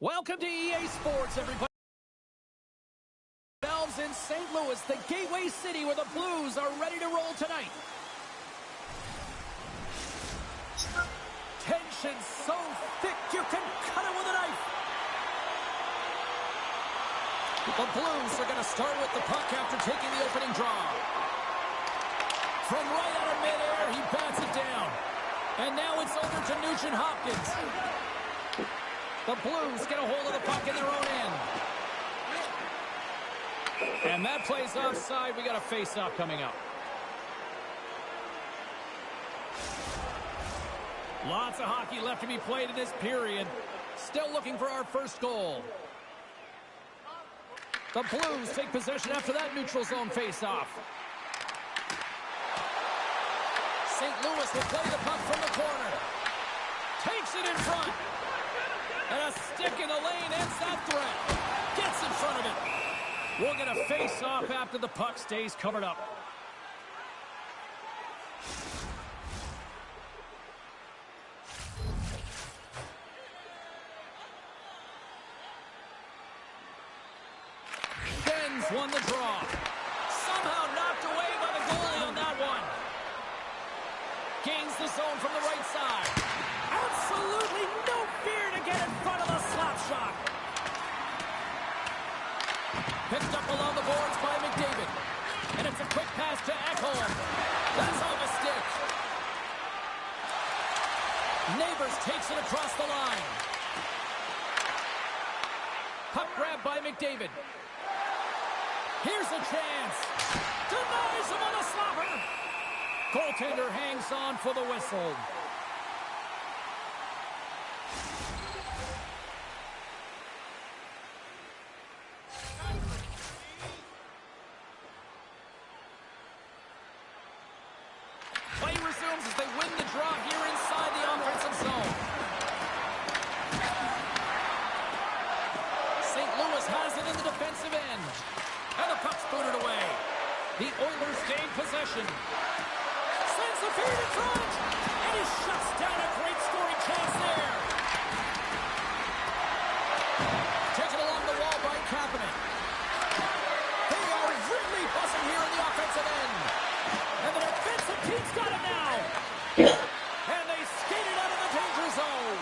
Welcome to EA Sports, everybody. Valves in St. Louis, the gateway city where the Blues are ready to roll tonight. Tension so thick you can cut it with a knife. The Blues are going to start with the puck after taking the opening draw. From right out of midair, he bats it down. And now it's over to Nugent-Hopkins. The Blues get a hold of the puck in their own end. And that plays offside. We got a face-off coming up. Lots of hockey left to be played in this period. Still looking for our first goal. The Blues take possession after that neutral zone face-off. St. Louis will play the puck from the corner. Takes it in front. And a stick in the lane ends that threat. Gets in front of it. We'll get a face-off after the puck stays covered up. Benz won the draw. Somehow knocked away by the goalie on that one. Gains the zone from the right side. Absolutely no fear to get in front of the slap shot. Picked up along the boards by McDavid. And it's a quick pass to Ekholm. That's off a stick. Neighbors takes it across the line. Puck grab by McDavid. Here's a chance. Denies him on the slapper. Goaltender hangs on for the whistle. Play resumes as they win the draw here inside the offensive zone. St. Louis has it in the defensive end. And the puck's booted away. The Oilers gain possession. Sends the feed in front. And he shuts down a great scoring chance there. Taken along the wall by Kapanen. They are really buzzing here in the offensive end. And the defensive team's got it now. And they skate it out of the danger zone.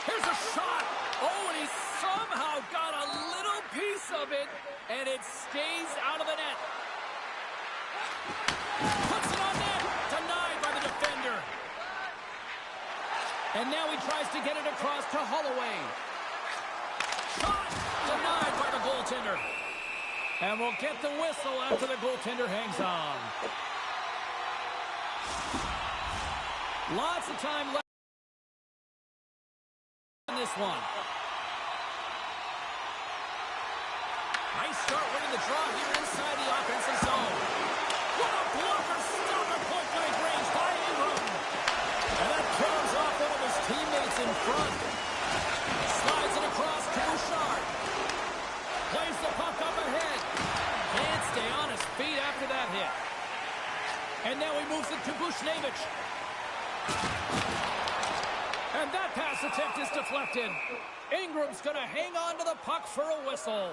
Here's a shot. Oh, and he somehow got a little piece of it. And it stays out of the net. Puts it on net. Denied by the defender. And now he tries to get it across to Holloway. Shot. Denied by the goaltender. And we'll get the whistle after the goaltender hangs on. Lots of time left in this one. Nice start winning the draw here inside the offensive zone. What a blocker stop at point-blank range by Ingram. And that throws off one of his teammates in front. Slides it across to Bouchard. Plays the puck up ahead. Can't stay on his feet after that hit. And now he moves it to Bushnevich. And that pass attempt is deflected. Ingram's going to hang on to the puck for a whistle.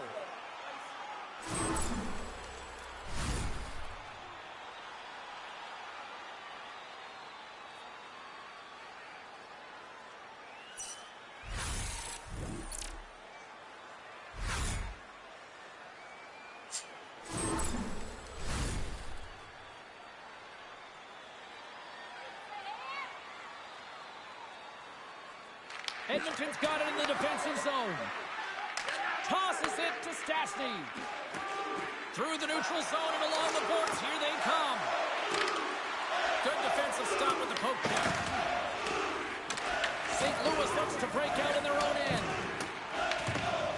Edmonton's got it in the defensive zone. Tosses it to Stastny. Through the neutral zone and along the boards. Here they come. Good defensive stop with the poke check. St. Louis looks to break out in their own end.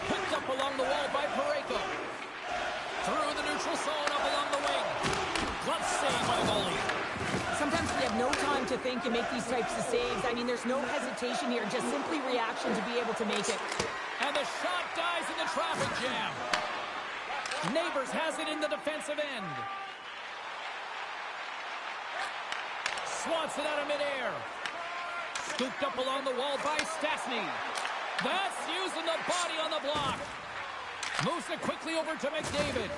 Picked up along the wall by Parayko. Through the neutral zone up along the wing. Glove save by the goalie. Sometimes we have no time to think and make these types of saves. I mean, there's no hesitation here, just simply reaction to be able to make it. And the shot dies in the traffic jam. Neighbors has it in the defensive end. Swats it out of midair. Scooped up along the wall by Stastny. That's using the body on the block. Moves it quickly over to McDavid.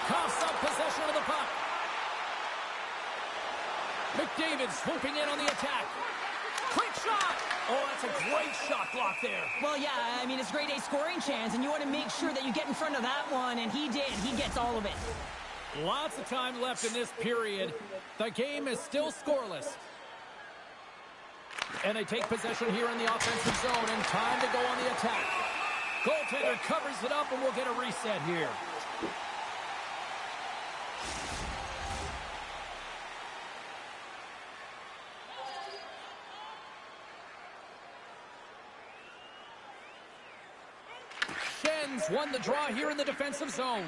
Coughs up possession of the puck. McDavid swooping in on the attack. Quick shot! Oh, that's a great shot block there. Well, yeah, I mean, it's grade A scoring chance, and you want to make sure that you get in front of that one, and he did. He gets all of it. Lots of time left in this period. The game is still scoreless. And they take possession here in the offensive zone, and time to go on the attack. Goaltender covers it up, and we'll get a reset here. Shen's won the draw here in the defensive zone.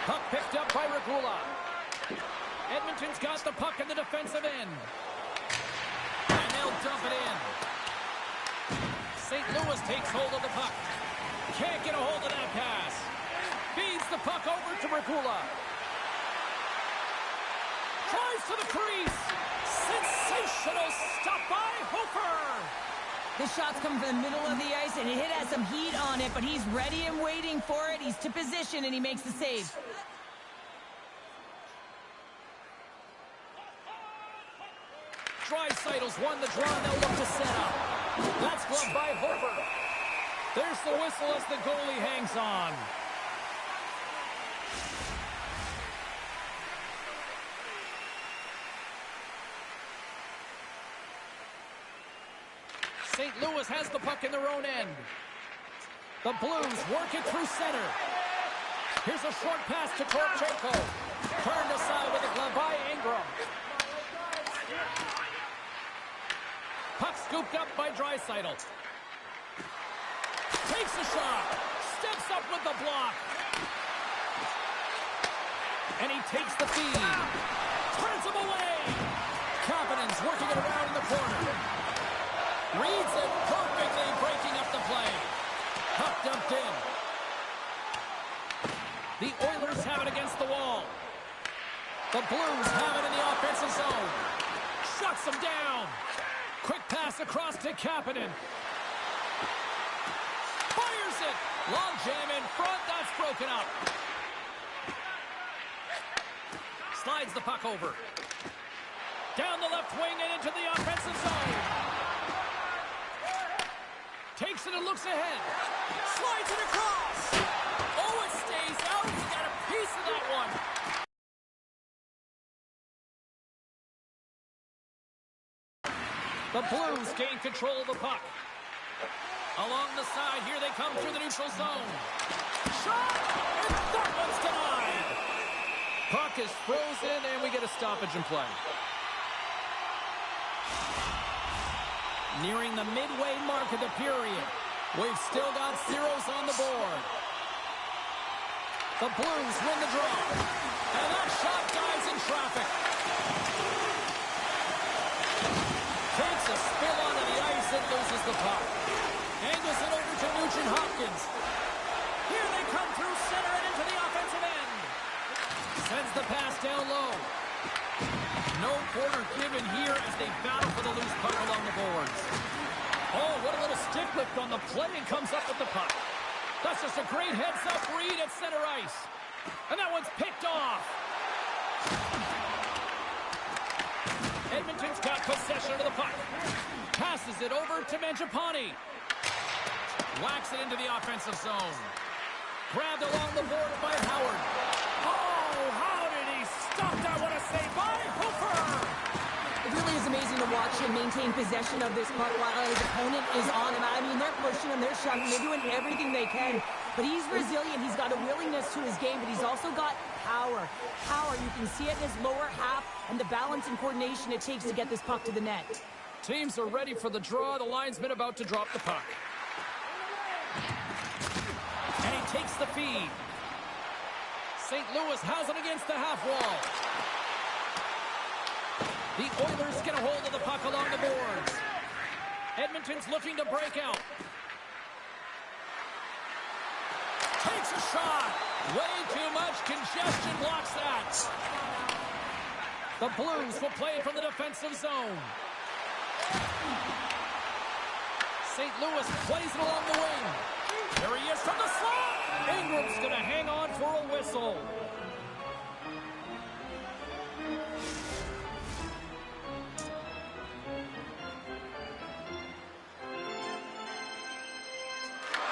Puck picked up by Regula. Edmonton's got the puck in the defensive end. And they'll dump it in. St. Louis takes hold of the puck. Can't get a hold of that pass. Feeds the puck over to Regula. Drives to the crease. Sensational stop by Hofer. This shot's coming from the middle of the ice, and it has some heat on it, but he's ready and waiting for it. He's to position, and he makes the save. Draisaitl's won the draw, and they'll look to set up. That's gloved by Hofer. There's the whistle as the goalie hangs on. St. Louis has the puck in their own end. The Blues work it through center. Here's a short pass to Korchenko. Turned aside with a glove by Ingram. Puck scooped up by Draisaitl. Takes a shot. Steps up with the block. And he takes the feed. Turns him away. Kapanen's working it around in the corner. Reads it perfectly, breaking up the play. Puck dumped in. The Oilers have it against the wall. The Blues have it in the offensive zone. Shuts them down. Quick pass across to Kapanen. Fires it. Long jam in front. That's broken up. Slides the puck over. Down the left wing and into the offensive zone. Takes it and looks ahead. Slides it across. Oh, it stays out. He got a piece of that one. The Blues gain control of the puck. Along the side, here they come through the neutral zone. Shot! And that one's denied. Puck is frozen, and we get a stoppage in play. Nearing the midway mark of the period. We've still got zeros on the board. The Blues win the draw. And that shot dives in traffic. Takes a spill onto the ice and loses the puck. Angles it over to Nugent Hopkins. Here they come through center and into the offensive end. Sends the pass down low. No corner given here as they battle for the loose puck along the boards. Oh, what a little stick lift on the play, and comes up with the puck. That's just a great heads-up read at center ice. And that one's picked off. Edmonton's got possession of the puck. Passes it over to Mangiapane. Whacks it into the offensive zone. Grabbed along the board by Howard. Oh, how did he stop that? What a save by Hofer! It really is amazing to watch him maintain possession of this puck while his opponent is on him. I mean, they're pushing him, they're shoving, they're doing everything they can. But he's resilient, he's got a willingness to his game, but he's also got power. Power, you can see it in his lower half and the balance and coordination it takes to get this puck to the net. Teams are ready for the draw. The linesman about to drop the puck. And he takes the feed. St. Louis has it against the half wall. The Oilers get a hold of the puck along the boards. Edmonton's looking to break out. Takes a shot. Way too much congestion blocks that. The Blues will play from the defensive zone. St. Louis plays it along the wing. There he is from the slot. Ingram's going to hang on for a whistle.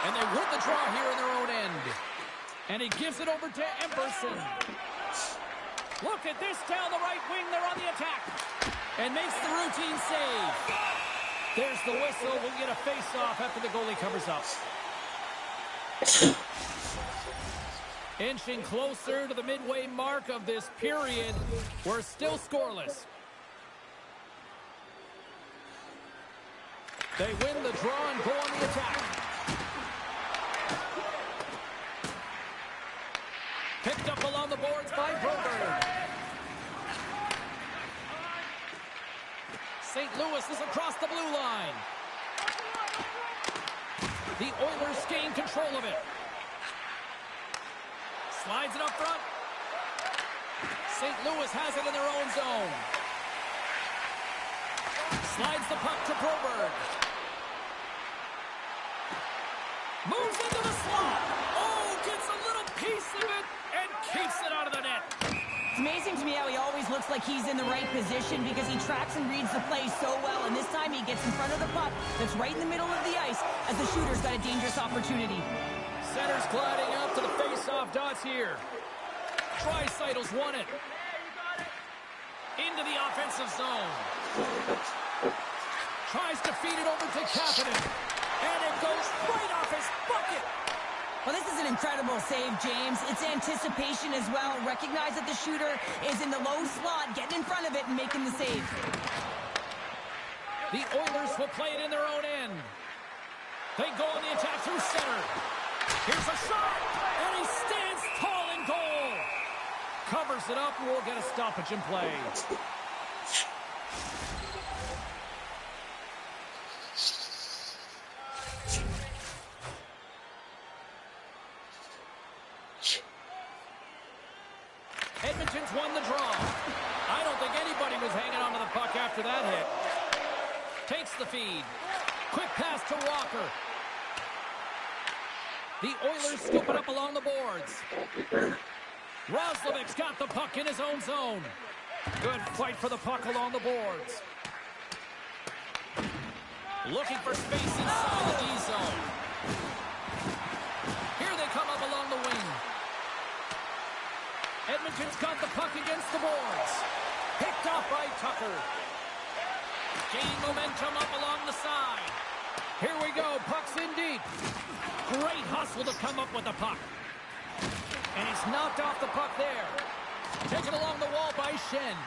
And they win the draw here in their own end. And he gives it over to Emberson. Look at this down the right wing. They're on the attack. And makes the routine save. There's the whistle. We'll get a face-off after the goalie covers up. Inching closer to the midway mark of this period. We're still scoreless. They win the draw and go on the attack. Picked up along the boards by Broberg. St. Louis is across the blue line. The Oilers gain control of it. Slides it up front. St. Louis has it in their own zone. Slides the puck to Broberg. Moves into the slot. Oh, gets a little piece of it and keeps it out of the net. It's amazing to me how he always looks like he's in the right position because he tracks and reads the play so well. And this time he gets in front of the puck that's right in the middle of the ice as the shooter's got a dangerous opportunity. Center's gliding up to the face-off dots here. Draisaitl's won it. Into the offensive zone. Tries to feed it over to Kapanen. And it goes right off his bucket. Well, this is an incredible save, James. It's anticipation as well. Recognize that the shooter is in the low slot, getting in front of it and making the save. The Oilers will play it in their own end. They go on the attack through center. Here's a shot, and he stands tall in goal. Covers it up, and we'll get a stoppage in play. Edmonton's won the draw. I don't think anybody was hanging on to the puck after that hit. Takes the feed. Quick pass to Walker. The Oilers scoop it up along the boards. Roslovic's got the puck in his own zone. Good fight for the puck along the boards. Looking for space inside the D zone. Here they come up along the wing. Edmonton's got the puck against the boards. Picked off by Tucker. Gain momentum up along the side. Here we go. Puck's in deep. Great hustle to come up with the puck. And he's knocked off the puck there. Taken along the wall by Shen.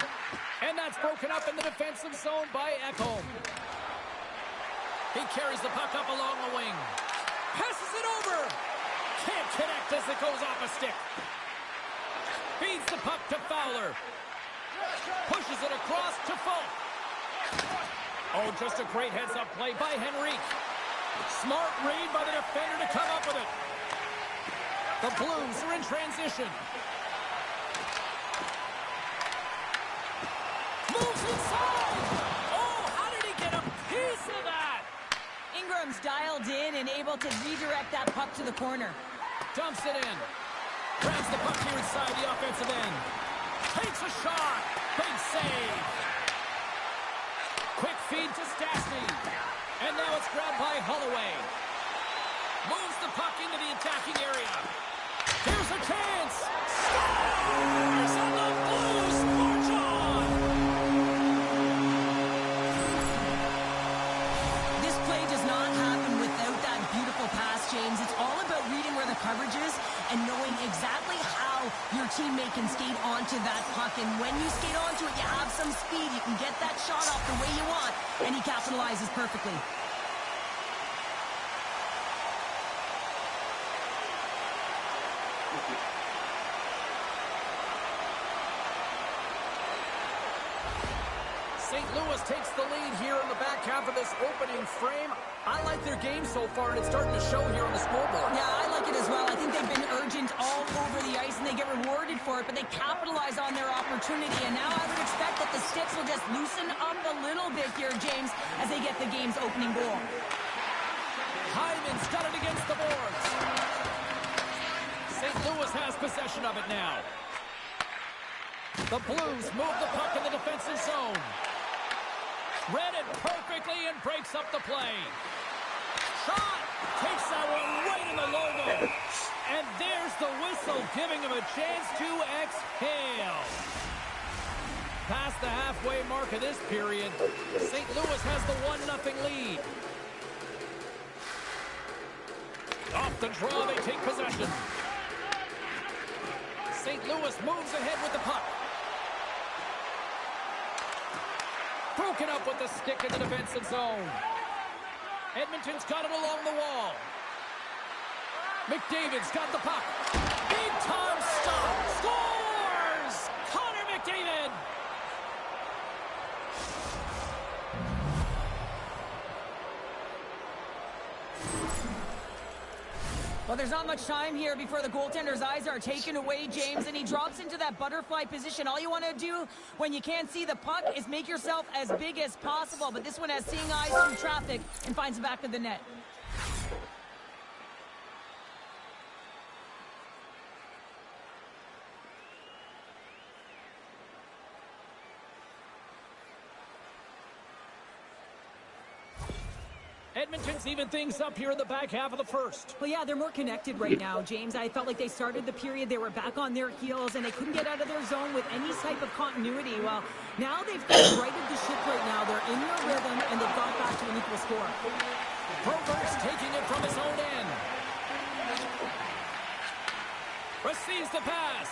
And that's broken up in the defensive zone by Ekholm. He carries the puck up along the wing. Passes it over. Can't connect as it goes off a stick. Feeds the puck to Fowler. Pushes it across to Folk. Oh, just a great heads-up play by Henrique. Smart read by the defender to come up with it. The Blues are in transition. Moves inside. Oh, how did he get a piece of that? Ingram's dialed in and able to redirect that puck to the corner. Dumps it in. Grabs the puck here inside the offensive end. Takes a shot. Big save. Quick feed to Stastny. And now it's grabbed by Holloway. Moves the puck into the attacking area. Here's a chance. Scores! And the Blues march on. This play does not happen without that beautiful pass, James. It's all about reading where the coverage is and knowing exactly how your teammate can skate onto that puck. And when you skate onto it, you have some speed. You can get that shot off the way you want, and he capitalizes perfectly. St. Louis takes the lead here in the back half of this opening frame. I like their game so far, and it's starting to show here on the scoreboard. Yeah, I like it as well. I think they've been urgent all over the ice, and they get rewarded for for it, but they capitalize on their opportunity. And now I would expect that the sticks will just loosen up a little bit here, James, as they get the game's opening goal. Hyman's got it against the boards. St. Louis has possession of it now. The Blues move the puck in the defensive zone. Read it perfectly and breaks up the play. Shot! Takes that one right in the logo. And there's the whistle, giving him a chance to exhale. Past the halfway mark of this period, St. Louis has the 1-0 lead. Off the draw, they take possession. St. Louis moves ahead with the puck. Broken up with the stick in the defensive zone. Edmonton's got it along the wall. McDavid's got the puck. Big time stop. Scores! Connor McDavid! Well, there's not much time here before the goaltender's eyes are taken away, James, and he drops into that butterfly position. All you want to do when you can't see the puck is make yourself as big as possible, but this one has seeing eyes through traffic and finds the back of the net. Edmonton's even things up here in the back half of the first. Well, yeah, they're more connected right now, James. I felt like they started the period, they were back on their heels, and they couldn't get out of their zone with any type of continuity. Well, now they've righted the ship right now. They're in their rhythm, and they've got back to an equal score. Prover's taking it from his own end. Receives the pass.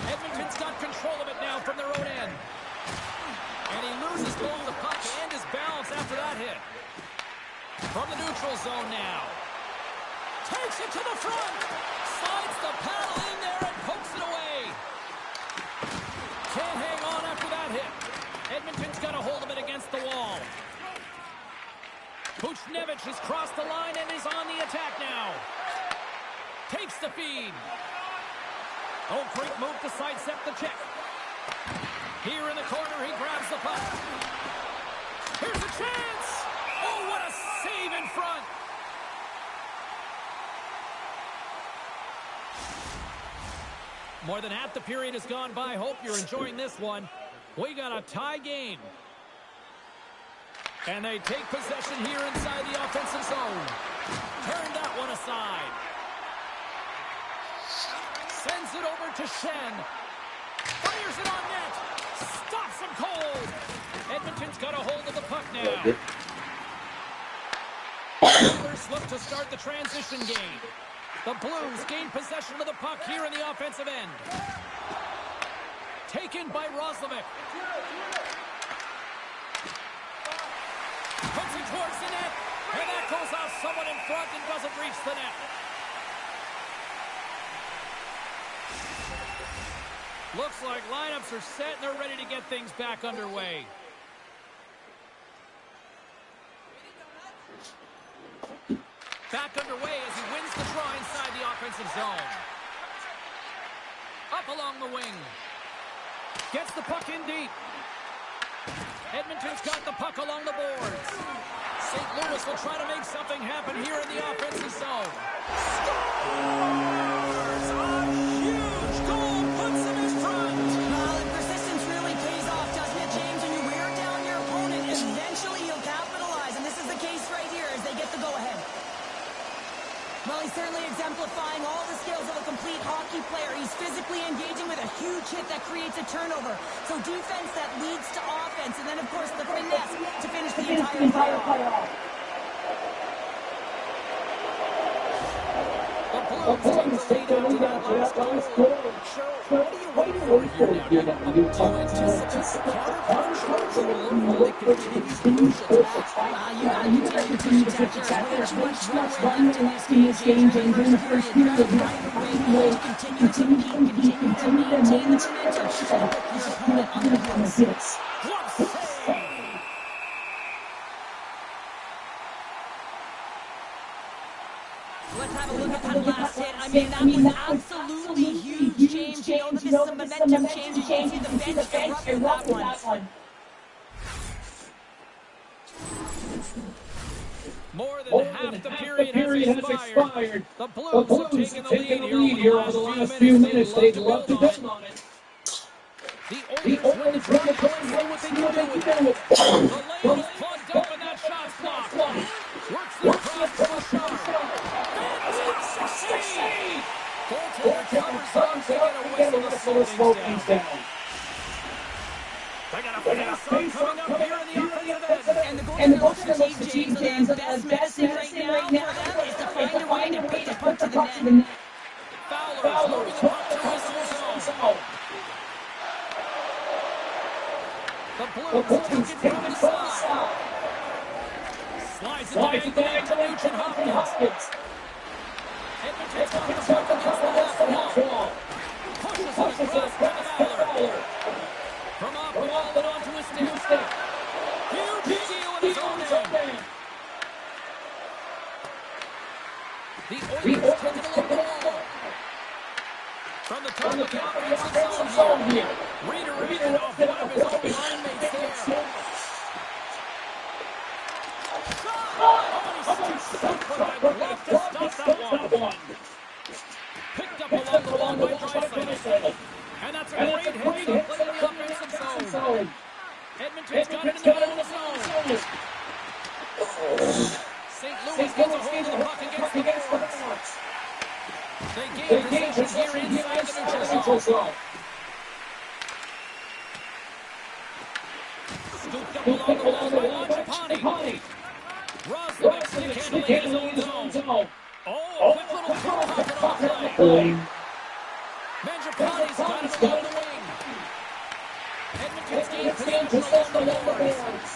Edmonton's got control of it now from their own end. And he loses both the puck and his balance after that hit. From the neutral zone now. Takes it to the front. Slides the paddle in there and pokes it away. Can't hang on after that hit. Edmonton's got a hold of it against the wall. Buchnevich has crossed the line and is on the attack now. Takes the feed. Oh, great move to sidestep the check. Here in the corner, he grabs the puck. Here's a chance! Oh, what a save in front! More than half the period has gone by. Hope you're enjoying this one. We got a tie game. And they take possession here inside the offensive zone. Turn that one aside. Sends it over to Shen. Fires it on net. Stops him cold. Edmonton's got a hold of the puck now. Oilers look to start the transition game. The Blues gain possession of the puck here in the offensive end. Taken by Roslovic. Puts it towards the net. And that goes off someone in front and doesn't reach the net. Looks like lineups are set and they're ready to get things back underway. Back underway as he wins the draw inside the offensive zone. Up along the wing. Gets the puck in deep. Edmonton's got the puck along the boards. St. Louis will try to make something happen here in the offensive zone. Scores! A huge goal puts them in front. Well, and persistence really pays off, doesn't it, James? When you wear down your opponent, eventually you'll capitalize. And this is the case right here as they get the go-ahead. Well, he's certainly exemplifying all the skills of a complete hockey player. He's physically engaging with a huge hit that creates a turnover. So defense that leads to offense. And then, of course, the finesse to finish the entire playoff. The Blues take the lead after that last goal. What are you waiting for here now? Do you anticipate counter-punch or look for the continues to push attack? You gotta continue to push attack. There's much runway left in this game, James. During the first period, you have to find a way to continue to maintain the momentum and put your opponent on the hits. Let's have a look at that last hit. I mean, that was absolutely huge, James. You know that this is a momentum change, and you can see the bench erupt with that one. More than half the period has expired. The Blues have taken the lead here over the last few minutes. They'd love to build on it. The Oilers win the draw. Let's see what they can do with it. The lane is plugged up and that shot's blocked. Works the cross to Bouchard. Fantastic save! Goaltender covers up to get a whistle to slow things down. They got a face-off coming up here in the offensive end. And the goaltender looks fatigued, James. The best medicine right now for them is to find a way to put the puck to the net. Fowler's moving the puck to his own zone. The Blues take it from the side. Slides it back to Nugent Hopkins. Edmonton's got the puck against the left wall. Pushes it across to Fowler. From off the wall and onto his stick. Huge deal in his own end. The Oilers take it along the wall. From the top of the offensive zone here. Redirected off one of his own line mates there. Glove to stop that one. Picked up along the wall by Draisaitl. And that's a great hit to the play in the offensive zone. Edmonton's got it in the middle of the zone. St. Louis gets a hold of the puck against the boards. They gain possession here inside the neutral zone. Scooped up along the wall by Mangiapane. Roslovic stick handling in his own zone. Oh, quick little pickpocket off play. Mangiapane's got it along the wing. Edmonton's gained possession along the boards.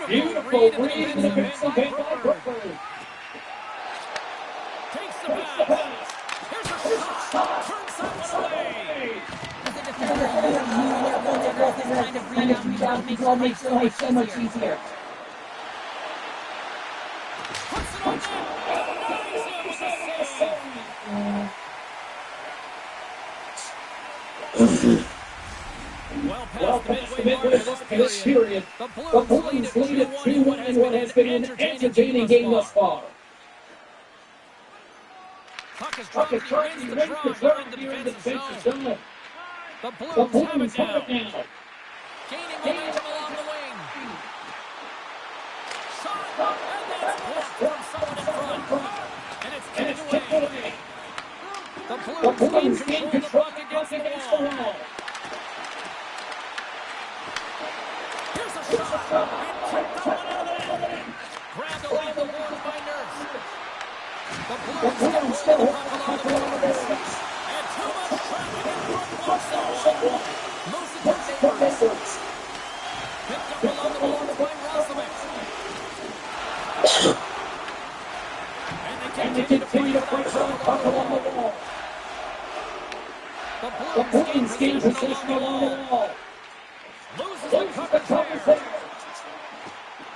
Beautiful read in the defensive end by Brooklyn. Takes the pass. Here's a shot. Turns that one away. As a defender, you use your goaltender as this kind of rebound makes life so much easier. Puts it on there. Nice with a save. Well past the midway mark of this period. The Blues lead it 2-1 in what has been an entertaining game thus far. Puck is dropped. He wins the draw here in the defensive zone. The Blues have it now. Gaining momentum along the wing. Shot, and that's blocked from someone in front. And it's kicked away. The Blues gain control of the puck against the wall. Here's a shot, and kicked that one out of the net. Grabbed along the boards by Nurse. The Blues still hold the puck along the boards. And too much traffic in front once and one. Moves it to picked up along the boards by Roslovic. And they continue to fight for the puck along the wall. The Blues gain possession along the wall. Loses the puck.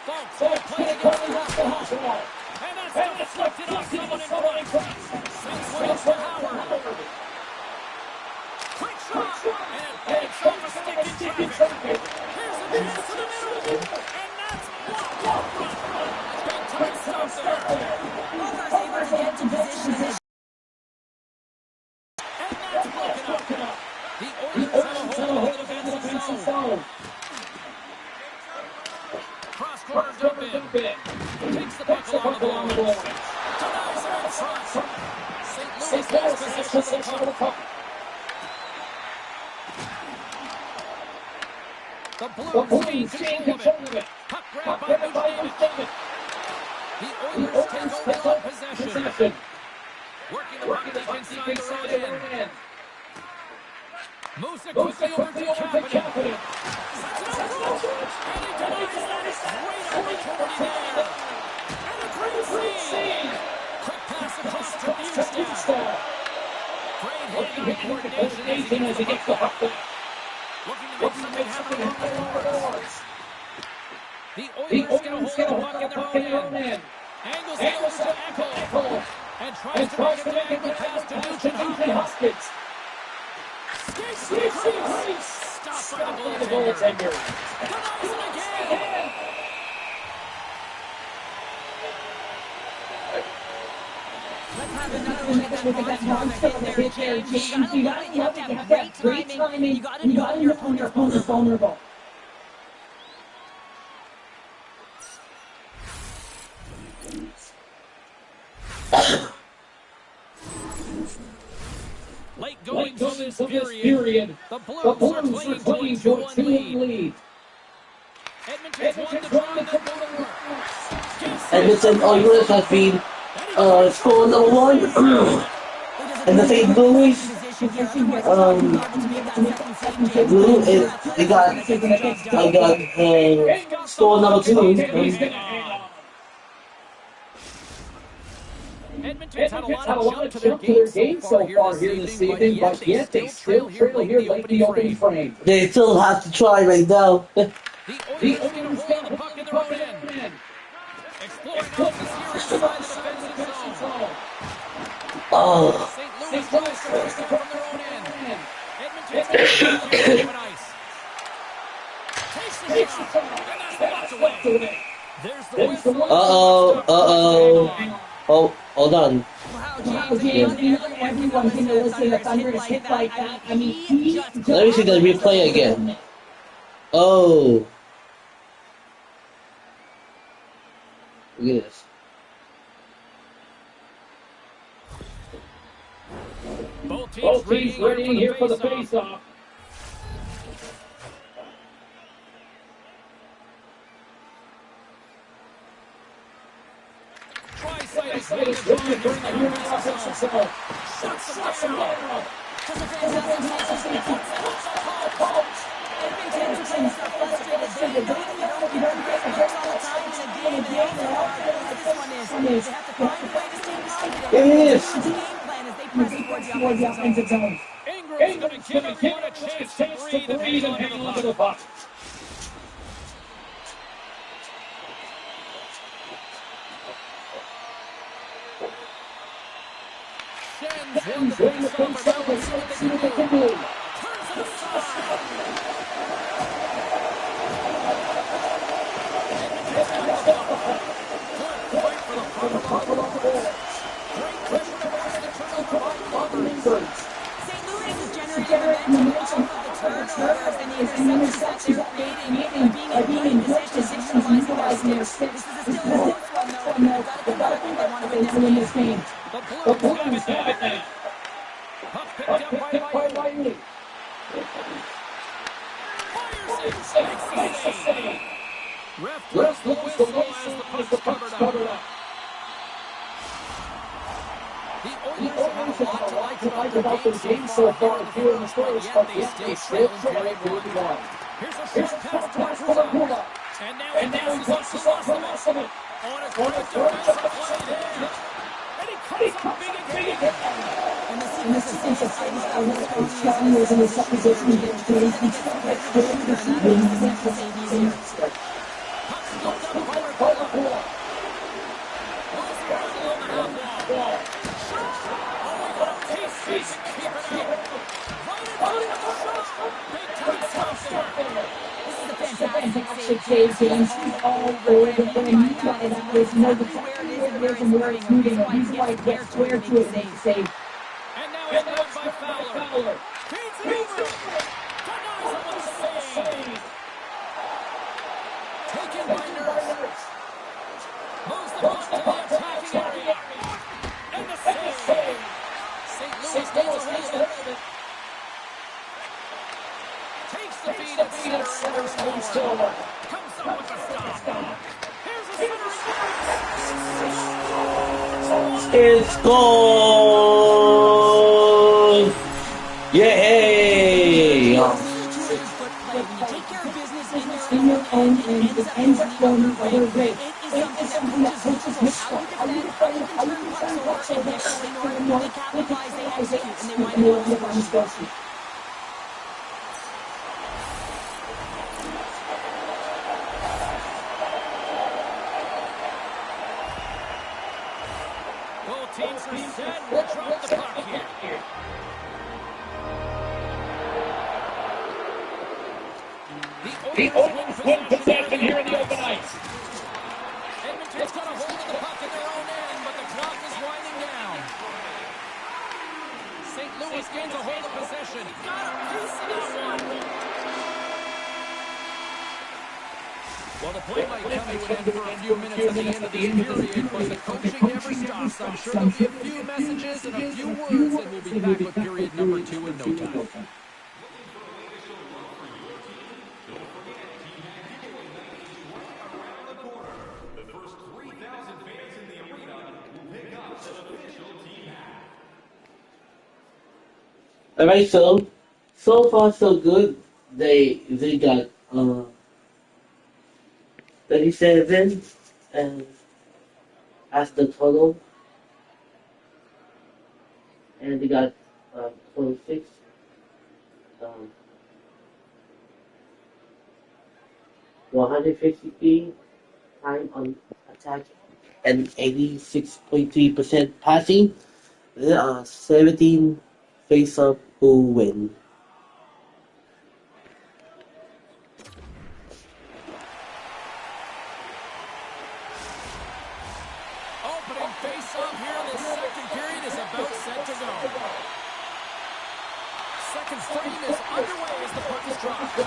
Folks, they're playing against the wall. And that's deflected off someone in front. Sends one up to Howard. Quick shot. And it breaks off a stick in traffic. Here's a chance to the middle. And that's blocked. Big time stop there. Booker's able to get to position. And that's broken up. The Oilers have a hold of the defensive zone. Cross corner dump in. Takes the puck along the boards. Denies it in front. St. Louis has possession of the puck. The Blues gain control of it. Puck grabbed by Nugent. The Oilers take over possession. Working the puck deep inside the own end. Moves it quickly over to Kapanen. Sets it up, and he denies that. Great opportunity there. And a great save. Quick pass across to Bjugstad. Great hand-eye coordination as he gets the puck back. Looking to make something happen along the boards. The Oilers get a hold of the puck in their own end. Angles it over to Echo. And tries to make a diagonal pass to Nugent Hopkins. Skates to the crease. Stopped by the goaltender. Denies it again. Let's have another look at that monster on the hit there, James. You have to have great timing. You got to know your opponent's vulnerable. Late going to this period. The Blues are playing to a 2-1 lead. Edmonton's won the draw and they'll go to work. Edmonton Oilers have been score number 1. And the St. Louis Blue is they got score number 2. Edmonton's had a lot of jump to their game so far here this evening, but yet they still trail here late in the opening frame. They still have to try right now. The Oilers get a hold of the puck in their own end. Exploring options here inside the defensive zone. Oh. St. Louis tries to force it from their own end. Edmonton's got open ice. Takes the shot, and that's blocked away. There's the whistle. Oh, hold on. Wow, James, everyone can listen to Thunder is hit like that. I mean, Let me see the replay again. Oh. Look at this. Both teams ready here for the face-off. Tri-City's made a drive during the offensive zone. Shuts them down. Does a fantastic Edmonton's been so frustrated. You don't get hits all the time in a game, and they also are this one is. They have to find a way to stay positive. Yes. The game plan as they press towards the offensive zone. Ingram's going to give everyone a chance to breathe and hang on to the puck. Shen's won the face-off, and see what they can do. Turns it aside. St. Louis is generating momentum off of the turnovers and the interceptions that they're creating by being in good position, utilizing their sticks. This is still a close one, though. They've got to they want to win this game. The Blues have it now. Puck picked up by Riley. Fires it. Makes the save. Ref blows the whistle as the puck's covered up. The Oilers have a lot to like about their game so far here in the first, but yet they still trailing really well. Here's a short pass to Makula. And now he passes off the Musselman. On a good defensive play there. And he comes up big again. And this is since the Sean was in his position to get to the fantastic save, James. All over the rim. There's no defense where it's moving. He's like, get square to it and save. And now it's won by Fowler. Feeds it over. Denies him with the save. Taken by Nurse. Moves the puck to the attacking area. And the save. St. Louis gets a hold of it. Takes the feed at center and moves forward. Comes up with a stop. Here's a center. It's goal! Yay! Take care of business in your own end. It ends up going the other way. It is something that coaches miss. How you defend, how you turn pucks over, and they capitalize, they execute, and they wind up on the score sheet. Both teams are set. We'll drop the puck here. The Oilers win possession here in the open ice. Edmonton's got a hold of the puck in their own end, but the clock is winding down. St. Louis gains a hold of possession. Got a piece of that one. Well, the play might come to an end for a few minutes at the end of this period, but the coaching never stops. I'm sure there'll be a few messages and a few words, and we'll be back with period number 2 in no time. Alright, so far so good. They got 37 and as the total, and they got 26 153 time on attack and 86.3% passing. There are 17 face-off who win. Opening face-off here in the second period is about set to go. Second frame is underway as the puck is dropped.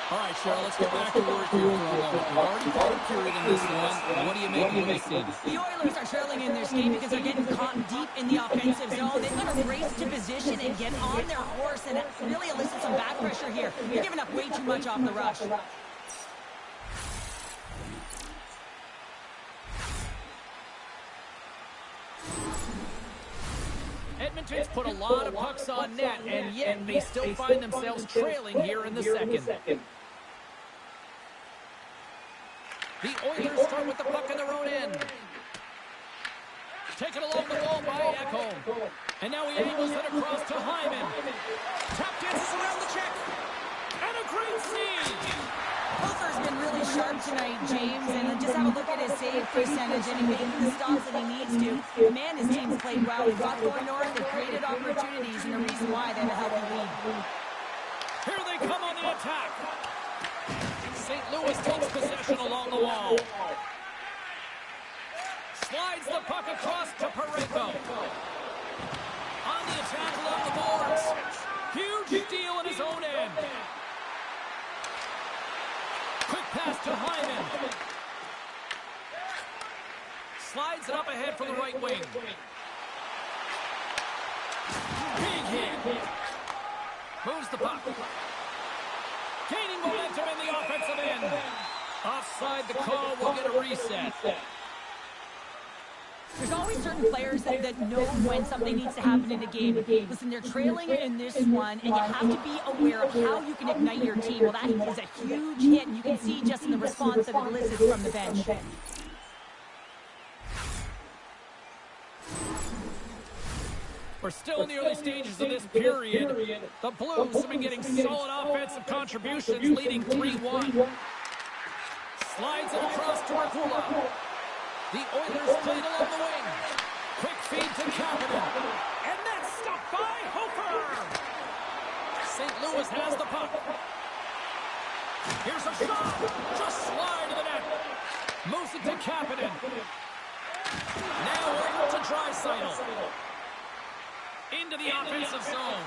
All right, Cheryl, let's get back to work here for a moment. We've already called a period in this one. What do you make of what you see? The Oilers are trailing in their skate because they're getting caught deep in the offensive zone. They've got to race to position and get on their horse and really elicit some back pressure here. They're giving up way too much off the rush. Edmonton's put a lot of pucks on net, and yet they still find themselves trailing here in the second. The Oilers start with the puck in their own end. Taken along the wall by Ekholm. And now he angles it across to Hyman. Tap dances around the check. And a great save. Hofer's been really sharp tonight, James, and just have a look at his save percentage, and he's making the stops that he needs to. Man, his team's played well. We've got going north. They've created opportunities, and the reason why they have a healthy lead. Here they come on the attack. St. Louis takes possession along the wall. Slides the puck across to Pareko. On the attack along the boards. Huge deal in his own end. Quick pass to Hyman. Slides it up ahead for the right wing. Big hit. Moves the puck. Gaining momentum in the offensive end. Offside the call, will get a reset. There's always certain players that know when something needs to happen in a game. Listen, they're trailing in this one, and you have to be aware of how you can ignite your team. Well, that is a huge hit, and you can see just in the response that it elicits from the bench. We're still in the early stages of this period. The Blues have been getting solid offensive contributions, leading 3-1. Slides it across to Merkula. The Oilers played along the wing. Quick feed to Kapanen. And that's stopped by Hofer. St. Louis has the puck. Here's a shot. Just slide to the net. Moves it to Kapanen. Now over to Draisaitl. Into the offensive zone.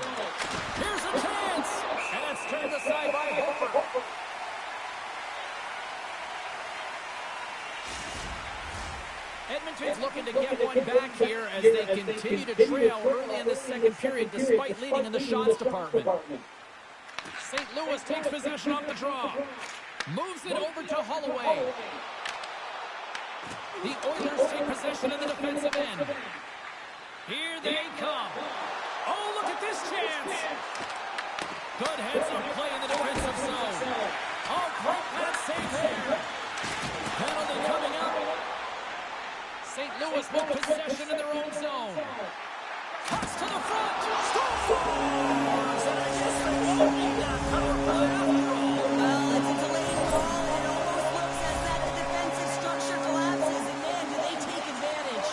Here's a chance. And it's turned aside by Hofer. Edmonton's looking to get one back here as they continue to trail early in the second period despite leading in the shots department. St. Louis takes possession off the draw. Moves it over to Holloway. The Oilers take possession in the defensive end. Here they come. Oh, look at this chance. Good heads-up play in the defensive zone. Oh, great pass save there. Penalty coming up. St. Louis with possession in their own zone. Cuts to the front. Scores! And I guess they won't need that power play after all. Well, it's a delayed call. It almost looks as that the defensive structure collapses. And man, do they take advantage.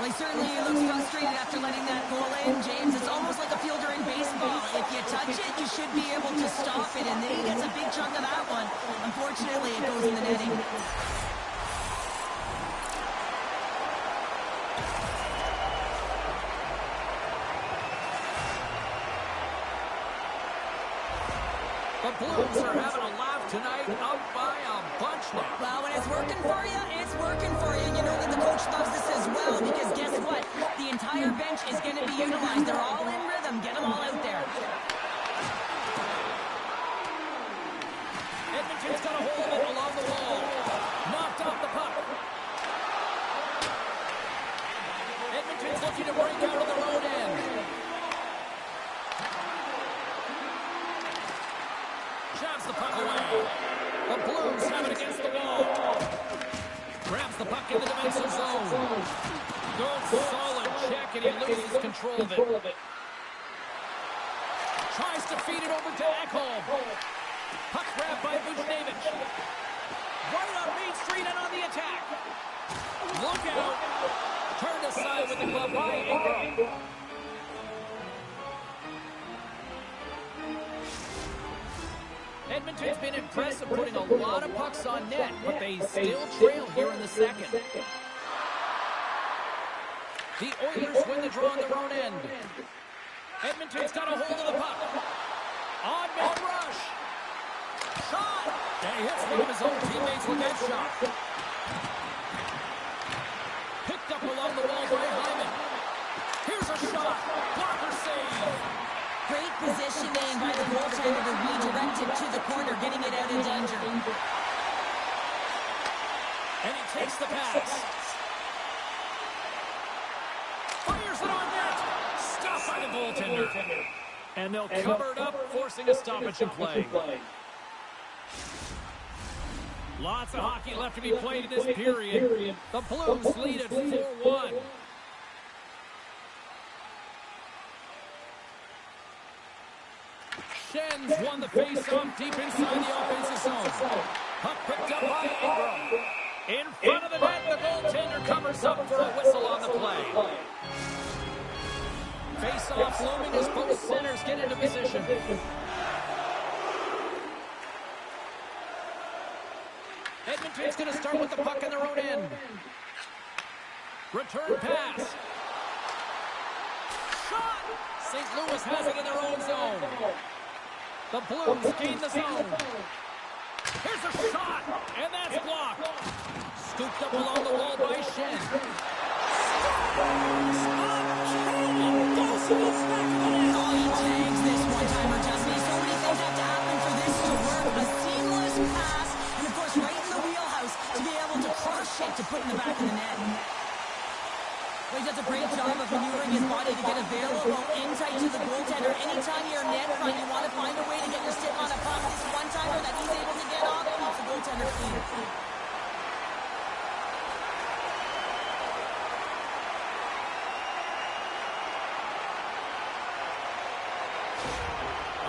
Well, he certainly looks frustrated after letting that goal in, James. It's almost like a fielder in baseball. If you touch it, you should be able to stop it, and then he gets a big chunk of that one. Unfortunately, it goes in the netting. The Blues are having a laugh tonight, up by a bunch now. Well, when it's working for you, it's working for you. And you know that the coach loves this as well, because guess what? The entire bench is going to be utilized. They're all in rhythm. Get them all out there. Edmonton's got a hold of it along the wall. Knocked off the puck. Edmonton's looking to break out of their own end. Jabs the puck away. The Blues have it against the wall. Grabs the puck in the defensive zone. Good solid check, and he loses control of it. Tries to feed it over to Ekholm. Puck grabbed by Buchnevich. Right on Main Street and on the attack. Look out. Turned aside with the glove by Ingram. Edmonton's been impressive putting a lot of pucks on net, but they still trail here in the second. The Oilers win the draw on their own end. Edmonton's got a hold of the puck. On mid-rush. Shot! And he hits one of his own teammates with that shot. Picked up along the wall by Hyman. Here's a shot. Blocker save. Great positioning by the goaltender to redirect it to the corner, getting it out of danger. And he takes the pass. Fires it on net. Stopped by the goaltender. And they'll cover it up, forcing a stoppage in play. Lots of hockey left to be played in this period. The Blues lead at 4-1. Schen's won the face-off deep inside the offensive zone. Puck picked up by Ingram. In front of the net, the goaltender covers up for a whistle on the play. Face-off looming as both centers get into position. Edmonton's going to start with the puck in their own end. Return pass. Shot! St. Louis has it in their own zone. The Blues gain the zone. Here's a shot, and that's blocked. Scooped up along the wall by Schenn. Oh, he tags this one-timer, Justin. So many things have to happen for this to work. A seamless pass, and of course right in the wheelhouse to be able to crush it to put in the back of the net. Well, he does a great job of maneuvering his body to get available in tight to the goaltender. Anytime you're net front, you want to find a way to get your stick on a puck. This one-timer that he's able to get off keeps the goaltender clean.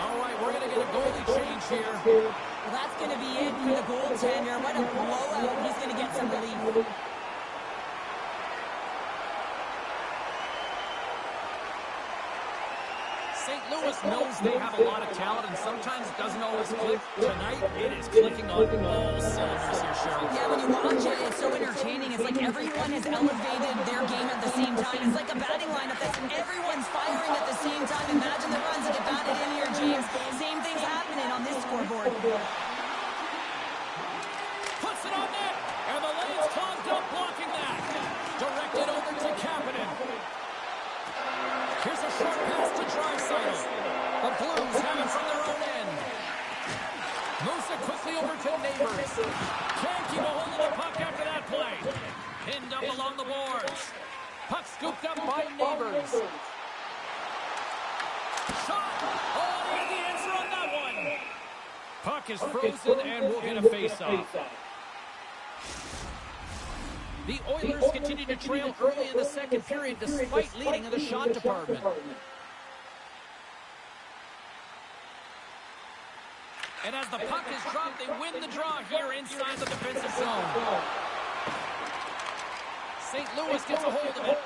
All right, we're going to get a goalie change here. Well, that's going to be it for the goaltender. What a blowout. He's going to get some relief. St. Louis knows they have a lot of talent, and sometimes it doesn't always click. Tonight, it is clicking on all cylinders here, Cheryl. Yeah, when you watch it, it's so entertaining. It's like everyone has elevated their game at the same time. It's like a batting lineup that's everyone's firing at the same time. Imagine the runs that get batted in here, James. Same thing's happening on this scoreboard. Puts it on net, and the lane's clogged up blocking that. Directed over to Kapanen. Here's a short pass to Draisaitl. The Blues have it from their own end. Moves it quickly over to Neighbors. Can't keep a hold of the puck after that play. Pinned up along the boards. Puck scooped up by Neighbors. Shot! Oh, they get the answer on that one. Puck is frozen and we'll get a face-off. The Oilers continue to trail early in the second period despite leading in the shot department. And as the puck is dropped, they win the draw here inside the defensive zone. St. Louis gets a hold of it.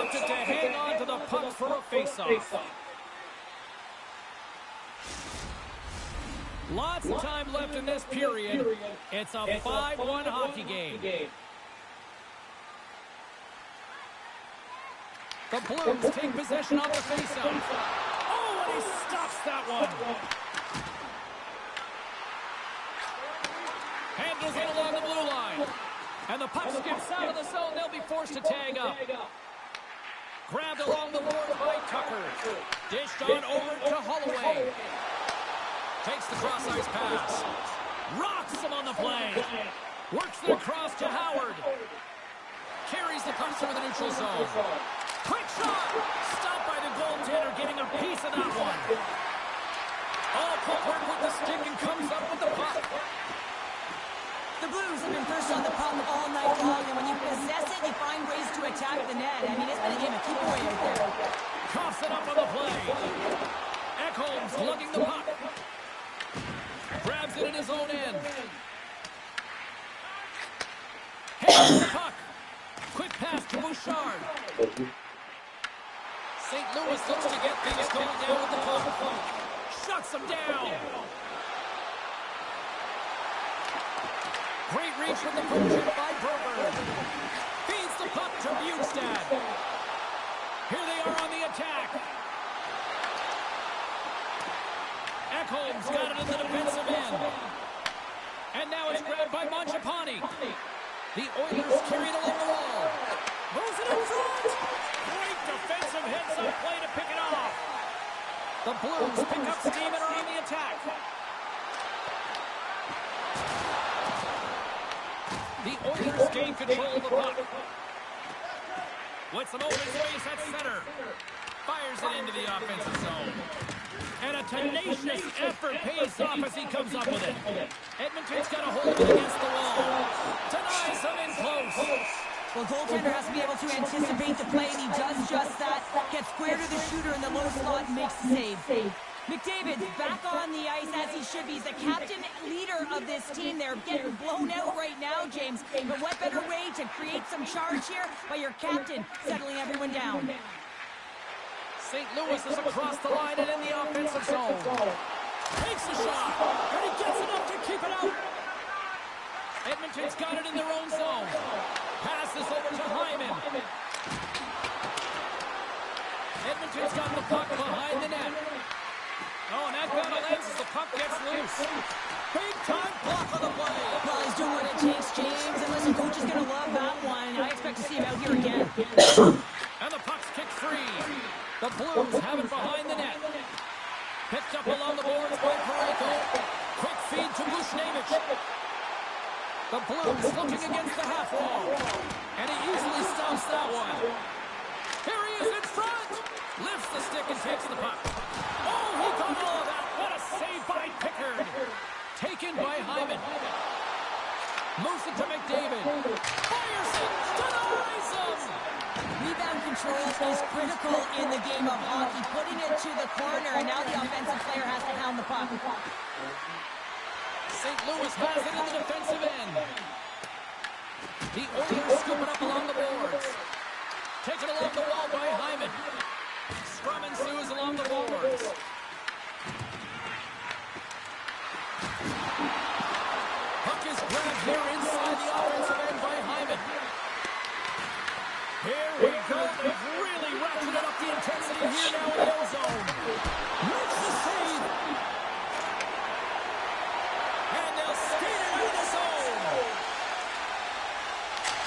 opted to hang on to the puck for a face-off. Lots of time left in this period. It's a 5-1 hockey game. The Blues take possession of the faceoff. Oh, and he stops that one. Handles it along the blue line. And the puck skips out of the zone. They'll be forced to tag up. Grabbed along the board by Tucker. Dished on over to Holloway. Takes the cross-ice pass. Rocks him on the play. Works it across to Howard. Carries the puck through the neutral zone. Quick shot! Stopped by the goaltender, getting a piece of that one. All puck work with the stick and comes up with the puck. The Blues have been first on the puck all night long, and when you possess it, you find ways to attack the net. I mean, it's been a game of keep away out there. Coughs it up on the play. Ekholm's lugging the puck. Grabs it in his own end. Hands the puck. Quick pass to Bouchard. St. Louis looks to get things going down with the puck. Shuts him down. Great reach from the post by Broberg. Feeds the puck to Bjugstad. Here they are on the attack. Ekholm's got it in the defensive end. And now it's grabbed by Mangiapane. The Oilers carry it along the wall. Moves it in front. Great defensive heads-up play to pick it off. The Blues pick up steam and are on the attack. The Oilers gain control of the puck. With some open space at center. Fires it into the offensive zone. And a tenacious effort pays off as he comes up with it. Edmonton's got a hold of it against the wall. Denies him in close. Well, goaltender has to be able to anticipate the play, and he does just that. Gets square to the shooter in the low slot and makes the save. McDavid's back on the ice as he should be. He's the captain leader of this team. They're getting blown out right now, James. But what better way to create some charge here by your captain settling everyone down? St. Louis is across the line and in the offensive zone. Takes a shot, and he gets enough to keep it out. Edmonton's got it in their own zone. Passes over to Hyman. Edmonton's got the puck behind the net. Oh, and that battle ends as the puck gets loose. Big time block on the play. Well, he's doing what it takes, James. And listen, coach is going to love that one. I expect to see him out here again. And the puck's kicked free. The Blues have it behind the net. Picked up along the boards by Parayko. Quick feed to Buchnevich. The Blues looking against the half wall. And he easily stops that one. Here he is in front. Lifts the stick and takes the puck. Oh, he got all of that. What a save by Pickard. Taken by Hyman. Moves it to McDavid. Fires it. Denies him. Rebound control is critical in the game of hockey. Putting it to the corner, and now the offensive player has to pound the puck. St. Louis has it in the defensive end. The Oilers scoop it up along the boards. Taken along the wall by Hyman. Scrum ensues along the boards. Puck is grabbed here inside the offensive end by Hyman. Here we go. They've really ratcheted up the intensity here now in the ozone. Makes the save. And they'll skate it out of the zone.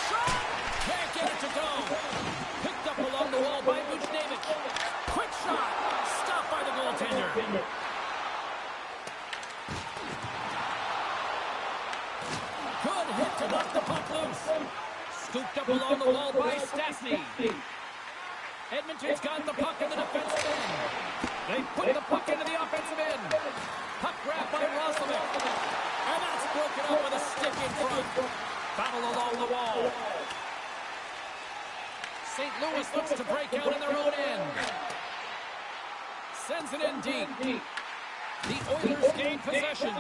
Shot. Can't get it to go. Picked up along the wall by Buchnevich. Quick shot. Stopped by the goaltender. Good hit to knock the puck loose. Scooped up along the wall by Stastny. Edmonton's got the puck in the defensive end. They put the puck into the offensive end. Puck grabbed by Roslovic. And that's broken up with a stick in front. Battle along the wall. St. Louis looks to break out in their own end. Sends it in deep. The Oilers gain possession.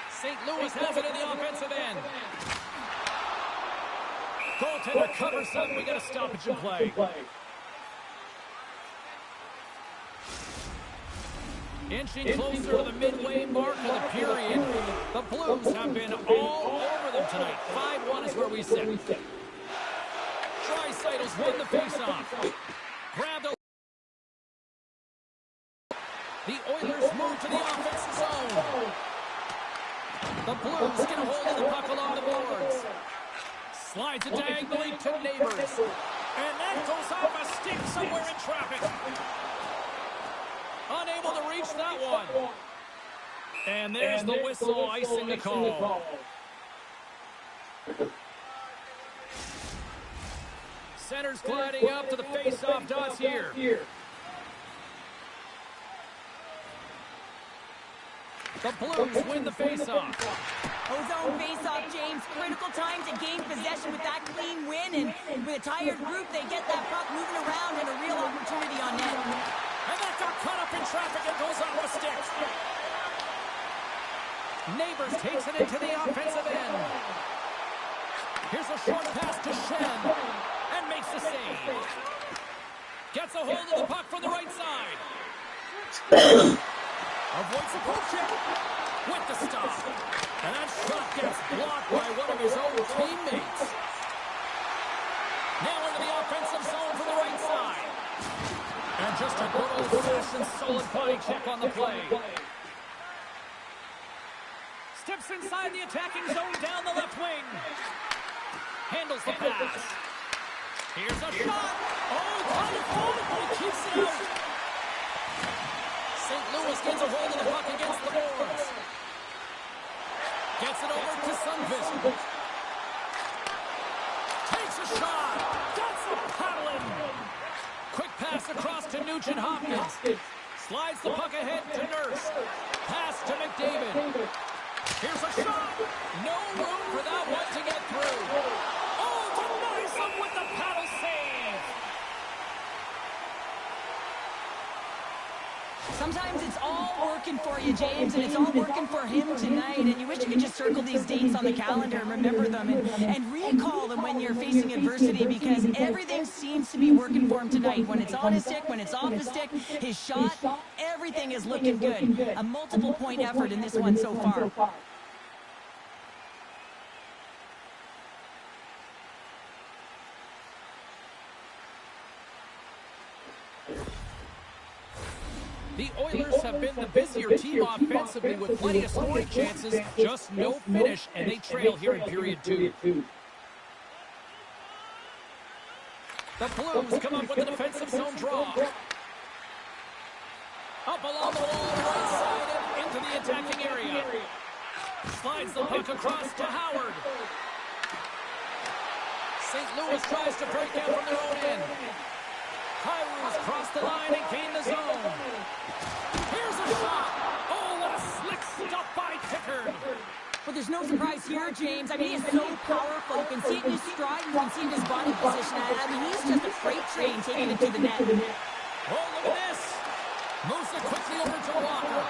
St. Louis has it in the offensive end. Goaltender covers up. We got a stoppage in play. Inching closer to the midway mark of the period. The Blues have been all over them tonight. 5-1 is where we sit. Draisaitl's won the faceoff. Grabbed a... The Oilers move to the offensive zone. The Blues get a hold of the puck along the boards. Slides it diagonally to Neighbors. And that goes off a stick somewhere in traffic. Unable to reach that one. And there's the whistle icing the call. Center's gliding up to the face-off dots here. The Blues win the face-off. Ozone face-off, James. Critical time to gain possession with that clean win. And with a tired group, they get that puck moving around and a real opportunity on net. And that got caught up in traffic and goes off a stick. Neighbors takes it into the offensive end. Here's a short pass to Shen. And makes the save. Gets a hold of the puck from the right side. Avoids the poke check with the stop. And that shot gets blocked by one of his own teammates. Now into the offensive zone from the right side. And just a good old-fashioned solid body check on the play. Steps inside the attacking zone down the left wing. Handles the pass. Here's a shot. Oh, kind of forward, but he keeps it out. St. Louis gets a hold of the puck against the boards. Gets it over to Sundqvist. Takes a shot. Got some paddling. Quick pass across to Nugent-Hopkins. Slides the puck ahead to Nurse. Pass to McDavid. Here's a shot. No room for that one to get through. Oh, denies him with the paddle save. Sometimes it's all working for you, James, and it's all working for him tonight. And you wish you could just circle these dates on the calendar and remember them and recall them when you're facing adversity, because everything seems to be working for him tonight. When it's on his stick, when it's off his stick, his shot, everything is looking good. A multiple-point effort in this one so far. The Oilers have been the busier team offensively with plenty of scoring chances, just no finish, and they trail here in period 2. The Blues come up with a defensive zone draw. Up along the wall, right side, and into the attacking area. Slides the puck across to Howard. St. Louis tries to break out from their own end. Kyrie's crossed the line and gained the zone. Here's a shot. Oh, what a slick stop by Pickard. But there's no surprise here, James. I mean, he is so powerful. You can see it in his stride. You can see it in his body position. I mean, he's just a freight train taking it to the net. Oh, look at this. Moves it quickly over to Walker.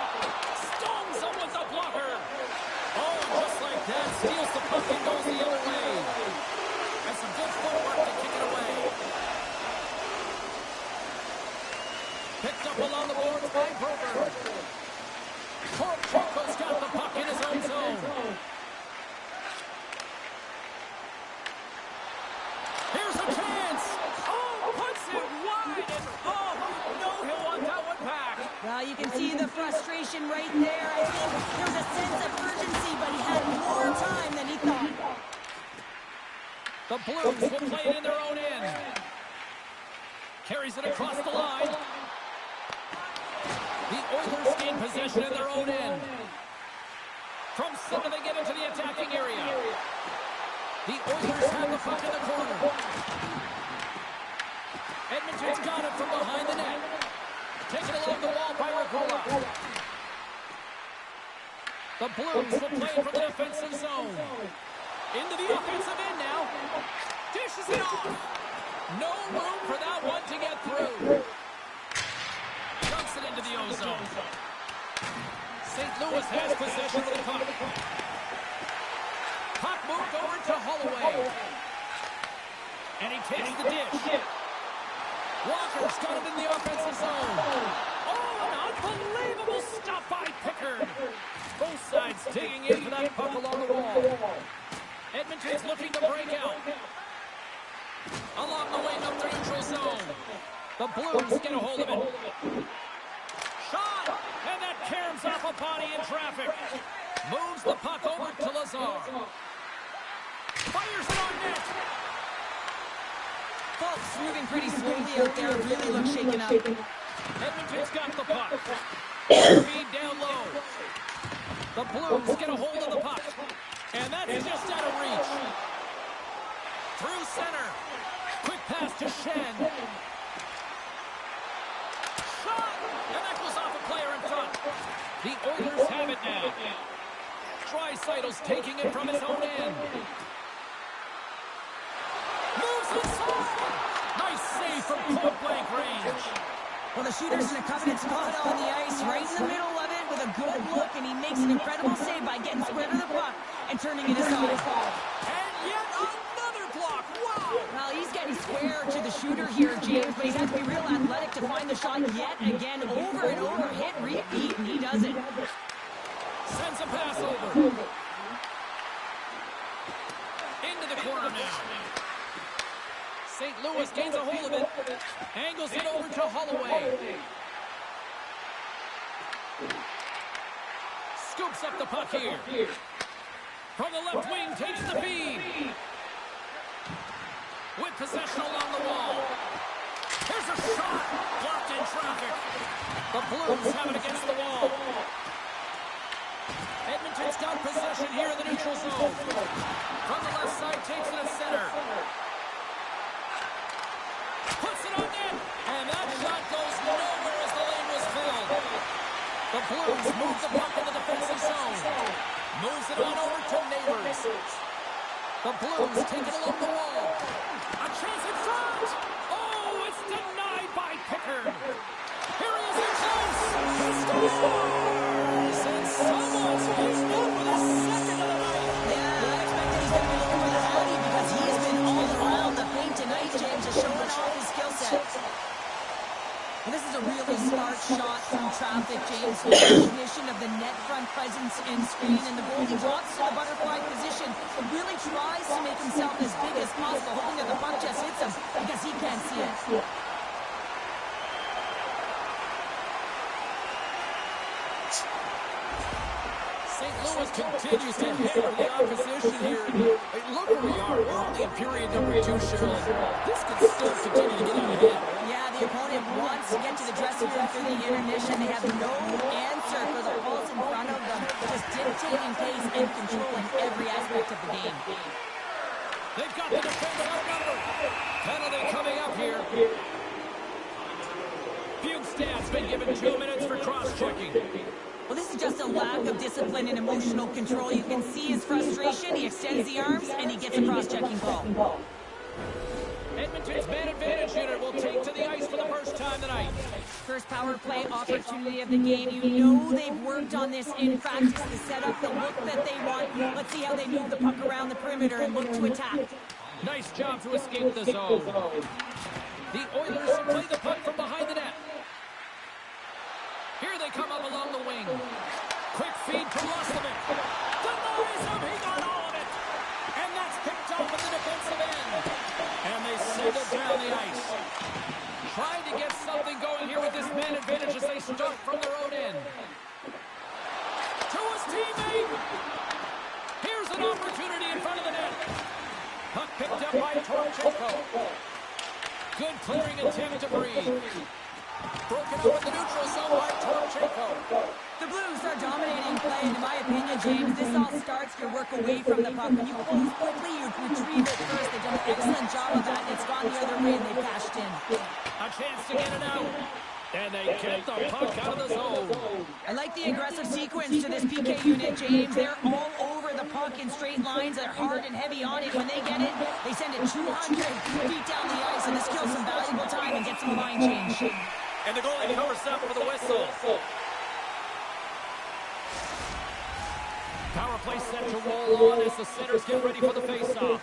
Stones him with the blocker. Oh, just like that. Steals the puck and goes the other way. And some good footwork to kick it away. Picked up along the boards by Broberg. Porchenko's got the puck in his own zone. Here's a chance. Oh, puts it wide. And oh, no, he'll want that one back. Well, you can see the frustration right there. I think there was a sense of urgency, but he had more time than he thought. The Blues will play it in their own end. Carries it across the line. The Oilers gain possession in their own end. From center, they get into the attacking area. The Oilers have the puck in the corner. Edmonton's got it from behind the net. Taken along the wall by Regula. The Blues will play from the defensive zone. Into the offensive end now. Dishes it off. No room for that one to get through. Dumps it into the ozone. St. Louis has possession of the puck. Puck moved over to Holloway. takes the dish. Walker's got it in the offensive zone. Oh, an unbelievable stop by Pickard. Both sides digging in for that puck along the wall. Edmonton's looking to break out. Along the wing up the neutral zone. The Blues get a hold of it. Shot! And that caroms off a body in traffic. Moves the puck over to Lazar. Fires it on net. Folks moving pretty slowly out there. Really look shaken up. Edmonton's got the puck. Feed down low. The Blues get a hold of the puck. And that's just out of reach. Through center. Quick pass to Shen. Shot! And that goes off a player in front. The Oilers have it now. Draisaitl's taking it from his own end. Moves inside. Nice save from point-blank range. Well, the shooter's in a coveted spot on the ice, right in the middle of it with a good look, and he makes an incredible save by getting square to the puck and turning it aside. And yet another block. Wow! Well, he's getting square to the shooter here, James, but he's had to be real athletic to find the shot yet again, over and over, hit, repeat, and he does it. Sends a pass over. Into the corner now. St. Louis gains a hold of it. Angles it over to Holloway. Scoops up the puck here. From the left wing, takes the feed. With possession along the wall. Here's a shot. Blocked in traffic. The Blues have it against the wall. Edmonton's got possession here in the neutral zone. From the left side, takes it to center. Puts it on net. And that shot goes nowhere as the lane was filled. The Blues move the puck in the defensive zone. Moves it on over to Neighbors. The Blues take it along the wall. A chance in front. Oh, it's denied by Pickard. Here he is in close. He scores! And someone's picked up with a second of the night. Yeah, I expected he's going to be looking for the Hattie because he has been all around the paint tonight, James, just showing off his skill set. And this is a really smart shot from traffic, James. Recognition of the net front presence and screen, and the goalie drops to the butterfly position. Really tries to make himself as big as possible, hoping that the puck just hits him because he can't see it. St. Louis continues to hammer the opposition here. Hey, look where we are. We're only in period number 2, Cheryl. This could still continue to get out of hand. Yeah, the opponent wants to get to the dressing room through the intermission. They have no answer for the balls in front of them, just dictating pace and controlling every aspect of the game. They've got the defense outnumbered. Penalty coming up here. Bugstad's been given 2 minutes for cross-checking. Well, this is just a lack of discipline and emotional control. You can see his frustration. He extends the arms, and he gets a cross-checking call. Edmonton's man advantage unit will take to the ice for the first time tonight. First power play opportunity of the game. You know they've worked on this in practice to set up the look that they want. Let's see how they move the puck around the perimeter and look to attack. Nice job to escape the zone. The Oilers play the puck from behind the net. Here they come up along the wing. Quick feed to Lustovic. Denies him. He got all of it. And that's picked up at the defensive end. And they send it down the ice. Trying to get something going here with this man advantage as they start from their own end. To his teammate. Here's an opportunity in front of the net. Puck picked up by Torchenko. Good clearing attempt to breathe. Broken up in the neutral zone by Torchenko. The Blues are dominating play, and in my opinion, James, this all starts your work away from the puck. When you close quickly, you retrieve it first. They've done an excellent job of that, and it's gone the other way, and they cashed in. A chance to get it out. And they get the puck out of the zone. I like the aggressive sequence to this PK unit, James. They're all over the puck in straight lines. They're hard and heavy on it. When they get it, they send it 200 feet down the ice, and this kills some valuable time and gets them a line change. And the goalie covers up for the whistle. Power play set to roll on as the centers get ready for the faceoff.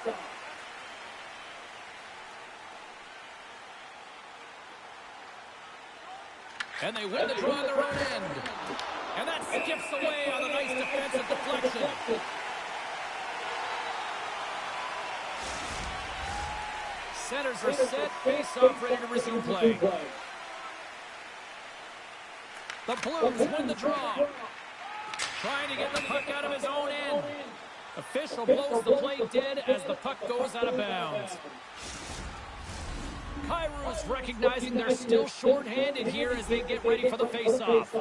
And they win the draw on their own end. And that skips away on a nice defensive deflection. Centers are set, face-off ready to resume play. The Blues win the draw. Trying to get the puck out of his own end. Official blows the play dead as the puck goes out of bounds. Kairos recognizing they're still shorthanded here as they get ready for the face-off.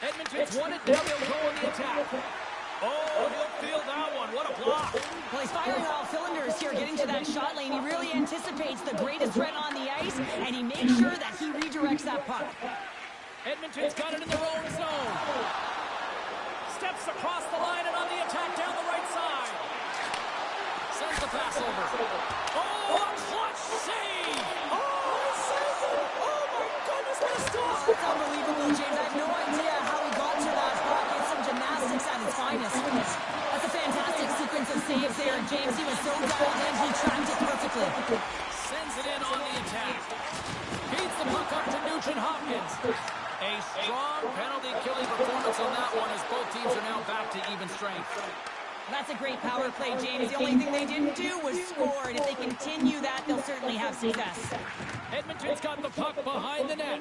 Edmonton's won it, now they'll go on the attack. Oh, he'll field that one. What a block. Well, he's firing all cylinders here, getting to that shot lane. He really anticipates the greatest threat on the ice, and he makes sure that he redirects that puck. Edmonton's got it in their own zone. Steps across the line and on the attack down the right side. Sends the pass over. Oh, a clutch save. Oh, he saves it. Oh, my goodness, what a stop. That's unbelievable, James. I have no idea how he got to that puck. It's some gymnastics at its finest. That's a fantastic sequence of saves there, James. He was so dialed in, he tracked it perfectly. Sends it in on the attack. Feeds the puck up to Nugent-Hopkins. A strong penalty-killing performance on that one as both teams are now back to even strength. That's a great power play, James. The only thing they didn't do was score, and if they continue that, they'll certainly have success. Edmonton's got the puck behind the net,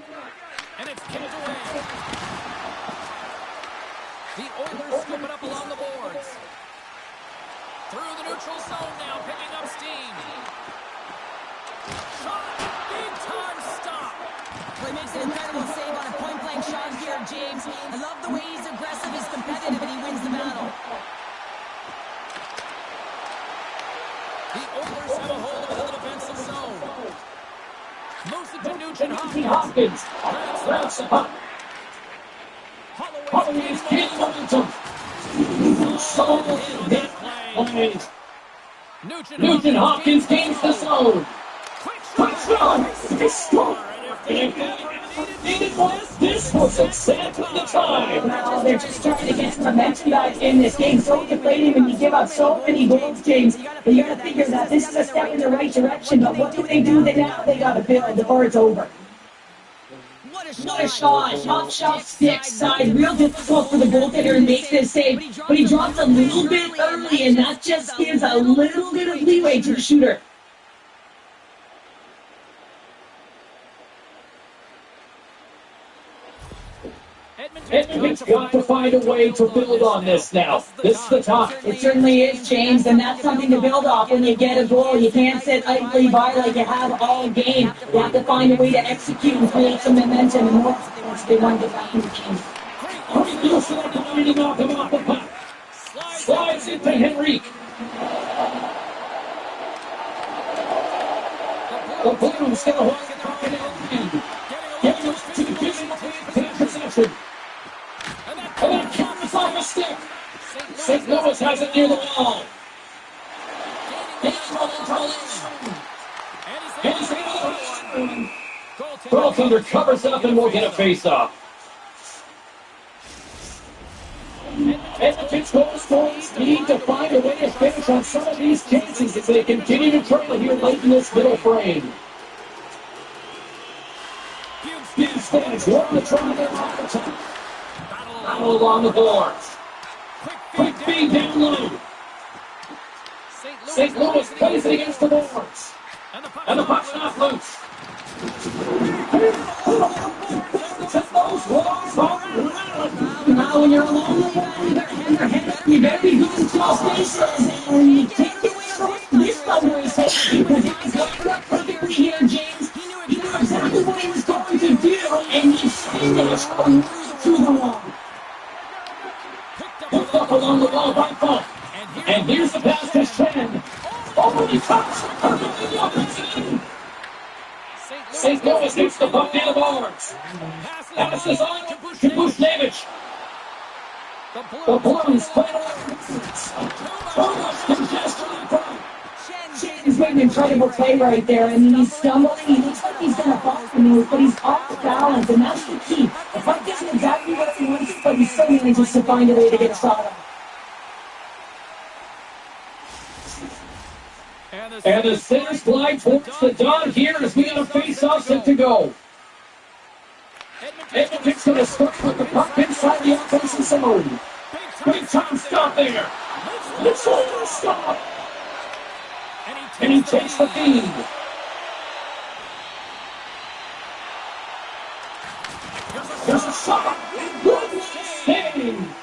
and it's kicked away. The Oilers scoop it up along the boards. Through the neutral zone now, picking up steam. Shot! Big-time stop! Well, he makes an incredible save on a point-blank shot here, James. I love the way he's aggressive, he's competitive, and he wins the battle. The Oilers have a hold of the defensive zone. Moves it to Nugent-Hopkins. Grabs the puck. Holloway's gained momentum. So hit play. Nugent-Hopkins gains the zone. Quick shot. They score. This was exactly the time. Well, they're just trying to get some momentum back in this game. So deflating when you give up so many goals, James. But you got to figure that this is a step in the right direction. But what do they do? Now they got to build before it's over. What a shot. Top shelf stick side. Real difficult for the goaltender to make this save. But he drops a little bit early, and that just gives a little bit of leeway to the shooter. Edmonton's got to find a way to build on this now. This is the top. It certainly is, James, and that's something to build off when you get a goal. You can't sit idly by like you have all game. You have to find a way to execute and create some momentum, and once they want to get back in the game. Great little shot to knock him off the puck. Slides into Henrique. The Blues get a hold of the puck in hand. Getting up to the possession. And that cameras off a stick. St. Louis has it near the wall. Goaltender covers up and will get a face-off. Edmonton's goal scorers need to find a way to finish on some of these chances as they continue to trail here late in this middle frame. Stands one to try their opportunity. Battle along the boards. Quick feed down low. St. Louis plays it against the boards. And the puck's not loose. Now when you're along the wall, you better be going to all spaces. And you can't get this number is because he's going up perfectly here, James. He knew exactly what he was going to do, and he finished going through the wall. Hooked up along the wall by Funk. And here's the pass to Shen. Over the top. St. Louis gets the puck near the boards. Passes on to Bushnevich. The Blues play Shen's made an incredible play right there. I mean, he's stumbling. He looks like he's going to fall from move, but he's off balance, and that's the key. The puck isn't exactly what he wants, but he still manages to find a way to get a shot on. And the centers fly towards the dot here as we have a face-off set to go. Edmonton's going to start with the puck inside the offensive zone. Big time stop there. Let's hold the stop. And he takes the feed. There's a shot. Good save.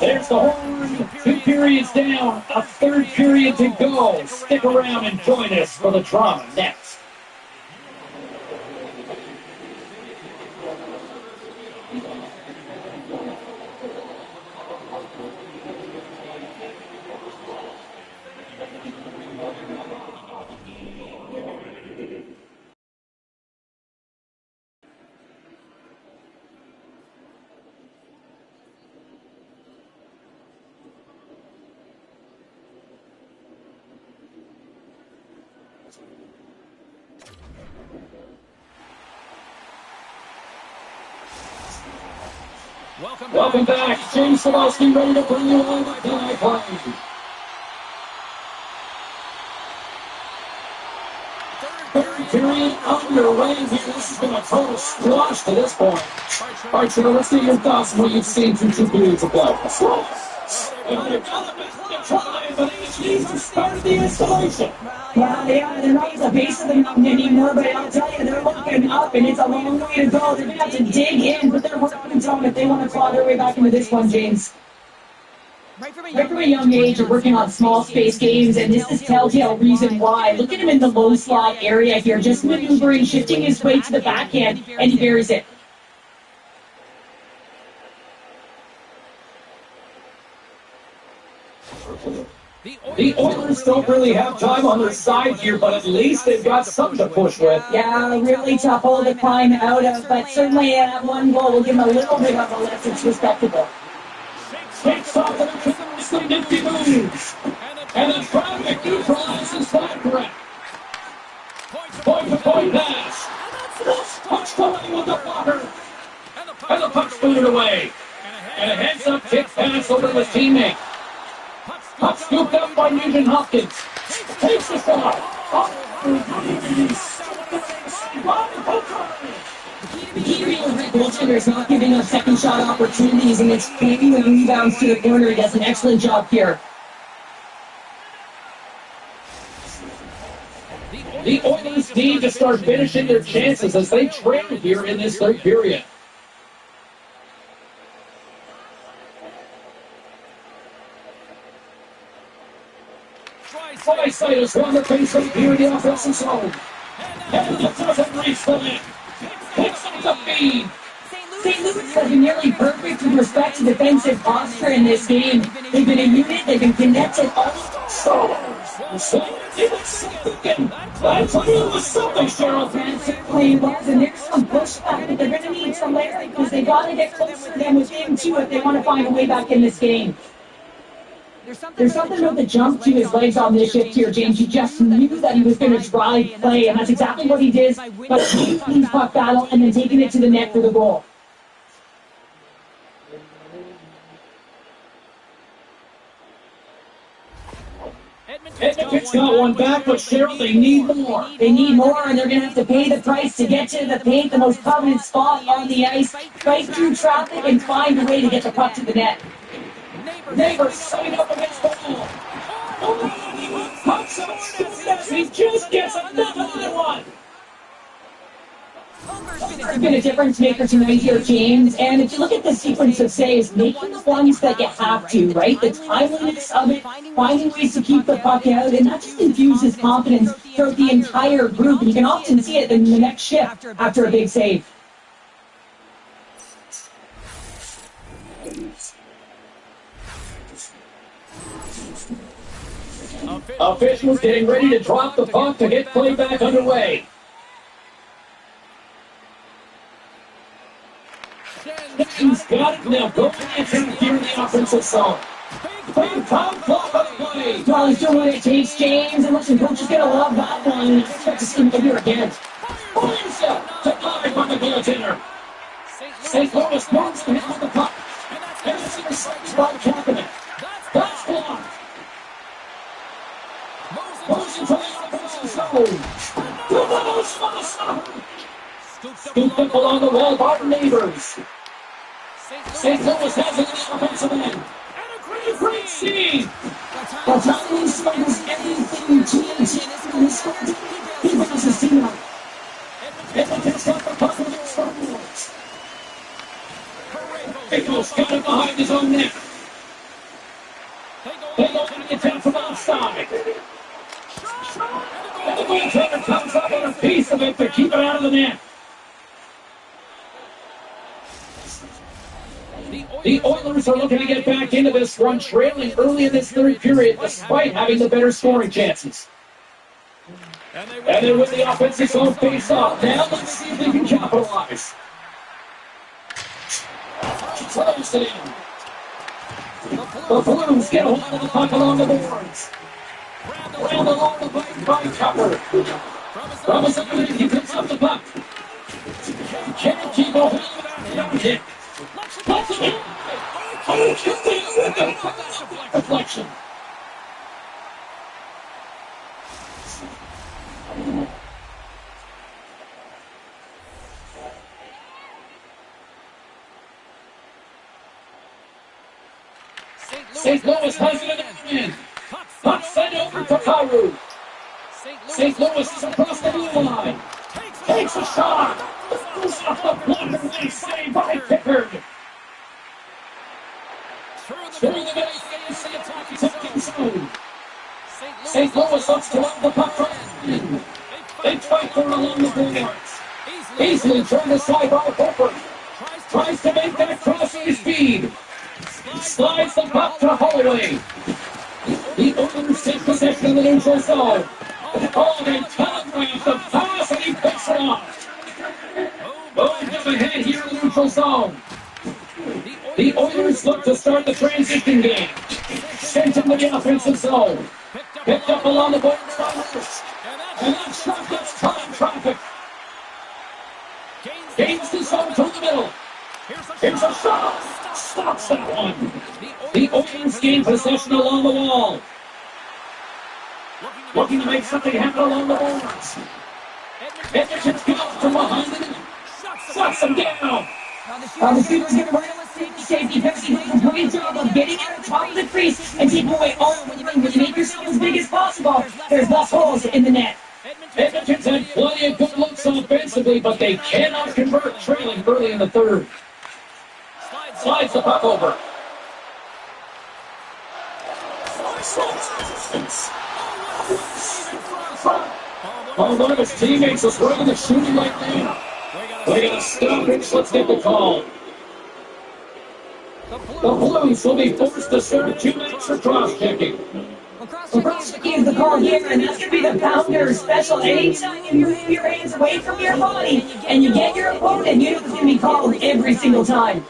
There's the horn. 2 periods down. A 3rd period to go. Stick around and join us for the drama next. Welcome back. James Sabowski ready to bring you on the play. Third period underway here. This has been a total squash to this point. All right, so let's get your thoughts on what you've seen through 2 periods of play. And they've got a bit to try, but HG's just started the installation. Well, yeah, they're not at the base of the mountain anymore, but I'll tell you, they're looking up, and it's a long way to go. They're going to have to dig in, but they're working zone if they want to claw their way back into this one, James. Right from a young age, they're working on small space games, and this is telltale reason why. Look at him in the low slot area here, just maneuvering, shifting his way to the backhand, and he buries it. The Oilers don't really have time on their side here, but at least they've got something to push with. Yeah, really tough hole to climb out of, but certainly that one goal will give them a little bit of a lift. It's respectable. Takes off and comes the nifty moves. And the traffic neutralizes that grab. Point-to-point pass. Punched away with the blocker. And the puck's booted away. And a heads-up kick pass over to his teammate. Puck scooped up by Nugent Hopkins. Takes the shot. The key to being a great goaltender is not giving up second shot opportunities, and it's creating the rebounds to the corner. He does an excellent job here. The Oilers need to start finishing their chances as they trail here in this 3rd period. Draisaitl has won the face-off here in the offensive zone. And it doesn't reach the net. Picks up the feed. St. Louis has been nearly perfect with respect to defensive posture in this game. They've been a unit, they've been connected all So it was something. That's a little something, Cheryl. and certainly was, and there's some pushback, but they're going to need some layering because they've got to get closer to them within 2 if they want to find a way back in this game. There's something about the jump to his legs on this shift here, James. You just knew that he was going to drive play, and that's exactly what he did by winning the puck battle and then taking it to the net for the goal. Edmonton's got one back, but Cheryl, they need more. They need more, and they're going to have to pay the price to get to the paint, the most coveted spot on the ice, fight through traffic, and find a way to get the puck to the net. Neighbors setting up against the wall. Oh, pucks up. He just gets another one. There's been a difference maker tonight here, James, and if you look at the sequence of saves, making the ones that you have to, right? The timeliness of it, finding ways to keep the puck out, and that just infuses confidence throughout the entire group, and you can often see it in the next shift after a big save. Officials getting ready to drop the puck to get play back underway. He's got it now. Go answer here in the offensive zone. Big top flop of the play. Well, he's doing what it takes, James, and listen, coach is going to love that one, and I expect to see him here again. Poinsa denied by the goaltender. St. Louis wants to have the puck. And it's intercepted by Kapanen. That's blocked. Scooped up along the wall by the neighbors. St. Louis has it in the offensive end. And a great seed. But Tommy struggles everything TNT in this squad. He brings his team up. Edmonton's got the puck with his front boards. Pickles got it behind his own net. They go on the attack from outside. And the goaltender comes up with a piece of it to keep it out of the net. The Oilers are looking to get back into this one, trailing early in this third period, despite having the better scoring chances. And they win the offensive zone face-off. Now let's see if they can capitalize. Throws it in. The Blues get a hold of the puck along the boards. Round along the right by Cupper. From his own end, he picks up the puck. Can't keep a hold of it. Hit. Deflection. St. Louis has it in. Puck sent over to Karu. St. Louis is across the blue line. Takes a shot. Goes off the blocker. Nice save by Pickard. Through the attacking zone. St. Louis looks to run the puck from in. They fight for it along the boards. Easily turned aside by Hooper. Tries to make that crossing speed. Slides the puck to Holloway. The Oilers take possession of the neutral zone. Oh, they telegraph the pass and he picks it off. Moved up ahead here in the neutral zone. The Oilers look to start the transition game. Sent into the offensive zone. Picked up along the boards by Lewis. And that shot gets caught in traffic. Gains the zone through the middle. Here's a shot. Stops that one. The Oilers gain possession along the wall. Looking to make something happen along the boards. Edmonton's goes from behind the net. Shuts him down. The shooter's going to run with safety. Pepsi does a great job of getting out of the top of the crease and taking away all. When you make yourself as big as possible, there's less holes in the net. Edmonton's had plenty of good looks offensively, but they cannot convert, trailing early in the third. Slides the puck over. Oh, one of his teammates is right in the shooting right now. They got a stoppage. Let's get the call. The Blues will be forced to serve 2 minutes for cross-checking. Cross-checking is the call here, and that's going to be the Pounder special. Anytime you move your hands away from your body and you get your opponent, you know it's going to be called every single time.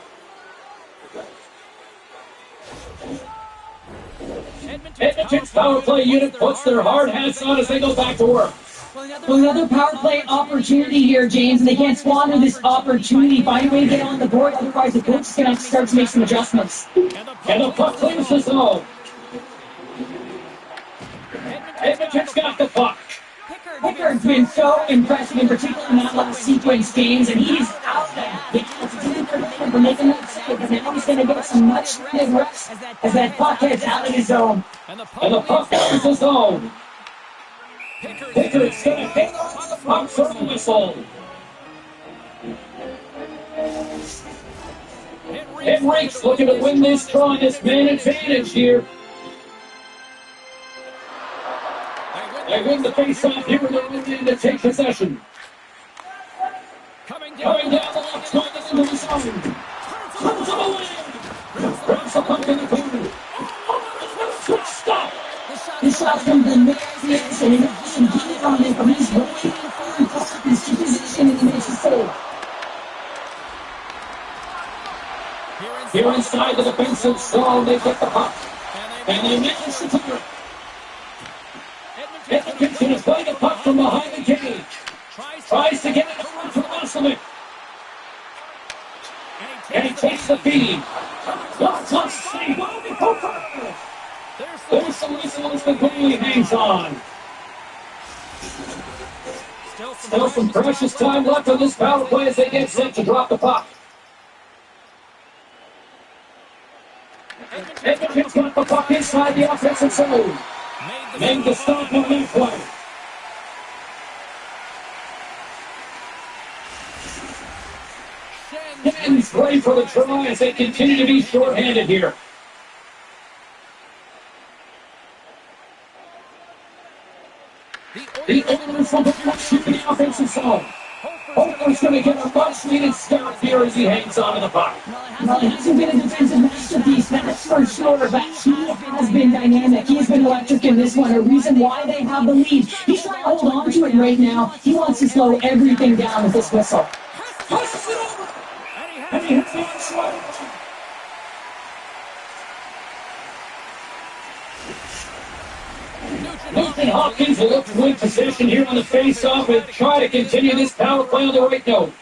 Edmonton's power play unit puts their hard hats on as they go back to work. Well, another power play opportunity here, James, and they can't squander this opportunity. Find a way to get on the board, otherwise the coach is going to have to start to make some adjustments. And the puck clears the zone. Edmonton's got the puck. Pickard's been so impressive, in particular in that last sequence games, and he's out there. For making that save, and now he's going to get some much needed reps as that puck heads out of his zone. And the puck clears the zone. Pickard's going to hit on the puck for the whistle. Henrik's looking to win this draw in this man advantage here. They win the face-off here and they're looking to take possession. Coming down the left side into the zone. Turns him away. Grabs the puck in the corner. Stop. The shot from the next and he can get on it, but he's going forward to his position and he makes a save. Here inside the defensive zone, they get the puck. And they manage to turn it. Edmonton's going to play the puck from behind the cage. Tries to get it over to Musselman. And he takes the feed. Lots of save. There's the whistle as the goalie hangs on. Still some precious time left on this power play as they get set to drop the puck. Edmonton's got the puck inside the offensive zone. Made the stop on that play. Shen's ready for the try as they continue to be short-handed here. The Oilers will put one shoot in the offensive zone. Hofer's going to get a much-needed start here as he hangs on to the puck. Well, it hasn't been a defensive masterpiece, that's for sure, but he has been dynamic. He's been electric in this one, a reason why they have the lead. He's trying to hold on to it right now. He wants to slow everything down with this whistle. Passes it over. And he hits the onslaught. Nugent Hopkins will look to win position here on the face-off and try to continue this power play on the right note.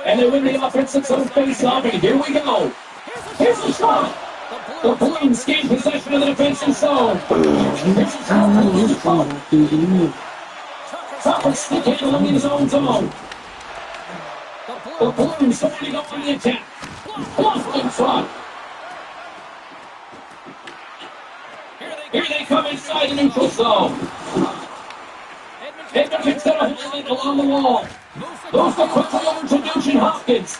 And they win the offensive zone face-off, and here we go. Here's the shot. The Blues gain possession of the defensive zone. Here's the shot. Tucker stick handling in his own zone. The Blues starting to go on the attack. Blocked in front. Here they come inside the neutral zone. Edmonton's got a hold it along the wall. Moves the quickly over to Nugent Hopkins.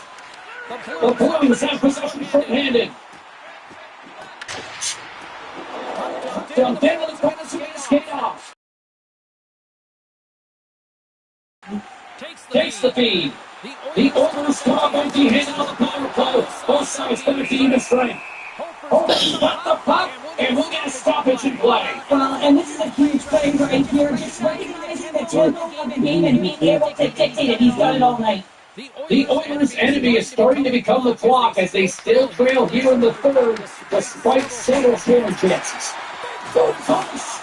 The Blues have possession short-handed. Down there to the corner to skate off. Takes the feed. The Oilers come up empty-handed on the power play. Both sides back to even strength. Hofer's got the puck, and we'll get a stoppage in play. Well, and this is a huge play right here. Just recognizing the tempo of the game and being able to dictate it. He's done it all night. The Oilers' enemy is starting to become the clock as they still trail here in the third, despite several scoring chances. Third toss.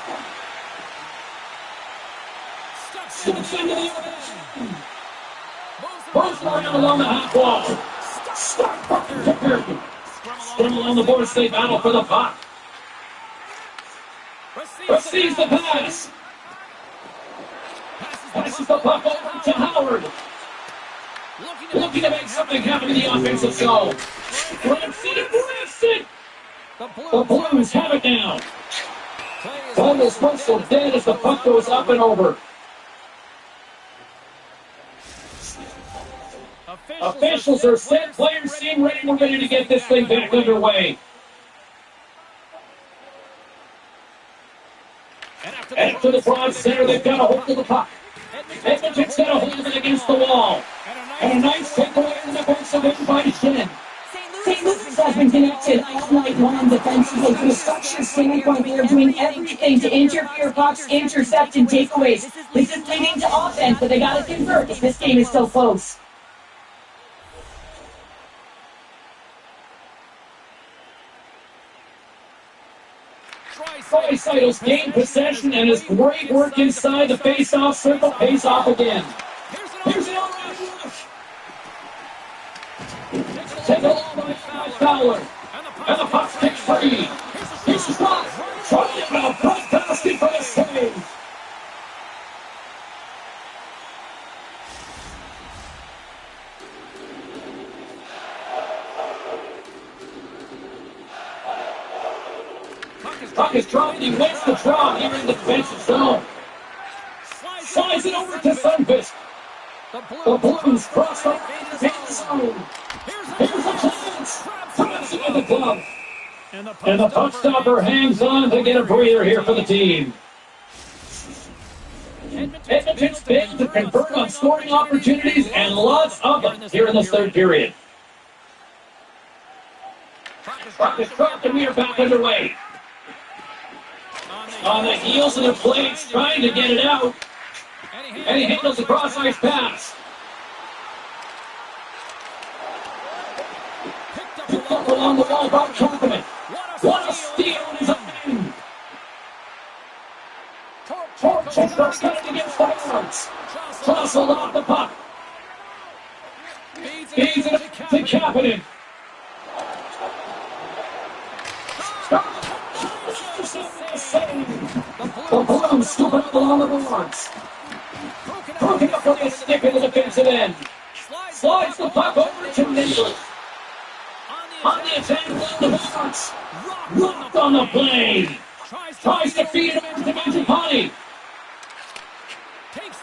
Sticks into the open. Moves around along the half wall. Stop puck kicker. Scrum along the boards, they battle for the puck. Receives the pass. Passes the puck over to Howard. Looking to make something happen in the offensive zone. Blasted. The Blues have it now. Almost whistle dead as the puck goes up and over. Officials are set. Players seem ready. We're ready to get this thing back underway. And after the broad center, they've got a hold of the puck. Edmonton's got a hold of it against the wall. And a nice takeaway in the defensive end by Shen. St. Louis has been connected all night long defensively from a structure standpoint. They are doing everything to interfere pucks, intercept, and takeaways. This is leading to offense, but they got to convert if this game is so close. Tricycles gain possession and his great work inside the face-off circle pays off again. Here's an all-round rush. Take a long by Fowler. And the puck's kicked free. Here's the shot. Trying it now. Broadcasting for the save. Puck is dropped. He wins the draw here in the defensive zone. Slides it over to Sundqvist. The Blues cross the defensive zone. Here's a chance. Traps it with the glove. And the puck stopper hangs on to get a breather here for the team. Edmonton's failed to convert on scoring opportunities and lots of them here in this third period. Puck is dropped and we are back underway. On the heels of their plates, trying to get it out. And he handles the cross-ice pass. Picked up along the wall by Kaufman. What a steal in his own end. Torchenko's got it against the boards. Jostled off the puck. Feeds it to Kapanen. The Blues scoop it up along the boards. Broken up with a stick in the defensive end. Slides the puck over to Neighbors. On the attack along the boards. Rocked on the play. Tries to feed it over to Mangiapane.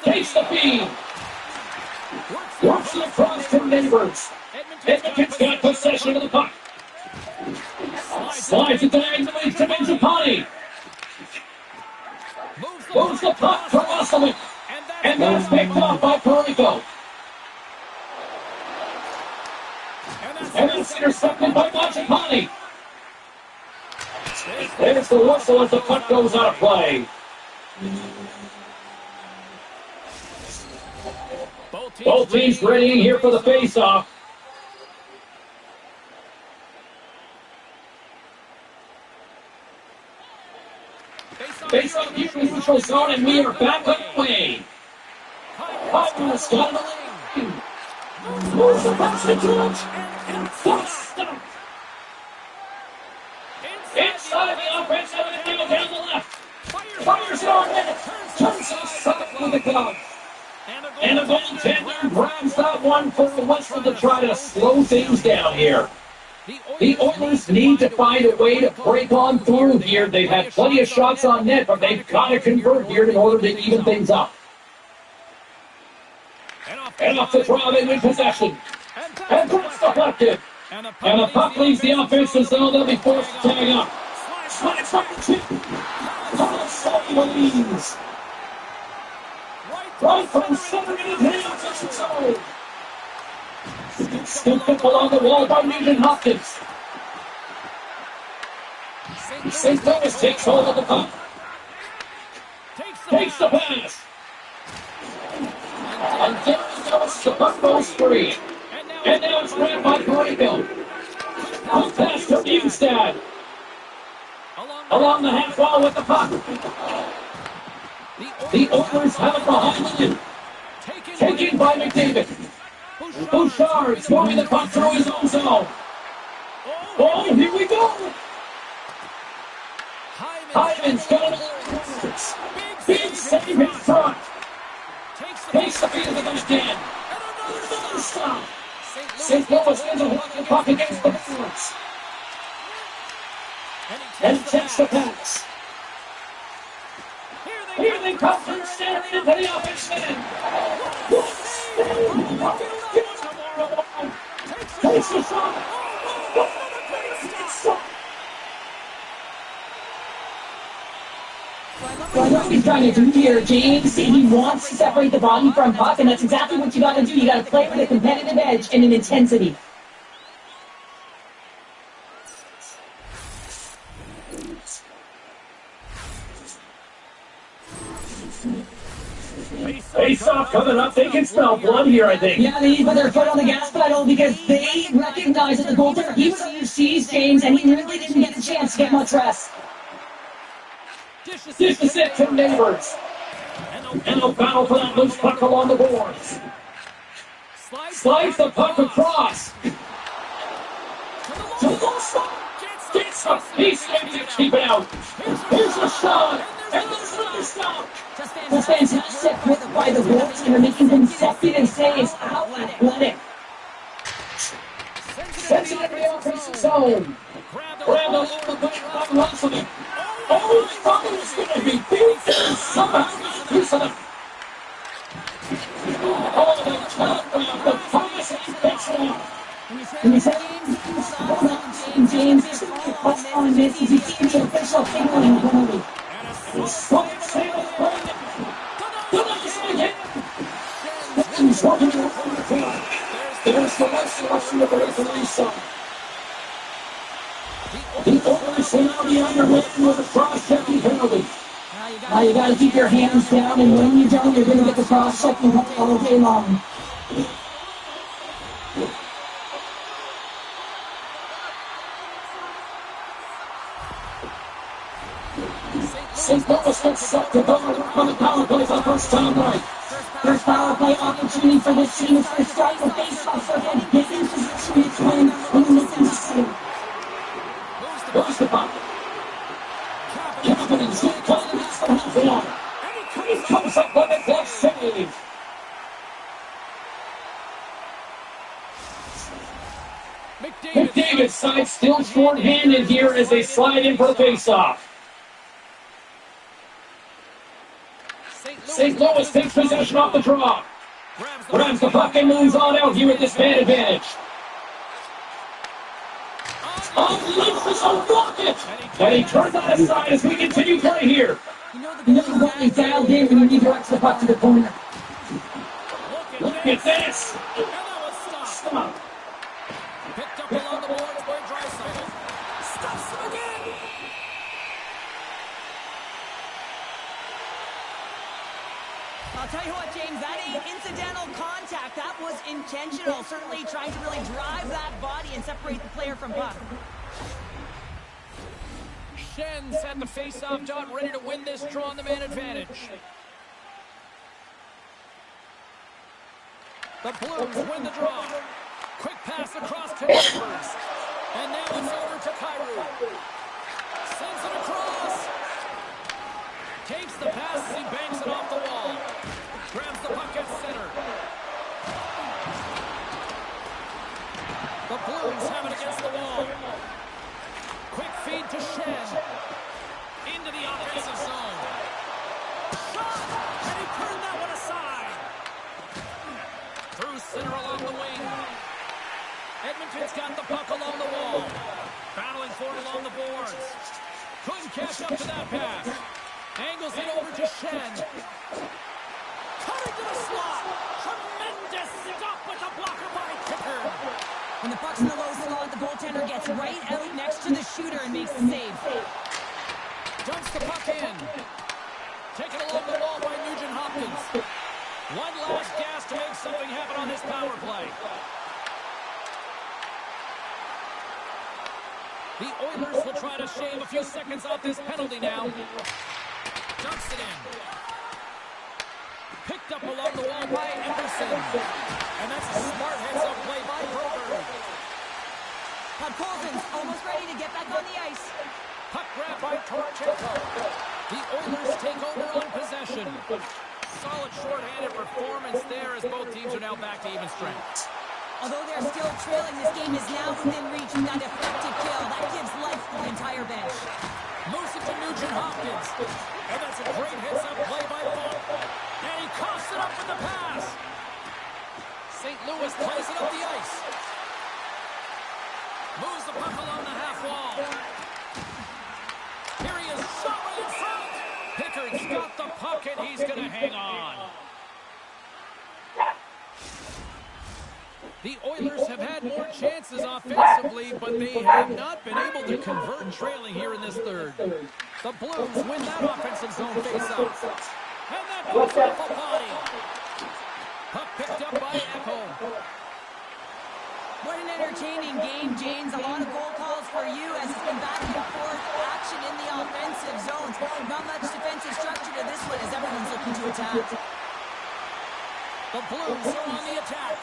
Takes the feed. Works it across to Neighbors. Edmonton's got possession of the puck. Slides it diagonally to Mangiapane. Moves the puck to Russell. And that's picked off by Perico. And that's intercepted by Mangiapane. There's the whistle as the puck goes out of play. Both teams readying here for the face-off. Face-off here in the neutral zone, and we are back on the way. Hyman's got it. Moves the puck to George. That's stopped. Inside the offensive and down the left. Fires it on net. Turns outside with the glove. And the goaltender grabs that one for the whistle to try to slow things down here. The Oilers need to find a way to break on through here. They've had plenty of shots on net, but they've got to convert here in order to even things up. And off the draw, they win possession. And that's deflected. And the puck leaves the offensive zone. They'll be forced to tag up. Slides up the chip. Leads. Right from center into the offensive zone. Scooped up along the wall by Nugent Hopkins. St. Louis takes hold of the puck. Takes the pass. And there he goes. The puck goes free. And now it's grabbed by Perico. Puck pass to Bjugstad. Along the half wall with the puck. The Oilers have it behind them. Taken by McDavid. Bouchard scoring the puck through his own zone. Oh, here we go. Hyman's got it. Big save in front. Takes the feed of the backhand. Another stop. St. Louis wins a hold of the puck against the boards. And takes the pass. Here they come from center into the offensive end. Takes the shot. Well, what he's trying to do here, James, he wants to separate the body from puck, and that's exactly what you got to do. You got to play with a competitive edge and an intensity. Face-off coming up. They can smell blood here, I think. Yeah, they need to put their foot on the gas pedal because they recognize that the goaltender, he was overseas, James, and he really didn't get a chance to get much rest. This is it from Neighbors. And they'll battle for that loose puck along the boards. Slides the puck across. Gets up. He's going to keep it out. Here's a shot. And there's another stop. Just fantastic by the goaltender, making consecutive saves. How athletic. Sends it into the offensive zone. Grabbed along the puck by Russell. Oh, I thought it was going to be big. Somehow got a piece of it. Oh, the top grab, the pass, and he picks it up. And he said, James, this is my first on this. He's the official signaling penalty. Strike save of the play. Good luck again. He's working it over the field. There's the last selection of the referee side. The Oilers will now be underwritten with a cross-checking penalty. Now you got to keep your hands down, and when you don't, you're going to get the cross-checking penalty all day long. St. Louis gets set to go on the power play for the first time right. First power play opportunity for this team is to start with face-offs again. Get in position to win when you make them see. Where's the puck? Confidence, good call against the half but the glove save. McDavid's side still short-handed here as they slide in for the face-off. St. Louis takes possession off the draw. Grabs the puck and moves on out here at this man advantage. Unleashes his own rocket! And he turns that aside as we continue play here. You know You know what? He's dialed in when you need to watch the puck to the corner. Look at this! And that was stopped. Stop. Picked up along the boards by Draisaitl. Stuffs him again. I'll tell you what, James, that ain't incidental contact. That was intentional. Certainly trying to really drive that body and separate the player from puck. Schen's at the face-off dot, ready to win this draw on the man advantage. The Blues win the draw. Quick pass across to Rivers. And now it's over to Kyrou. Sends it across. Takes the pass as he banks it off the wall. Grabs the puck at center. The Blues have it against the wall. Quick feed to Schenn. Into the offensive zone. Shot! And he turned that one aside. Through center along the wing. Edmonton's got the puck along the wall. Battling for it along the boards. Couldn't catch up to that pass. Angles it over to Schenn. Cutting to the slot. Tremendous stop with the blocker by Kicker. When the puck's in the low slot, the goaltender gets right out next to the shooter and makes the save. Dumps the puck in. Taken along the wall by Nugent Hopkins. One last gas to make something happen on this power play. The Oilers will try to shave a few seconds off this penalty now. Dumps it in. Picked up along the wall by Emerson. And that's a smart heads-up play by Broberg. Podkolzin's almost ready to get back on the ice. Puck grab by Torchenko. The Oilers take over on possession. Solid short-handed performance there as both teams are now back to even strength. Although they're still trailing, this game is now within reach with that effective kill. That gives life to the entire bench. Moves it to Nugent Hopkins. And that's a great heads-up play by Falk. And he coughs it up with the pass. St. Louis plays it up the ice. Moves the puck along the half wall. Here he is, shot right in front. Pickard's got the puck and he's going to hang on. The Oilers have had more chances offensively, but they have not been able to convert trailing here in this third. The Blues win that offensive zone faceoff. And that goes off a body. Puck picked up by Echo. What an entertaining game, James. A lot of goal calls for you as it's been back and forth action in the offensive zones. Not much defensive structure to this one as everyone's looking to attack. The Blues are on the attack.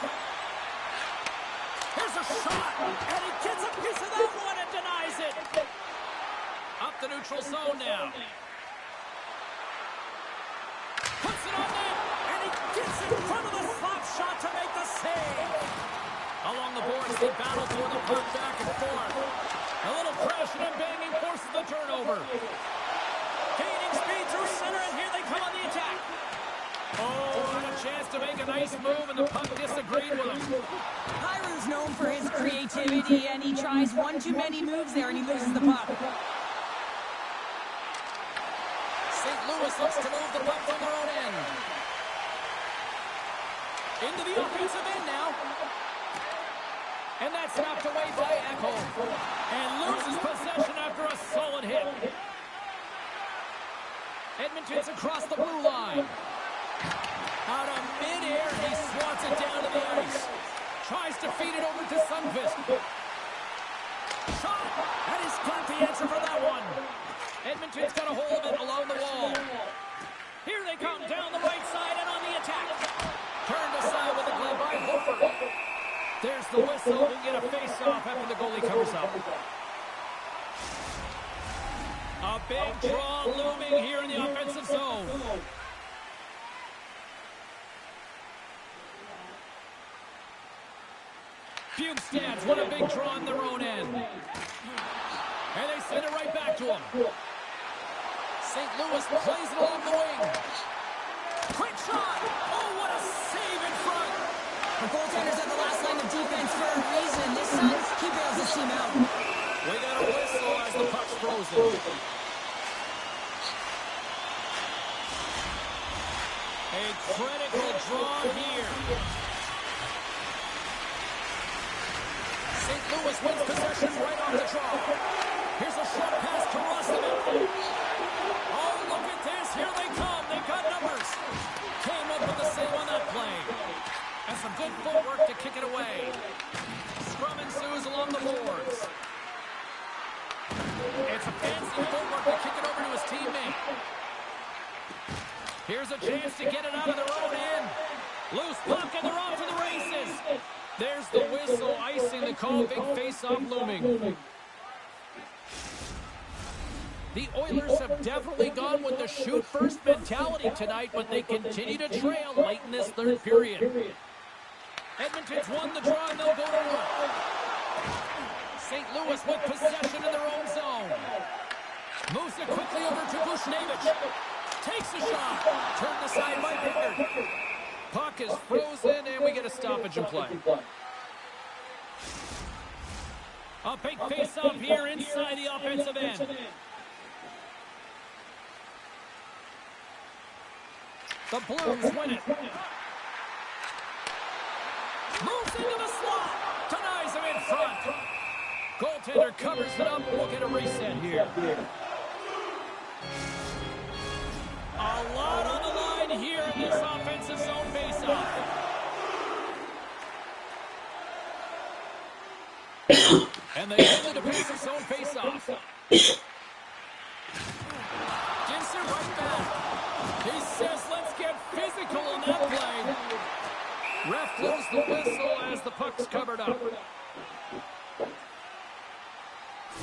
Here's a shot, and he gets a piece of that one and denies it. Up the neutral zone now. Puts it on net, and he gets in front of the slot shot to make the save. Along the boards, they battle for the puck back and forth. A little crashing and banging forces the turnover. Gaining speed through center, and here they come on the attack. Oh, and a chance to make a nice move, and the puck disagreed with him. Kyrou's known for his creativity, and he tries one too many moves there, and he loses the puck. St. Louis looks to move the puck from their own end. Into the offensive end now. And that's knocked away by Echo. And loses possession after a solid hit. Edmonton's across the blue line. Out of midair, he swats it down to the ice. Tries to feed it over to Sundqvist. Shot! And he's got the answer for that one. Edmonton's got a hold of it along the wall. Here they come down the right side and on the attack. Turned aside with a glove by Hofer. There's the whistle. We'll get a face-off after the goalie covers up. A big draw looming here in the offensive zone. Bugstad's won a big draw on their own end. And they send it right back to him. St. Louis plays it along the wing. Quick shot! Oh, what a save in front! The goaltenders are the last line of defense for a reason. This time, he bails his team out. We got a whistle as the puck's frozen. A critical draw here. St. Louis wins possession right off the draw. Here's a short pass to Rostovich. Oh, look at this. Here they come. They've got numbers. Came up with the save on that play. And some good footwork to kick it away. Scrum ensues along the boards. It's a fancy footwork to kick it over to his teammate. Here's a chance to get it out of their own end. Loose puck, and they're off to the races. There's the whistle, icing the call. Big face-off looming. The Oilers have definitely gone with the shoot-first mentality tonight, but they continue to trail late in this third period. Edmonton's won the draw, and they'll go to work. St. Louis with possession in their own zone. Moves it quickly over to Bushnevich. Takes a shot. Turned aside by Pickard. Puck is frozen, and we get a stoppage in play. A big face-off here inside the offensive end. The Blues win it. Moves into the slot. Denies him in front. Goaltender covers it up. We'll get a reset here. A lot on the line here in this offensive zone faceoff. And they win the defensive zone faceoff. Gives it right back. He says, let's get physical on that play. Ref blows the whistle as the puck's covered up.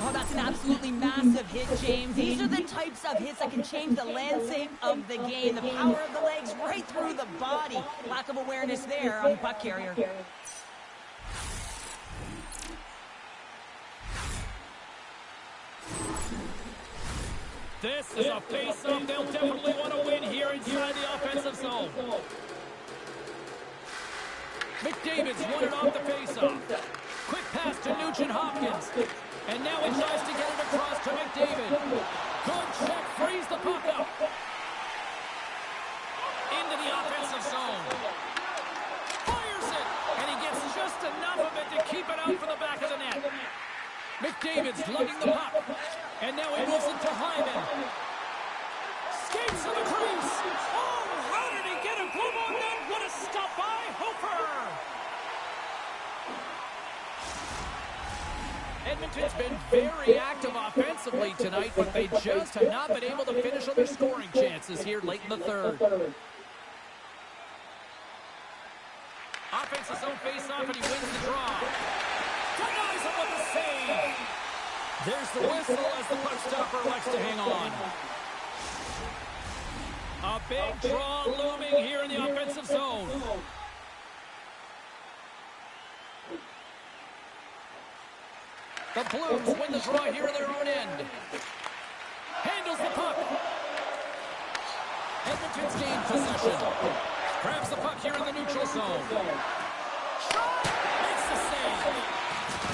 Oh, that's an absolutely massive hit, James. These are the types of hits that can change the landscape of the game. The power of the legs right through the body. Lack of awareness there on the puck carrier. This is a face-off they'll definitely want to win here inside the offensive zone. McDavid's won it off the face-off. Quick pass to Nugent-Hopkins. And now he tries to get it across to McDavid. Good check, frees the puck up. Into the offensive zone. Fires it, and he gets just enough of it to keep it out for the back of the net. McDavid's lugging the puck. And now he moves it to Hyman. Skates to the crease. Oh, how did he get a glove on that? What a stop by Hofer. Edmonton's been very active offensively tonight, but they just have not been able to finish on their scoring chances here late in the third. Offensive zone face-off, and he wins the draw. Denies him with a save. There's the whistle as the puck stopper elects to hang on. A big draw looming here in the offensive zone. The Blues win the draw here in their own end. Handles the puck. Edmonton's gained possession. Grabs the puck here in the neutral zone. Shot! Makes the save.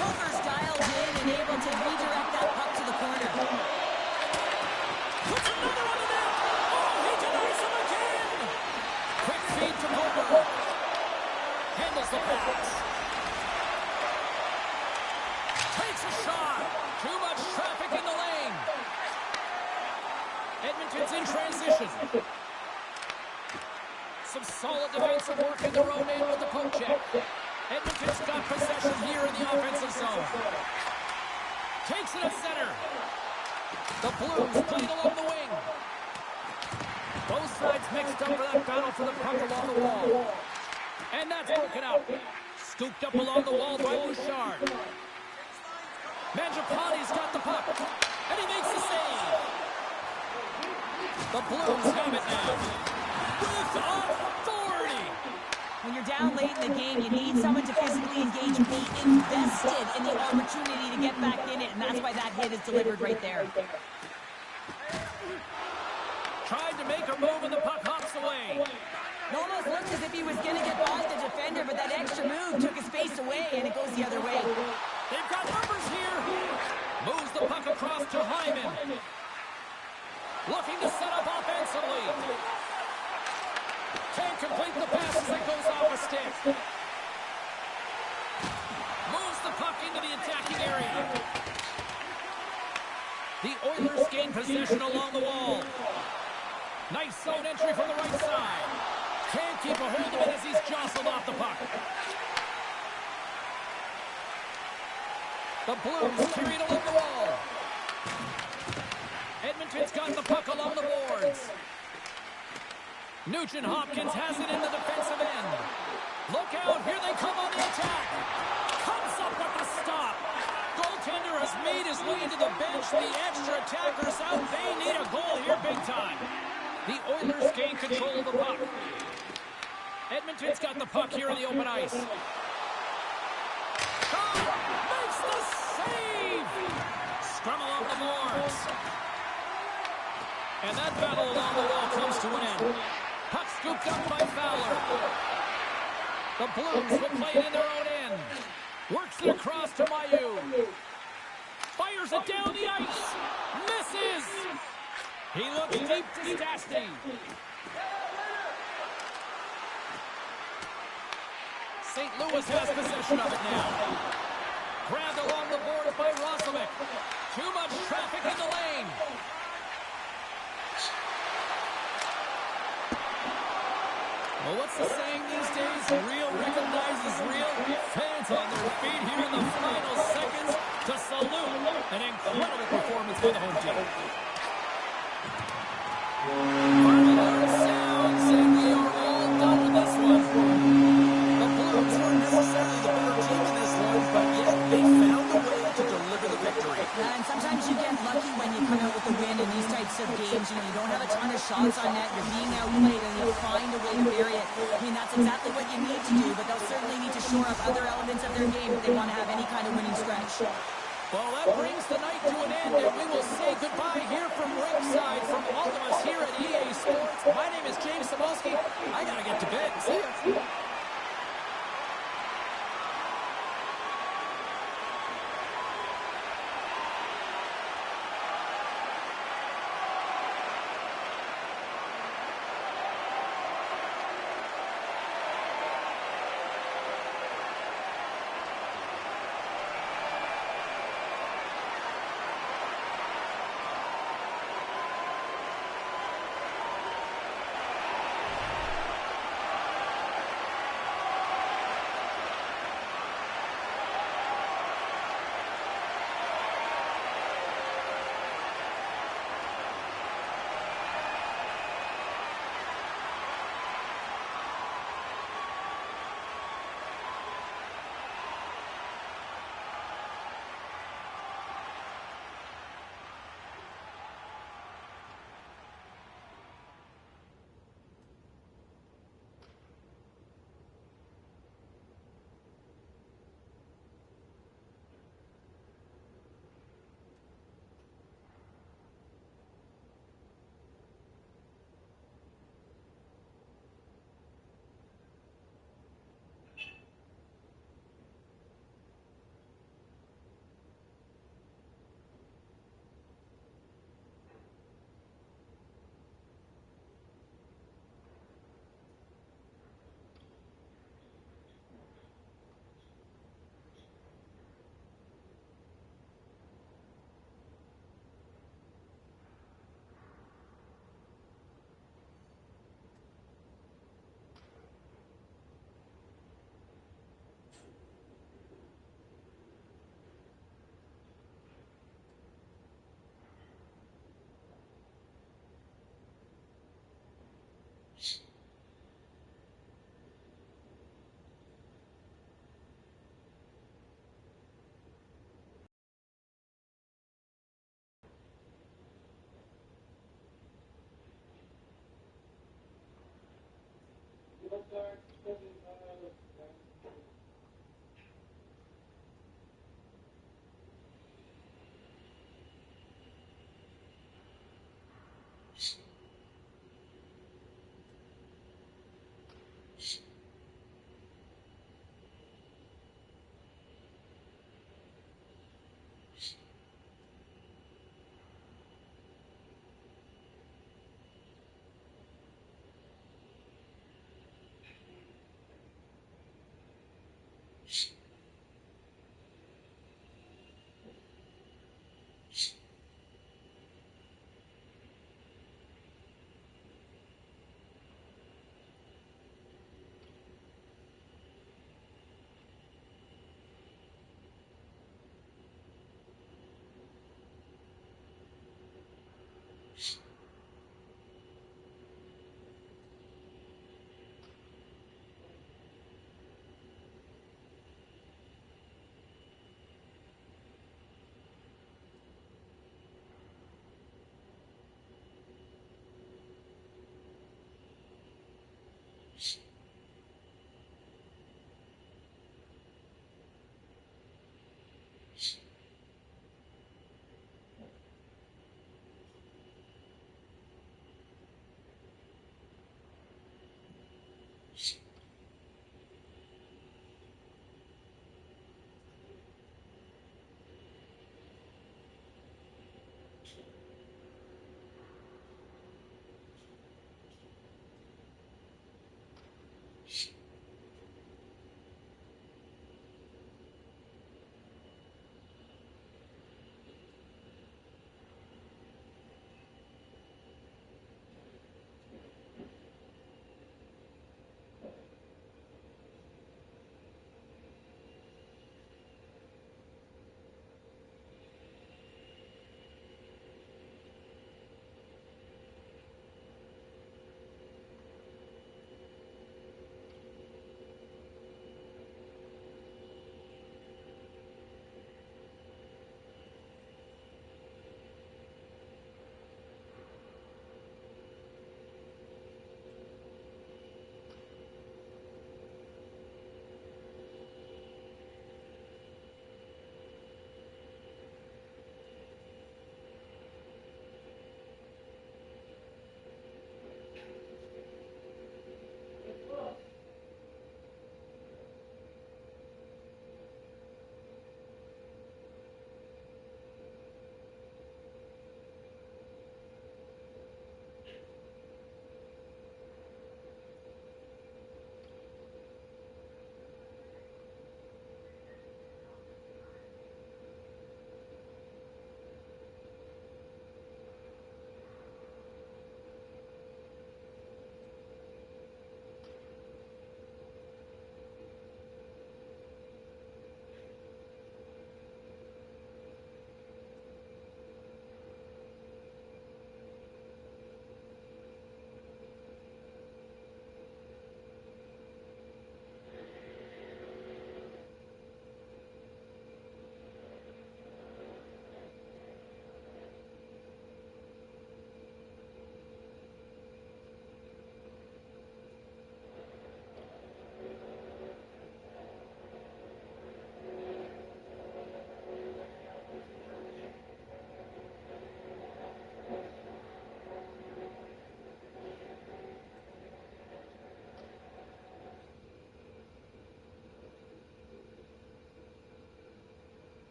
Hofer's dialed in and able to redirect that puck to the corner. Puts another on the net. Oh, he denies him again. Quick feed to Hofer. Handles the pass. Takes a shot. Too much traffic in the lane. Edmonton's in transition. Some solid defensive work in their own end with the poke check. Edmonton's got possession here in the offensive zone. Takes it at center. The Blues playing along the wing. Both sides mixed up for that battle for the puck along the wall. And that's broken out. Scooped up along the wall by Bouchard. Mangiapane's got the puck, and he makes the save. The Blues have it now. With authority. When you're down late in the game, you need someone to physically engage, be invested in the opportunity to get back in it, and that's why that hit is delivered right there. Tried to make a move, and the puck hops away. It almost looked as if he was going to get by the defender, but that extra move took his face away, and it goes the other way. They've got numbers here. Moves the puck across to Hyman. Looking to set up offensively. Can't complete the pass as it goes off a stick. Moves the puck into the attacking area. The Oilers gain possession along the wall. Nice zone entry from the right side. Can't keep a hold of it as he's jostled off the puck. The Blues carry it along the wall. Edmonton's got the puck along the boards. Nugent Hopkins has it in the defensive end. Look out, here they come on the attack. Comes up with the stop. Goaltender has made his way to the bench. The extra attackers out. They need a goal here big time. The Oilers gain control of the puck. Edmonton's got the puck here in the open ice. Oh, makes the save! Scrum along the boards. And that battle along the wall comes to an end. Puck scooped up by Fowler. The Blues will play it in their own end. Works it across to Mailloux. Fires it down the ice. Misses. He looks deep to Stastny. St. Louis has possession of it now. Grabbed along the boards by Roslovic. Too much traffic in the lane. Well, what's the saying these days? Real recognizes real. Fans on their feet here in the final seconds to salute an incredible performance by the home team. Final horn sounds, and we are all done with this one. The Blues weren't necessarily the better team in this one, but yet they found a way to deliver the victory. And sometimes you get lucky when you come out with a win in these types of games. You know, you don't have a ton of shots on net. You're being outplayed, and you find a way to bury it. I mean, that's exactly what you need to do, but they'll certainly need to shore up other elements of their game if they want to have any kind of winning stretch. Well, that brings the night to an end, and we will say goodbye here from ringside. From all of us here at EA Sports, my name is James Cebulski. I got to get to bed. See ya.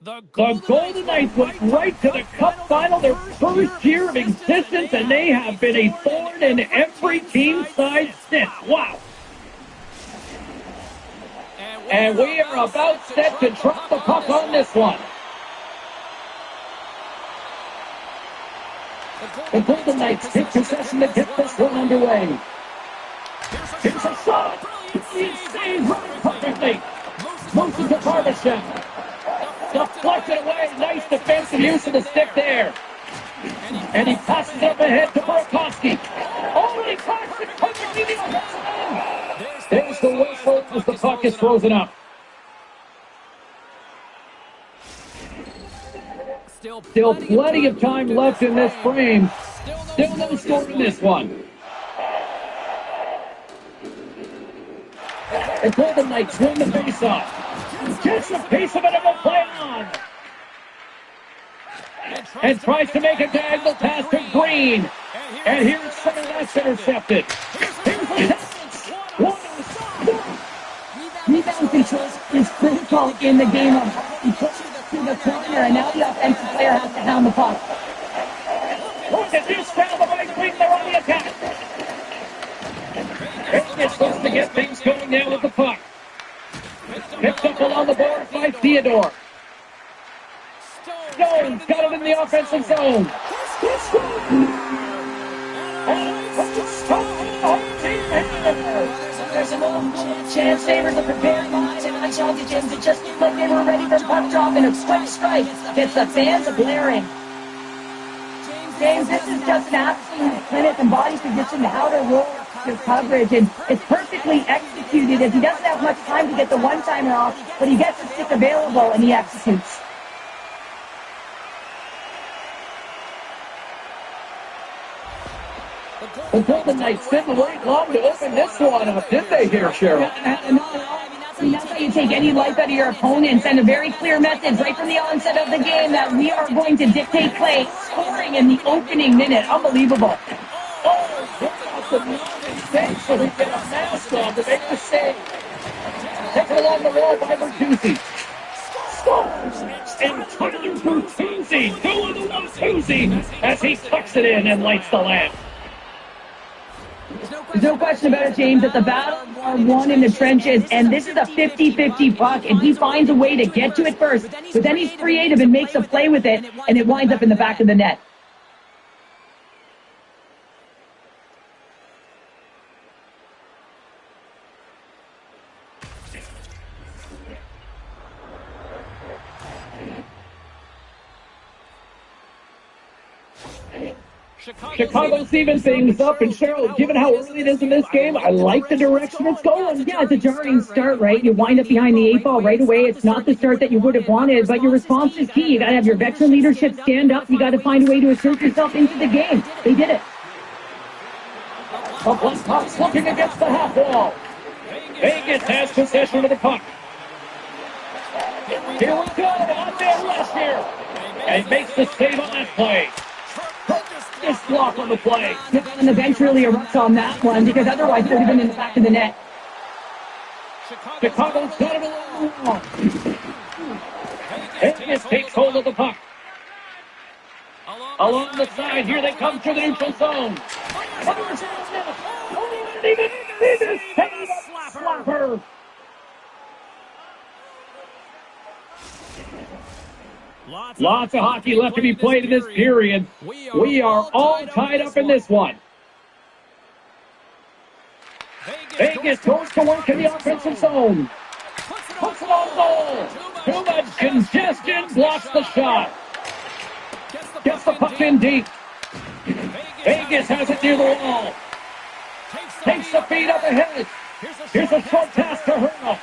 The Golden Knights went right to the Cup final, their first year of existence, and they have been a thorn in every team's side since. Wow. And we are about set to drop the puck on this one. The Golden Knights take possession to get this one underway. Here's a shot. He stays running perfectly. Moves to Barbashev. Deflected away. Nice defensive use of the stick there. And he passes up ahead to Burakovsky. Oh, and he cracks it perfectly. There's the whistle as the puck is frozen up. Still plenty of time left in this frame. Still no score in this one. The Golden Knights win the faceoff. Gets a piece of it and will play on. And tries to make a diagonal pass to Green. And here's center, that's intercepted. Here's the pass. Rebound control is critical in the game of pushing to the corner, and now the offensive player has to hound the puck. Look at this down the right wing, they're on the attack. They're supposed to get things going now with the puck. Picked up along the board by Theodore. Jones got it in the offensive zone. He scored! There's a little chance favors the prepared mind and NHL begins. It just looked like they were ready for puck drop and a quick strike gets the fans glaring. James, this is just an absolute clinic and body position how to roll your coverage, and it's perfectly executed as he doesn't have much time to get the one-timer off, but he gets the stick available and he executes. The Golden Knights didn't wait long to open this one up, did they here, Cheryl? I mean, that's how you take any life out of your opponent. Send a very clear message right from the onset of the game that we are going to dictate play, scoring in the opening minute. Unbelievable. Oh, that's a mistake, so he get a mask on to make the save. Taken along the wall by Bertuzzi. Scores! And Tyler Bertuzzi doing the Bertuzzi as he tucks it in and lights the lamp. There's no question about it, James, that the battles are won in the trenches, and this is a 50-50 puck, and he finds a way to get to it first, but then he's creative and makes a play with it, and it winds up in the back of the net. Chicago's even things up, and Cheryl, given how early it is in this game, I like the direction it's going. Yeah, it's a jarring start, right? You wind up behind the 8-ball right away. It's not the start that you would have wanted, but your response is key. You got to have your veteran leadership stand up. You got to find a way to assert yourself into the game. They did it. The Blackhawks looking against the half wall. Vegas has possession of the puck. Here we go, out there last year. And makes the save on that play. This block on the play. And the bench really erupts on that one because otherwise it would have been in the back of the net. Chicago's got it along the wall. Vegas takes hold of the puck. Along the side, here they come through the neutral zone. Slapper. Lots of hockey left to be played in this period. We are all tied up in this one. Vegas goes to work in the offensive zone. Puts it on goal. Too much congestion, blocks the shot. Gets the puck in deep. Vegas has it near the wall. Takes the feed up ahead. Here's a short pass to Hurl.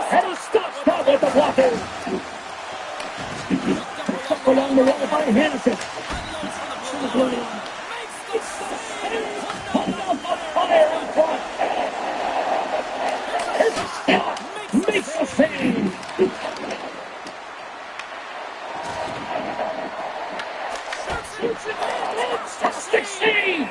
And he stops that with the blocker. Up along the wall by Hennessy. Fire in front. Here's a stop. Makes a save. Fantastic save.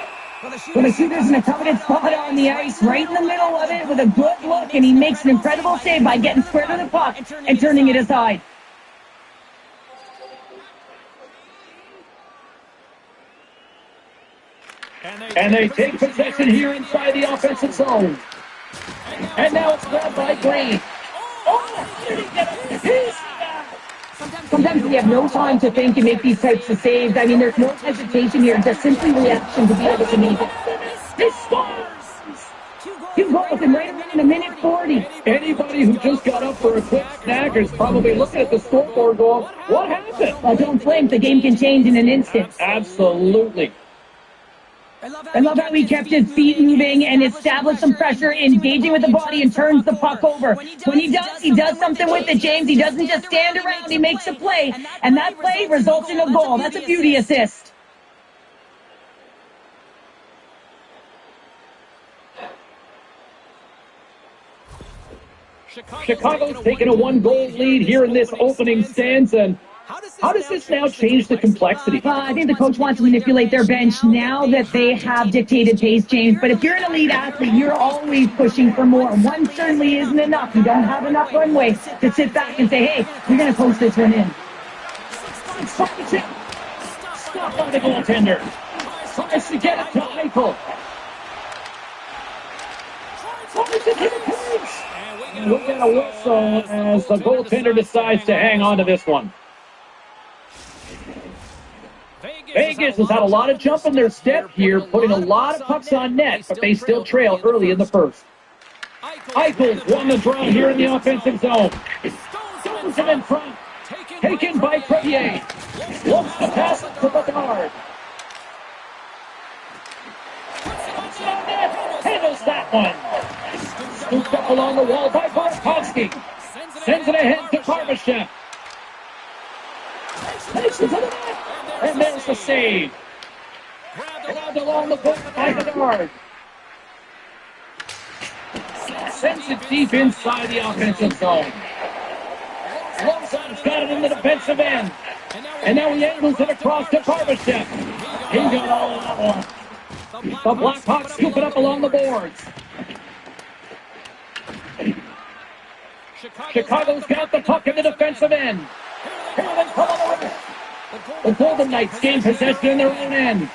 Well, the shooter's in a coveted spot on the ice, right in the middle of it with a good look, and he makes an incredible save by getting square to the puck and turning it aside. And they take possession here inside the offensive zone. And now it's grabbed by Green. Oh, did he get it? He's Sometimes we have no time to think and make these types of saves. I mean, there's no hesitation here, just simply reaction to be able to make it. He scores! 2 goals in right in a minute 40. Anybody who just got up for a quick snack is probably looking at the scoreboard going, what happened? Well, don't blink. The game can change in an instant. Absolutely. I love how he kept his feet moving and established some pressure, engaging with the body and turns the puck over. When he does something with it, James. He doesn't just stand around. He makes a play, and that play results in a goal. That's a beauty assist. Chicago's taking a 1-goal lead here in this opening stanza. And how does this now change the complexity? I think the coach wants to manipulate their bench now that they have dictated pace, James. But if you're an elite athlete, you're always pushing for more. One certainly isn't enough. You don't have enough runway to sit back and say, hey, we're going to post this one in. Stop by the goaltender. Tries to get it to Eichel. We'll get a whistle as the goaltender decides to hang on to this one. Vegas has had a lot of jump in their step here, putting a lot of pucks on net, but they still trail early in the first. Eichel's won the draw here in the offensive zone. Stones him in front. Taken by Crevier. Looks to pass it to Bedard. Handles that one. Scooped up along the wall by Burakovsky. Sends it ahead to Barbashev. Takes it to the net. And there's the save. Grabbed along the board by Bedard. Sends it deep inside the offensive zone. Longside's got it in the defensive end. And now he angles it across to Barbashev. He got all of that one. The Blackhawks scoop it up along the boards. Chicago's got the puck in the defensive end. Here they come on the wing. The Golden Knights gain possession in their own end.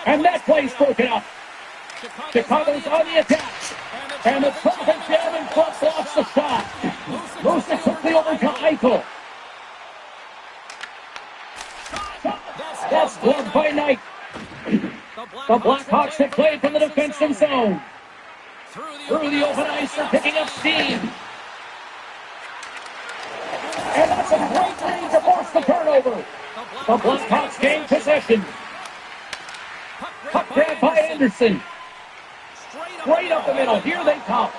And that play's broken up. Chicago's on the attack. And the traffic jam in front blocks the shot. Moves it quickly over to Eichel. That's blocked by Knight. The Blackhawks have played from the defensive zone. Through the open ice, they're picking up steam. And that's a great lead to force the turnover. The Blackhawks gain possession. Puck grab by Anderson. Straight up the middle. Here they come.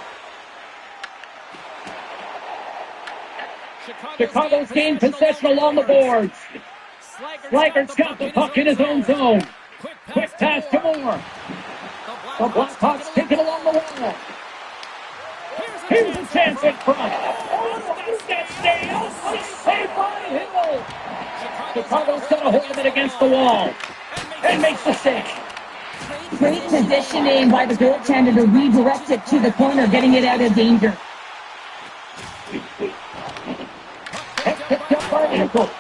Chicago's gained possession along the boards. Slagger's got the puck in his own zone. Quick pass to Moore. The Blackhawks take it along the wall. Here's a chance in front. That stays. Saved by Hill. Chicago's got a hold of it against the wall. And makes the save. Great positioning by the goaltender to redirect it to the corner, getting it out of danger. Picked up by Hill.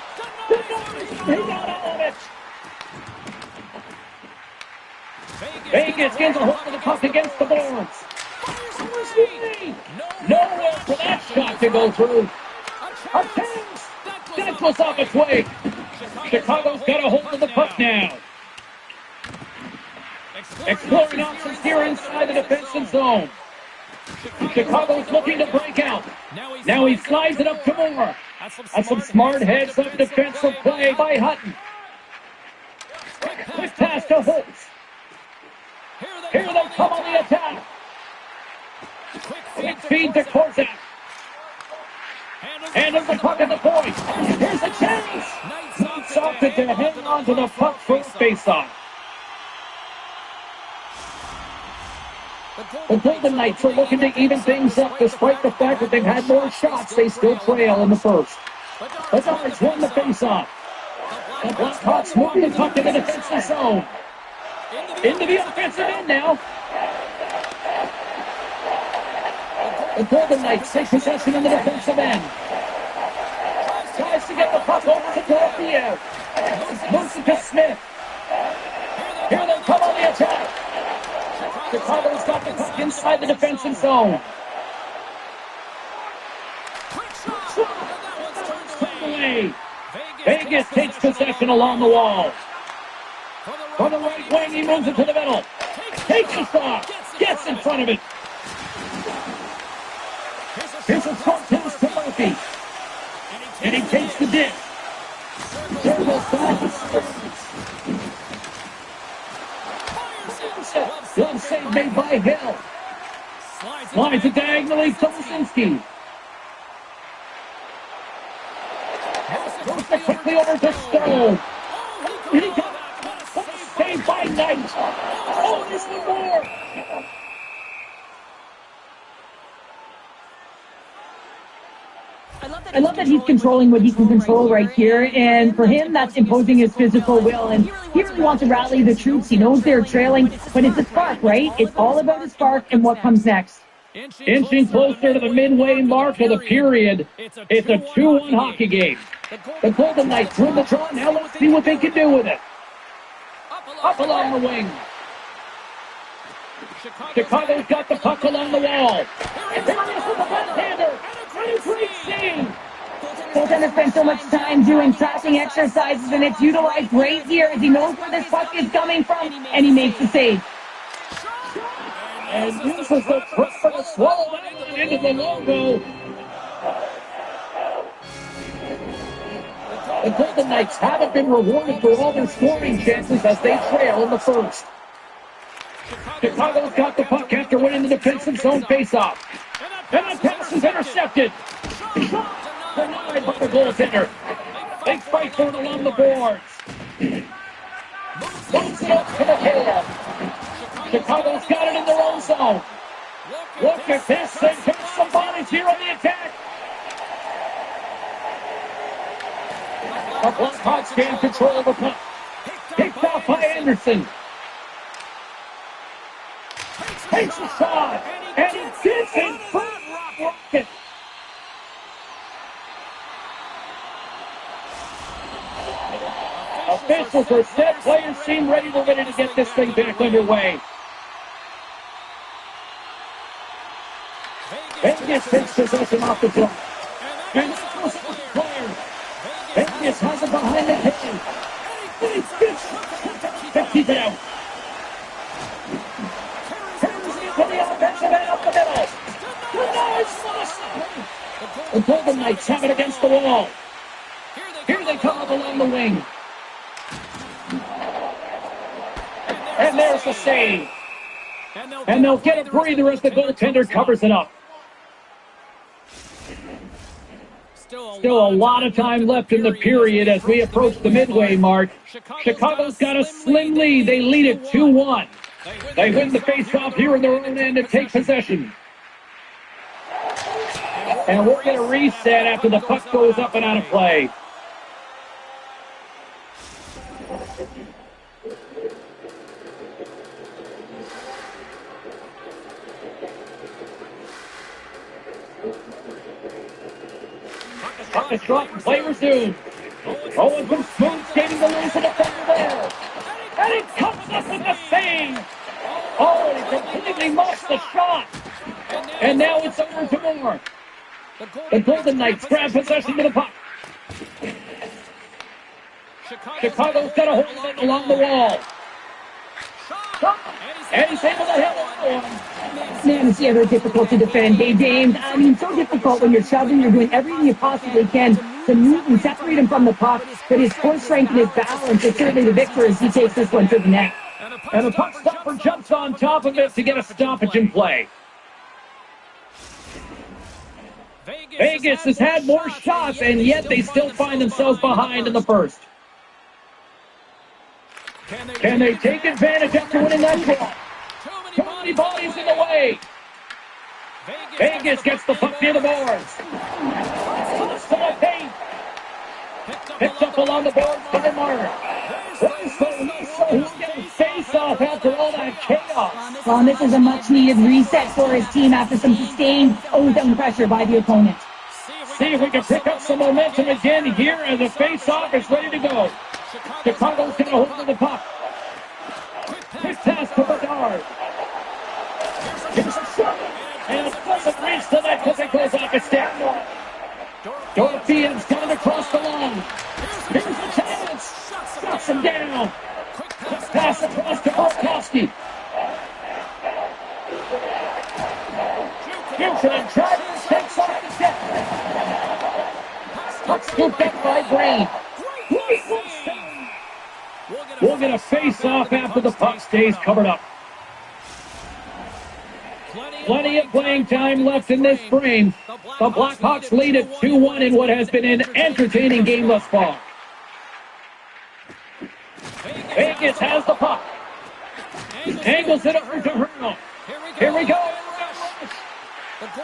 He got all of it. Vegas gets a hold of the puck against the boards. Nowhere for that shot to go through. A chance. That was off its way. Chicago's got a hold of the puck now. Exploring options here inside the defensive zone. Chicago's looking to break out. Now he slides it up to Moore. That's some smart heads-up defensive play by Hutton. Quick pass to Holtz. Here they come on the attack. Quick feed to Korzak. Handles the puck at the point. Here's a chance. Knocks off it to hang on to the puck for a face-off. The Golden Knights are looking to even things up. Despite the fact that they've had more shots, they still trail in the first. The Dodgers won the face-off. The Blackhawks move the puck in the defensive zone. Into the offensive end now. The Golden Knights take possession in the defensive end. Tries to get the puck over to Dorothea. Moves it to Smith. Here they come on the attack. Chicago's got the puck inside the defensive zone. Away. Vegas takes possession along the wall. On the right wing, he moves it to the middle. Takes a shot. Gets in front of it. Here's a front pass to Murphy. And he takes the dip. There goes back. Glove save made by Hill. Slides it diagonally to Wyszynski. Goes it quickly over to Stone. He got it. Saved by Knight. Oh, there's one more. I love that he's controlling what he can control right here, and for him, that's imposing his physical will, and he really wants to rally the troops. He knows they're trailing, but it's a spark, right? It's all about the spark and what comes next. Inching closer to the midway mark of the period, it's a 2-1 hockey game. The Golden Knights win the draw. Now let's see what they can do with it. Up along the wing. Chicago's got the puck along the wall. And there it is with the left-hander. What a great save. Goaltender spent so much time doing tracking exercises, and it's utilized right here as he knows where this puck is coming from, and he makes the save. And uses the pressure to swallow that one into the logo. The Golden Knights haven't been rewarded for all their scoring chances as they trail in the first. Chicago's got the puck after winning the defensive zone faceoff. And the pass is intercepted. Denied by the goaltender. They fight for it along the boards. Moves it up to the head. Chicago's got it in their own zone. Look at this. They've got some bodies here on the attack. The Blackhawks gain control of the puck. Picked off by Anderson. Takes a shot. And he gets in front of Rocket. Officials are set. Players seem ready to get this thing back underway. Vegas takes possession off the draw. And that goes for the player. Vegas has it behind the cage. To keep it out. Carries it to the offensive end up the middle. The Golden Knights have it against the wall. Here they come up along the wing. And there's the save. And they'll get a breather as the goaltender covers it up. Still a lot of time left in the period as we approach the midway mark. Chicago's got a slim lead. They lead it 2-1. They win the faceoff here in their own end to take possession. And we're going to reset after the puck goes up and out of play. Puck is dropped, play resumed. Owen from smooth skating to lose the defender there. And he comes up with the save. Oh, he completely missed the shot. And now it's over to Moore. The Golden Knights grab possession of the puck. Chicago's got a hold of it along the wall. And he's able to hit one. Man, it's ever difficult to defend. Dave, I mean, so difficult when you're shoving, you're doing everything you possibly can to move and separate him from the puck. But his core strength and his balance is certainly the victor as he takes this one to the net. And the puck stopper jumps on top of it to get a stoppage in play. Vegas has had more shots, and yet they still find themselves behind in the first. Can they take advantage after winning that draw? Too many bodies in the way. Vegas gets the puck near the boards. To the paint. Picked up along the boards by Marner. He's getting face-off after all that chaos. Well, this is a much-needed reset for his team after some sustained ozone pressure by the opponent. See if we can pick up some momentum again here as the face-off is ready to go. Chicago's going to hold on the puck. Quick pass to Bedard. Here's a shot. And it doesn't reach the net because it goes off his stick. Dorothy's coming across the line. Here's the chance. Shuts him down. Quick pass across to Burkowski. Houston tries takes off the stick. Puck scooped up by Brain. We'll get a face-off after the puck stays covered up. Plenty of playing time left in this frame. The Blackhawks lead at 2-1 in what has been an entertaining game thus far. Vegas has the puck. Angles it over to Hurl. Here we go.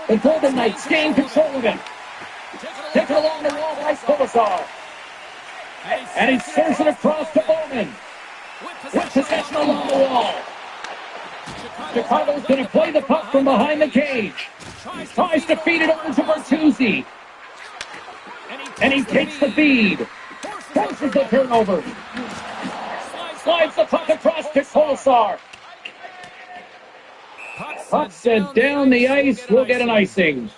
The Golden Knights gain control of it. Taken along the wall by Kolasov. And he serves it across to Bowman. With possession along the wall. Chicago's going to play the puck from behind the cage. Tries to feed it over to Bertuzzi. And he takes the feed. Forces the turnover. Slides the puck across to Kolesar. Puck sent down the ice. We'll get an icing.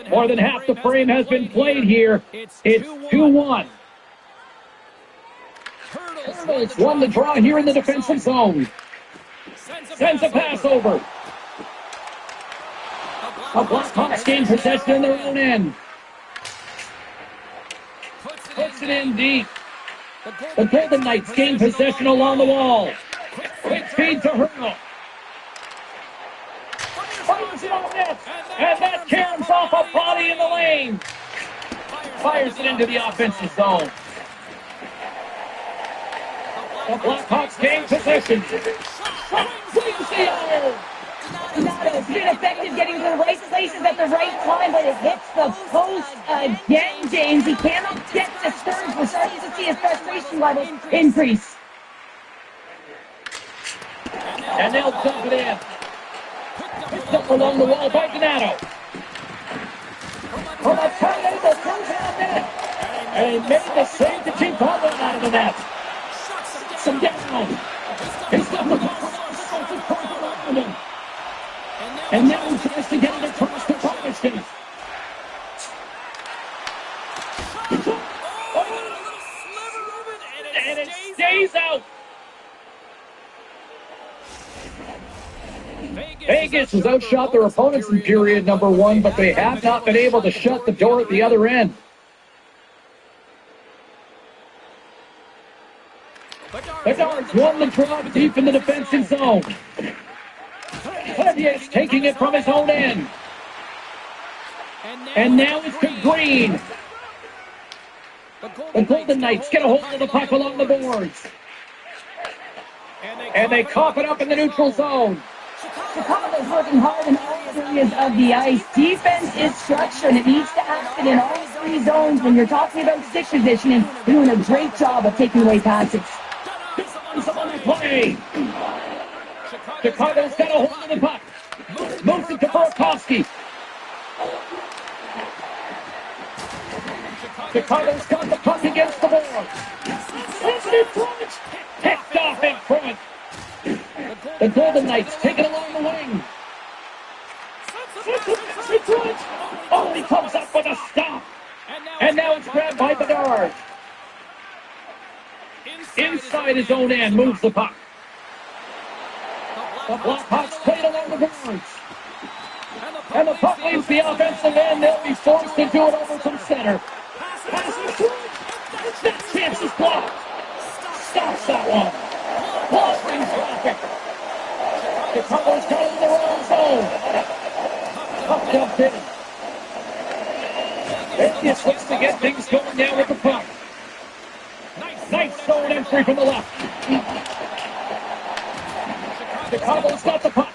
More than half the frame has been played here. It's 2-1. Turtles won the draw here in the defensive zone. Sends a pass over. A Blackhawks gain possession in their own end. Puts it in deep. The Golden Knights gain possession along the wall. Quick feed to Hurdle. Fires it on net. And that caroms off a body in the lane. Fires it into the offensive zone. The Blackhawks gain possession. Swings the iron. Donato's been effective getting to the right places at the right time, but it hits the post again, James. He cannot get to Stearns. We're starting to see his frustration levels increase. And they'll dump it in. Picked up along the wall by Donato. From a tight angle, comes out net. And he made the save to keep Butler out of the net. Some down. He's got the ball. And now he tries to get it across the Protestant. And it stays out. Vegas has outshot their opponents in period number 1, but they have not been able to shut the door at the other end. Bedard's won the draw deep in the defensive zone. Clevier's taking it from his own end. And now it's to Green. The Golden Knights get a hold of the puck along the boards. And they cough it up in the neutral zone. Chicago's working hard in all areas of the ice. Defense is structured. It needs to happen in all 3 zones. When you're talking about stick positioning, you're doing a great job of taking away passes. On the play. Chicago's got a hold of the puck. Moves it to Burakovsky. Chicago's got the puck against the board. Picked off in front. The Golden Knights take it along the wing. Oh, he comes up with a stop. And now it's grabbed by Bedard. Inside his own end, moves the puck. The Blackhawks play it along the boards. And the puck leaves the offensive end. They'll be forced to do it over from center. That chance is blocked. Stops that one. Lost in traffic. Chicago's got it in their own zone. Puck dumped in. Vegas looks to get things going now with the puck. Nice zone entry from the left. Chicago's got the puck.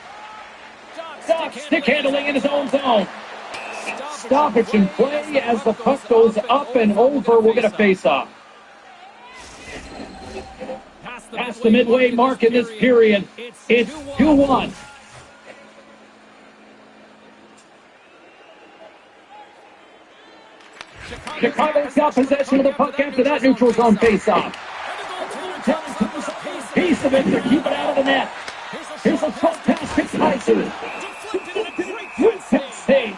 Doc stick handling in his own zone. Stoppage in play as the puck goes up and over. We'll get a face-off. Past the midway mark in this period. It's 2-1. Chicago's got possession of the puck after that neutral zone face-off. Piece of it to keep it out of the net. Here's a front pass to Tyson. Save.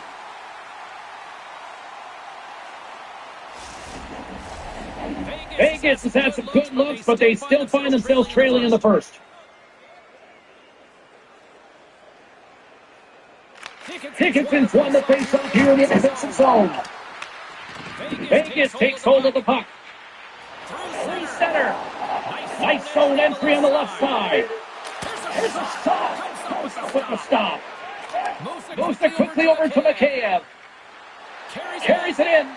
Vegas has had some good looks, but they still find themselves trailing in the first. Dickinson's won the face-off here in the offensive zone. Vegas takes hold of the puck. Through center. Nice zone entry on the left side. Here's a stop. Goes up with the stop. Moves it quickly over to Mikheyev. Carries it in.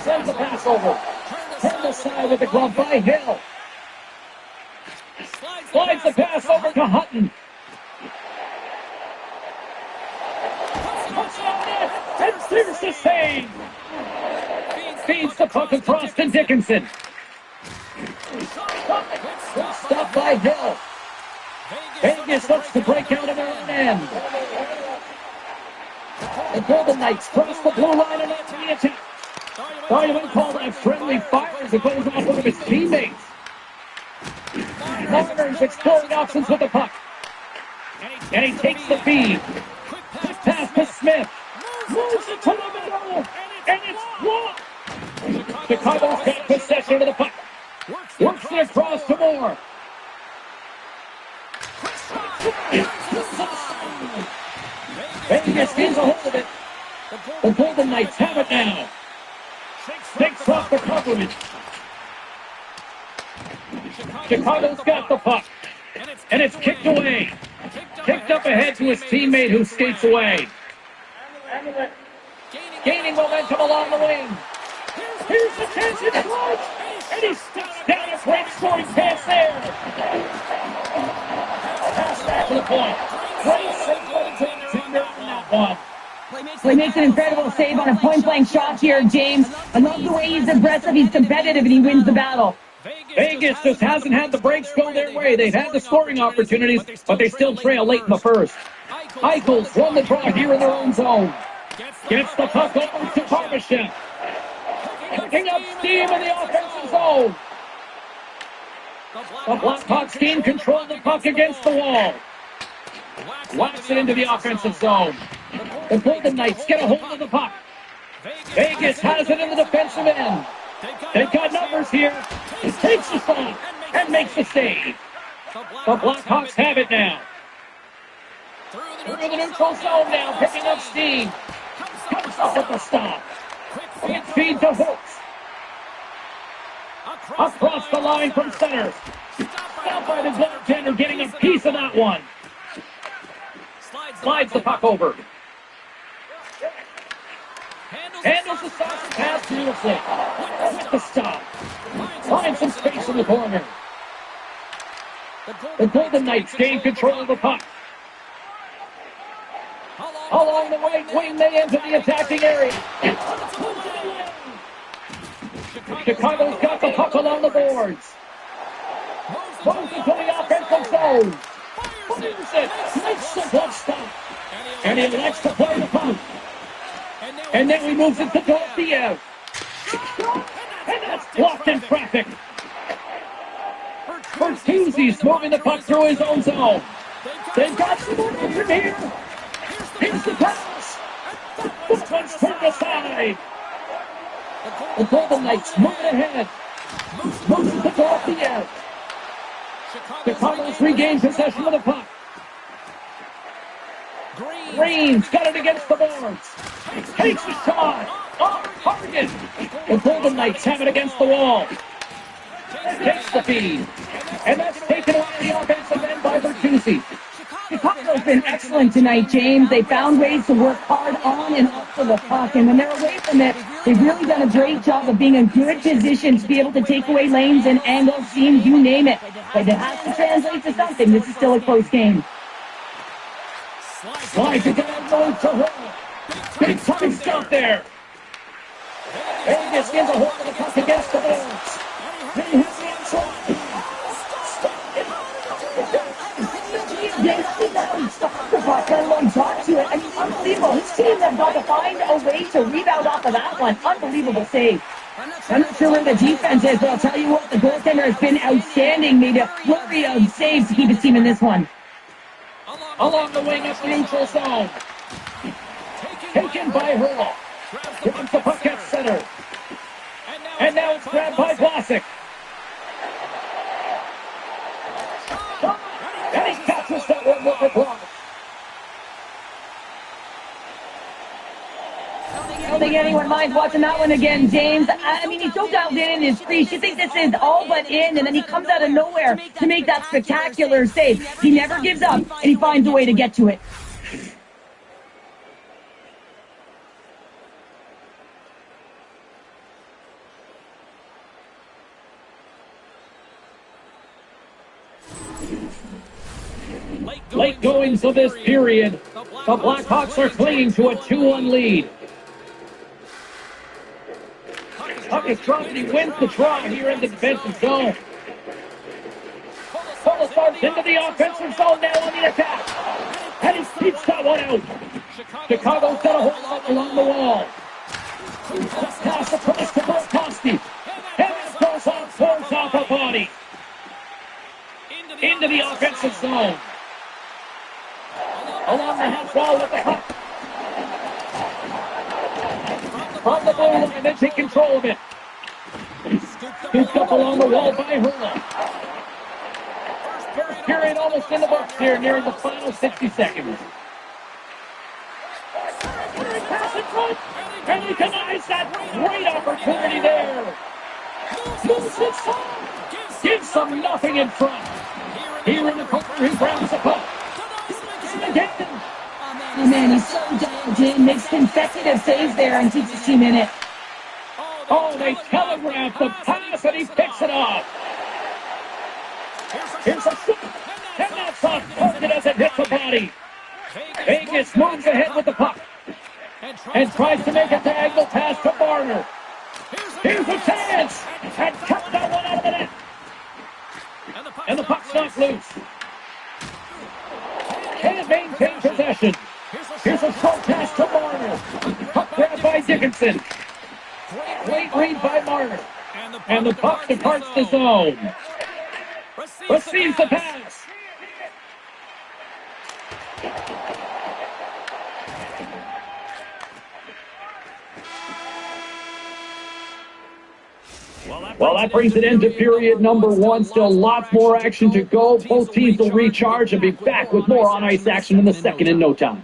Sends the pass over. Turned aside with the glove by Hill. Slides the pass over to Hutton. Puts it on net. And clears the save. Feeds the puck across to Dickinson. Stopped by Hill. Vegas looks to break out of their own end. The Golden Knights cross the blue line and into the attack. Thought you might call that friendly fire as it goes off one of his teammates. corners, exploring options with the puck. And he takes the feed. Quick pass to Smith. Moves it to the middle. And it's blocked. Chicago's got possession of the puck. Works it across to Moore. Vegas gains a hold of it. The Golden Knights have it now. Takes off the coverage. Chicago's got the puck. And it's kicked away. Kicked up ahead to his teammate who skates away. Gaining momentum along the wing. Here's the chance in front. And he steps down a great scoring pass there. Pass back to the point. Great save by the goaltender on that one. Well, he makes an incredible save on a point-blank shot here, James. I love the way he's aggressive, he's competitive, and he wins the battle. Vegas just hasn't had the breaks go their way. They've had the scoring opportunities, but they still trail late in the first. Eichel's won the draw here in their own zone. Gets the puck over to Barbashev. Picking up steam in the offensive zone. The Blackhawks team control the puck against the wall. Whacks it into the offensive zone. The Golden Knights get a hold of the puck. Vegas has it in the defensive end. They've got numbers here. He takes the shot and makes the save. The Blackhawks have it now. Through the neutral zone now, picking up steam. Comes up with the stop. Quick feed to Hooks. Across the line from center. Stopped by the goaltender, getting a piece of that one. Slides the puck over. Handles the stop and pass beautifully. With the stop. Finds some space in the corner. The Golden Knights gain control of the puck. Along the right wing, they enter the attacking area. Chicago's got the puck along the boards. Moves into the offensive zone. Fires it. Makes the good stop. And he elects to play the puck. And then he moves it to Dorofeyev. And that's blocked in traffic. Bertuzzi's moving the puck through his own zone. They've got some momentum here. Here's the pass. This one's turned aside. The Golden Knights moving ahead. Moves it to Dorofeyev. Chicago's regained possession of the puck. Green's got it against the boards. Takes the shot. Off target. The Golden Knights have it against the wall. Takes the feed. And that's taken away the offensive end by Bertuzzi. Chicago's been excellent tonight, James. They found ways to work hard on and off of the puck, and when they're away from it, they've really done a great job of being in good position to be able to take away lanes and angles, seams, you name it. But it has to translate to something. This is still a close game. Slides it down low to Hall. Big time stop there. Vegas gets a hold of the puck against the boards. They have the inside. Stop the puck, let alone talk to it. I mean, unbelievable. His team have got to find a way to rebound off of that one. Unbelievable save. I'm not sure where the defense is, but I'll tell you what, the goaltender has been outstanding. Made a flurry of saves to keep his team in this one. Along the wing up the neutral zone. Taken by Hurl. Grabs the puck at center. And now it's grabbed by Vlasic. And he catches that one with the glove. I don't think anyone minds watching that one again, James. I mean, he's so dialed in his crease. You think this is all but in, and then he comes out of nowhere to make that spectacular save. He never gives up, and he finds a way to get to it. Late goings of this period, the Blackhawks are clinging to a 2-1 lead. Puck is dropped and he wins the draw here in the defensive zone. Starts into the offensive zone now on the attack. And he keeps that one out. Chicago's got a hold of it along the wall. Pass across to Burakovsky. And it goes off a body. zone. Along the half wall with the puck. From the blue line, they take control of it. Scooped up along the wall by Hurl. First period almost in the books here, nearing the final 60 seconds. Pass in front, and he denies that great opportunity there. Moves it some. Gives them nothing in front. Here in the corner, he grabs the puck. Again. Oh, man, he's so dialed in, makes consecutive saves there and keeps his team in it. Oh, they telegraph the pass, and he picks it off. Here's a shot, and that's off target as it hits the body. Vegas moves ahead with the puck and tries to make a diagonal pass to Marner. Here's a chance, and cut that one out of the net. And the puck's knocked loose. Can't maintain possession. Here's a short pass to Marner. Puck grabbed by Dickinson. Great read by Marner. And the puck departs the zone. Receives the pass. Well, that brings it into period number one. Still lots more action to go. Both teams will recharge and be back with more on-ice action in the second in no time.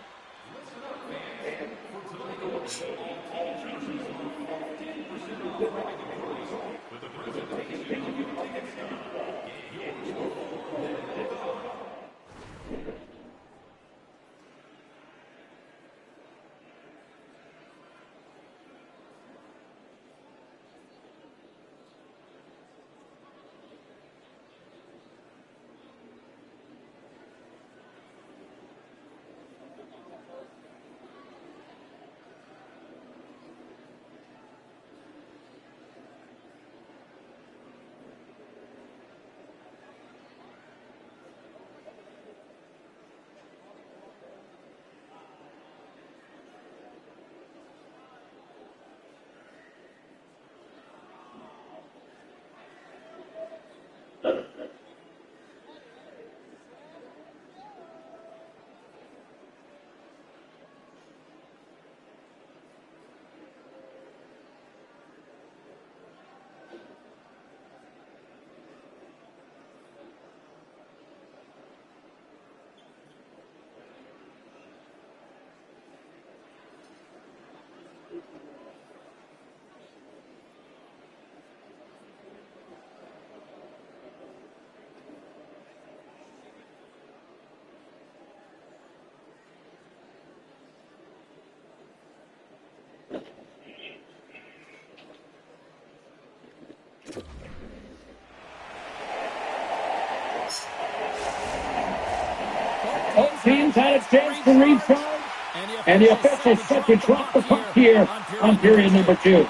Both teams had a chance to recharge, and the officials set to drop the puck here on period number two.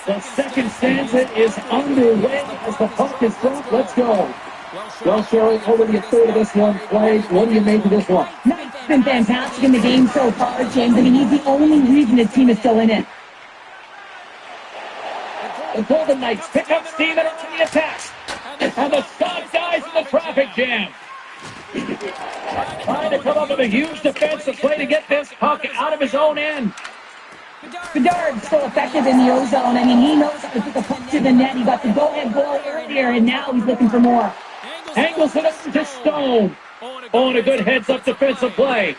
The second stanza is underway as the puck is dropped. Let's go. Well, Cheryl, what do you think of this one play? What do you make of this one? Knight's been fantastic in the game so far, James. I mean, he's the only reason his team is still in it. The Golden Knights pick up steam and are on the attack. And the stop dies in the traffic jam. Trying to come up with a huge defensive play to get this puck out of his own end. Bedard's so effective in the O-zone. I mean, he knows how to put the puck to the net. He got the go-ahead goal earlier, and now he's looking for more. Angles it over to Stone. Oh, and a good heads-up defensive play.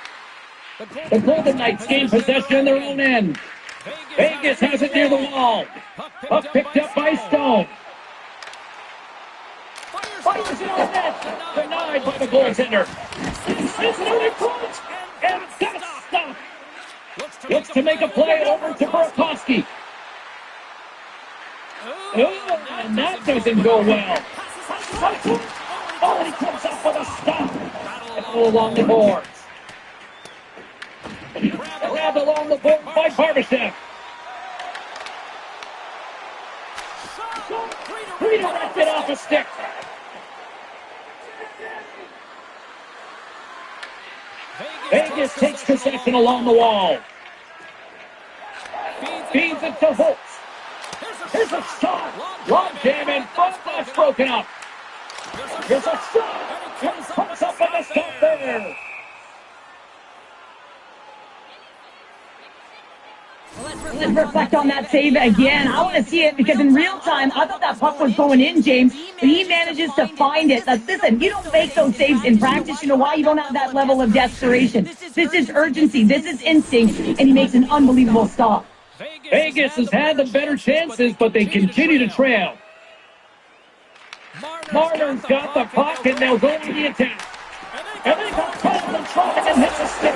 The Golden Knights gain possession in their own end. Vegas has it near the wall. Puck picked up by Stone. Fires it on net. Denied by the goaltender. It's moving close. And that's stopped. Looks to make a play over to Burakovsky. Oh, and that doesn't go well. Oh, and he comes up with a stop. All along the boards. Grabbed along the board by Barbashev. Redirected off a stick. Vegas takes possession along the wall. Feeds it to Holtz. Here's a shot. Long jam in front. That's broken up. Here's a shot. And comes up Stop and a stop there. Let's reflect on that save again. I want to see it because in real time, I thought that puck was going in, James, but he manages to find it. Now, listen, you don't make those saves in practice. You know why? You don't have that level of desperation. This is urgency. This is instinct, and he makes an unbelievable stop. Vegas has had the better chances, but they continue to trail. Marner's got the puck, and they'll go to the attack. And they got called and trying and hits a stick.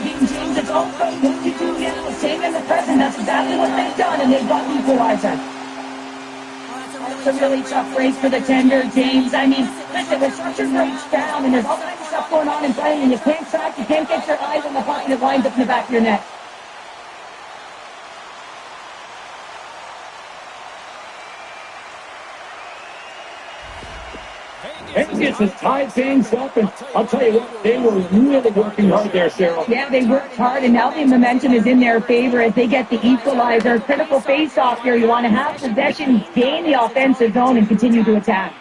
James, it's all about what you do now. Staying in the present, that's exactly what they've done, and they've got the equalizer. That's a really tough race for the tender, James. I mean, listen, there's such a great down, and there's all kinds of stuff going on in play, and you can't track, you can't get your eyes on the puck, and it winds up in the back of your net. Vegas has tied things up, and I'll tell you what, they were really working hard there, Cheryl. Yeah, they worked hard, and now the momentum is in their favor as they get the equalizer. Critical face-off here. You want to have possession, gain the offensive zone, and continue to attack.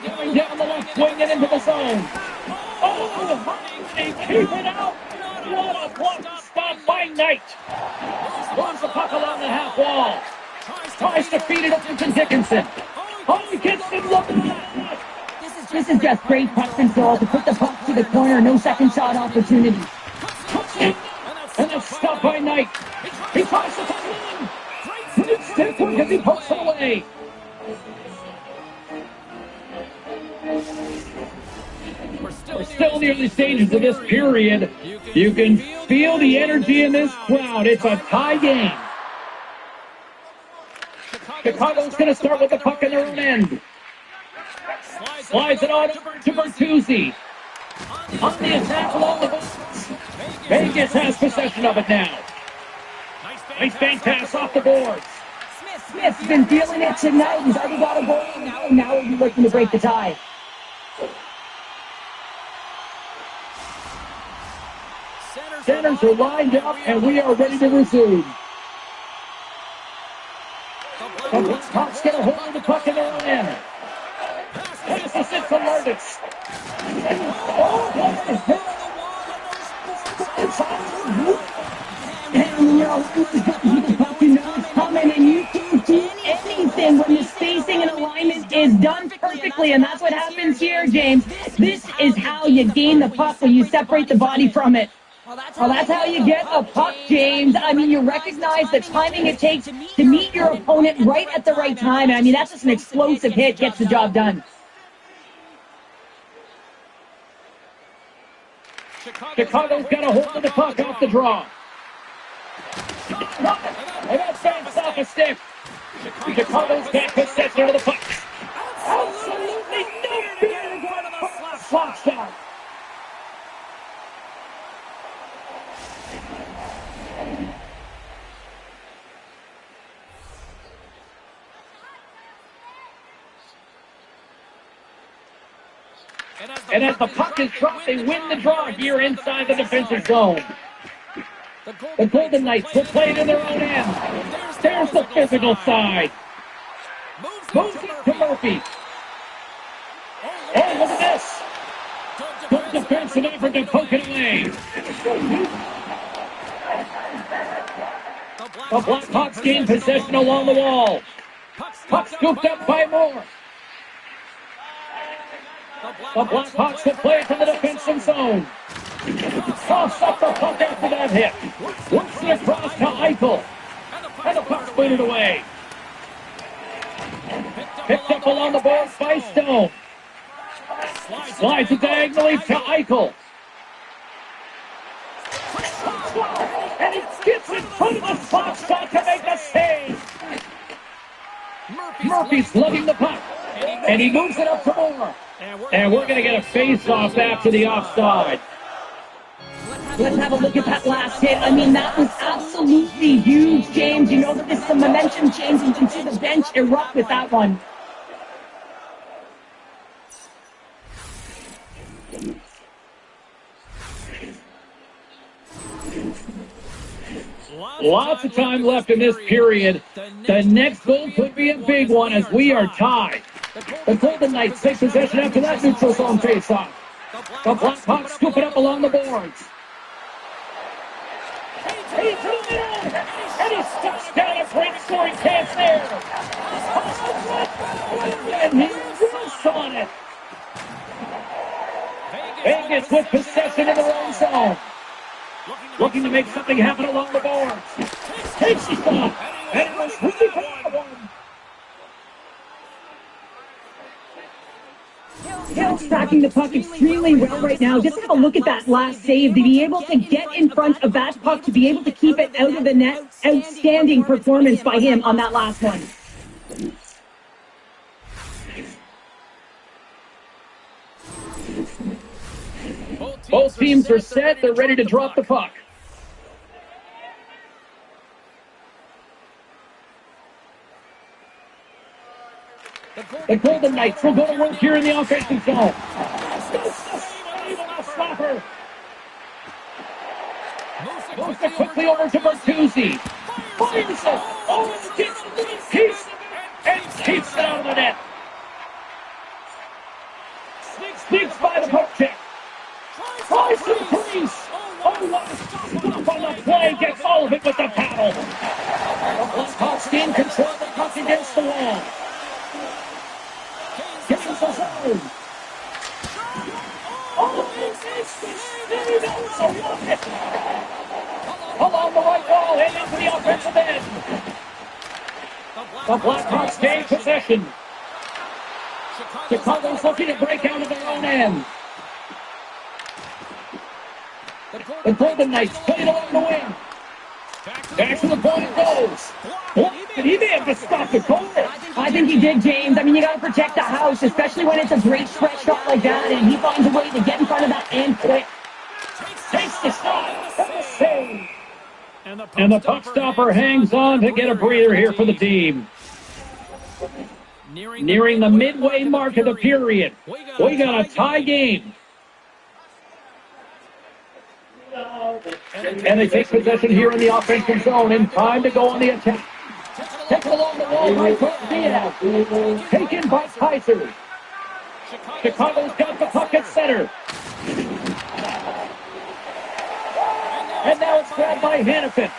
Coming down the left wing and into the zone. Oh, they keep it out. What a block stop by Knight. Runs the puck along the half wall. Tries to feed it up to Dickinson. Oh, he gets it looking. This is just great puck control to put the puck to the corner. No second shot opportunity. And a stop by Knight. He tries to put it in. Great stick work as he pokes it away. We're still in the early stages of this period. You can feel the energy in this crowd. It's a tie game. Chicago's going to start with the puck in their own end. Slides it on to Bertuzzi. On the attack along the boards. Vegas has possession of it now. Nice bank pass off the boards. Smith's been feeling it tonight. He's already got a goal. Now we'll be looking to break the tie. Centers are lined up, and we are ready to resume. The Blackhawks get a hold of the puck in their own end. Pass is it to Lardis. Coming, and you can't do anything when the spacing and alignment is done perfectly, and that's what happens here, James. This is how you gain the puck when you separate the body from it. Well, that's how you get a puck, James. I mean, you recognize the timing it takes to meet your opponent right at the right time. I mean, that's just an explosive hit, gets the job done. Chicago's got a hold of the puck off the draw. And that's bounced off a stick. Chicago's got possession of the puck. Absolutely no fear in front of the slot shot. And as the puck is dropped, they win the draw here inside the defensive zone. The Golden Knights will play it in their own end. There's the physical side. Moves it to Murphy. Oh, look at this. Good defensive effort to poke it away. The Blackhawks gain possession along the wall. Puck scooped up by Moore. The Blackhawks will play it from the defensive zone. Toss up the puck after that hit. Works it across to Eichel. And the puck's booted away. Picked up along the boards by Stone. Slides it diagonally to Eichel. And he gets in front of the spot shot to make the save. Murphy's lugging the puck. And he moves it up to Moore. And we're going to get a face-off after the offside. Let's have a look at that last hit. I mean, that was absolutely huge, James. You know that there's some momentum change, and you can see the bench erupt with that one. Lots of time left in this period. The next goal could be a big one as we are tied. The Golden Knights take possession after that neutral zone faceoff. The Blackhawks scoop it up along the boards. He's in, and he steps down a great scoring chance there. And he whiffs on it. Vegas with possession in their own zone. Looking to make something happen along the boards. Takes the shot, and it was really for that one. Hill's tracking the puck extremely well right now. Just have a look at that last save. To be able to get in front of that puck, to be able to keep it out of the net. Outstanding performance by him on that last one. Both teams are set. They're ready to drop the puck. The Golden Knights will go to work here in the offensive zone. Slapper. Moves it quickly over to Bertuzzi. Fires it. Oh, gets a little piece and keeps it out of the net. Sneaks by the poke check. Tries to the crease. Oh, what a stop on the play. Gets all of it with the paddle. The Blackhawks gain control of the puck against the wall. Gets the zone. Oh, along the right wall, heading up to the offensive end. The Blackhawks gain possession. Chicago's looking to break out of their own end. The Golden Knights play it along the wing. Back to the point it goes. But he may have to stop the goal. I think he did, James. I mean, you got to protect the house, especially when it's a great stretch shot like that, and he finds a way to get in front of that and quick. Takes the shot. That's a save. And the puck stopper hangs on to get a breather here for the team. Nearing the midway mark of the period. We got a tie game. And they take possession here in the offensive zone in time to go on the attack. Take it along the wall by Diaz. Taken by Kaiser. Chicago's got the puck at center. And now it's grabbed by Hannafin.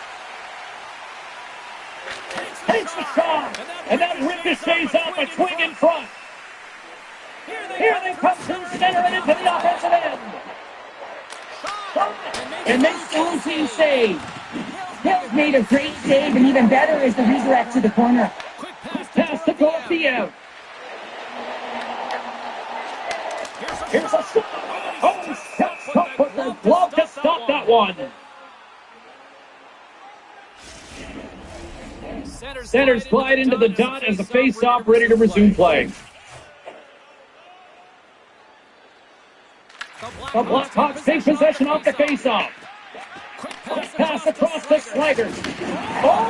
Takes the shot. And that ricochets off a swing in front. Here they come through center and into the offensive end. And makes the routine save. Hill's made a great save, and even better is the redirect to the corner. Pass to Garcia. Here's a shot. Oh, steps up with the glove to stop that one. Centers glide into the dot as the face-off ready to resume play. The Blackhawks take possession off the face-off. Pass across the Slaggers. Oh,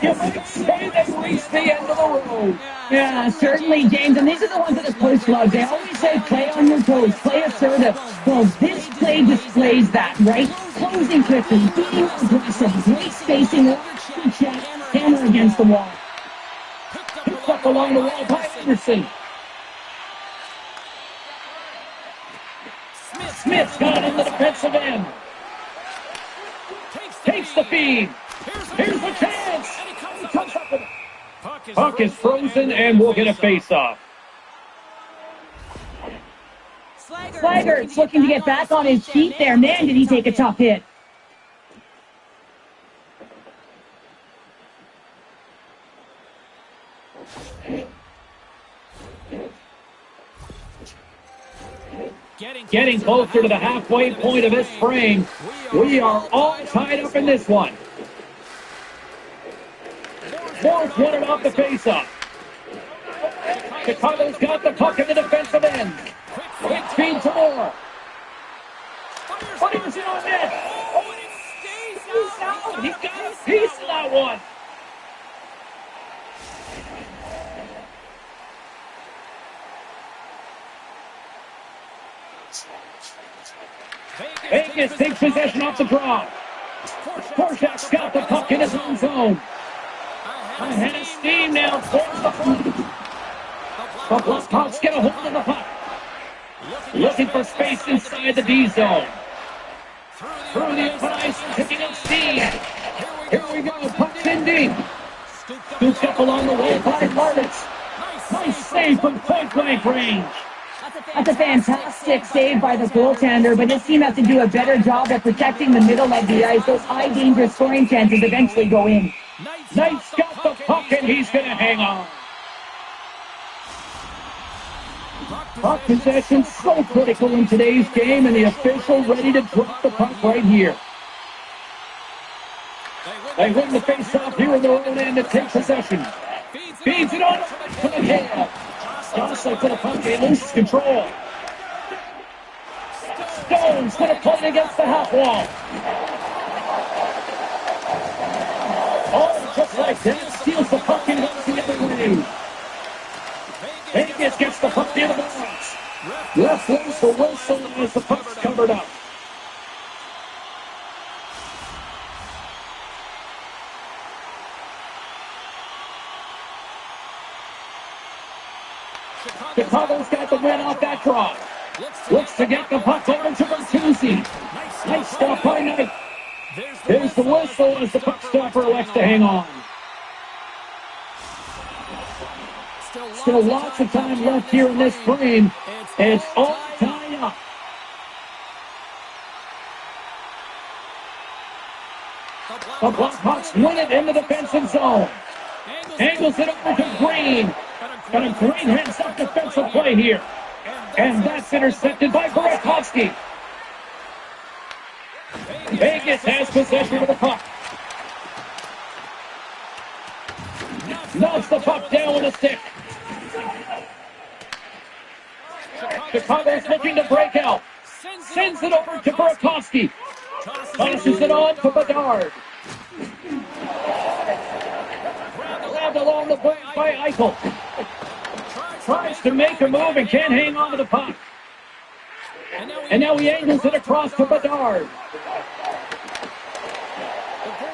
you might say they've reached the end of the road. Yeah, certainly, James. And these are the ones that are post slugs. They always say play on your toes, play assertive. Well, this play displays that, right? Closing quickly, being aggressive, great spacing, over check, hammer against the wall. Picked up along the wall by Anderson. Smith's got it in the defensive end. Takes the feed. Here's the chance. He comes up with it. Puck is frozen and we'll get a face-off. Slagger's looking to get back on his feet there. Man, did he take a tough hit. Getting closer to the halfway point of this frame. We are all tied up in this one. Fourth one off the face-off. Chicago's got the puck in the defensive end. Quick feed to Moore. Fires it on net. Oh, he's out. He's got a piece of that one. Vegas takes possession off the draw. Korshak's got the puck in his own zone. Ahead of steam now towards the front. The Blackhawks get a hold of the puck. Looking for space inside the D zone. Through the open ice, picking up steam. Here we go, puck's in deep. Scooped up along the wall by Martins. Nice save from point-blank range. That's a fantastic save by the goaltender, but his team has to do a better job of protecting the middle of the ice. Those high-danger scoring chances eventually go in. Knight's got the puck, and he's going to hang on. Puck possession so critical in today's game, and the official ready to drop the puck right here. They win the face-off here in their own end to take possession. Feeds it on to the tail. Johnson for the puck, he loses control. Stone's going to play it against the half wall. Oh, just like that, steals the puck and goes the other way. Vegas gets the puck near the box. Ref blows the whistle as the puck's covered up. Chicago's got the win off that draw. Looks to get the puck over to Bertuzzi. Nice stop by Knight. There's the whistle as the puck stopper elects to hang on. Still lots of time left here in this frame. It's all tied up. The Blackhawks win it in the defensive zone. Angles it over to Green. Got a great heads-up defensive play here. And that's intercepted by Burakovsky. Vegas has possession of the puck. Knocks the puck down with a stick. Chicago's looking to break out. Sends it over to Burakovsky. Tosses it on to Bedard. Grabbed along the wing by Eichel. Tries to make a move and can't hang on to the puck. And now he angles it across to Bedard.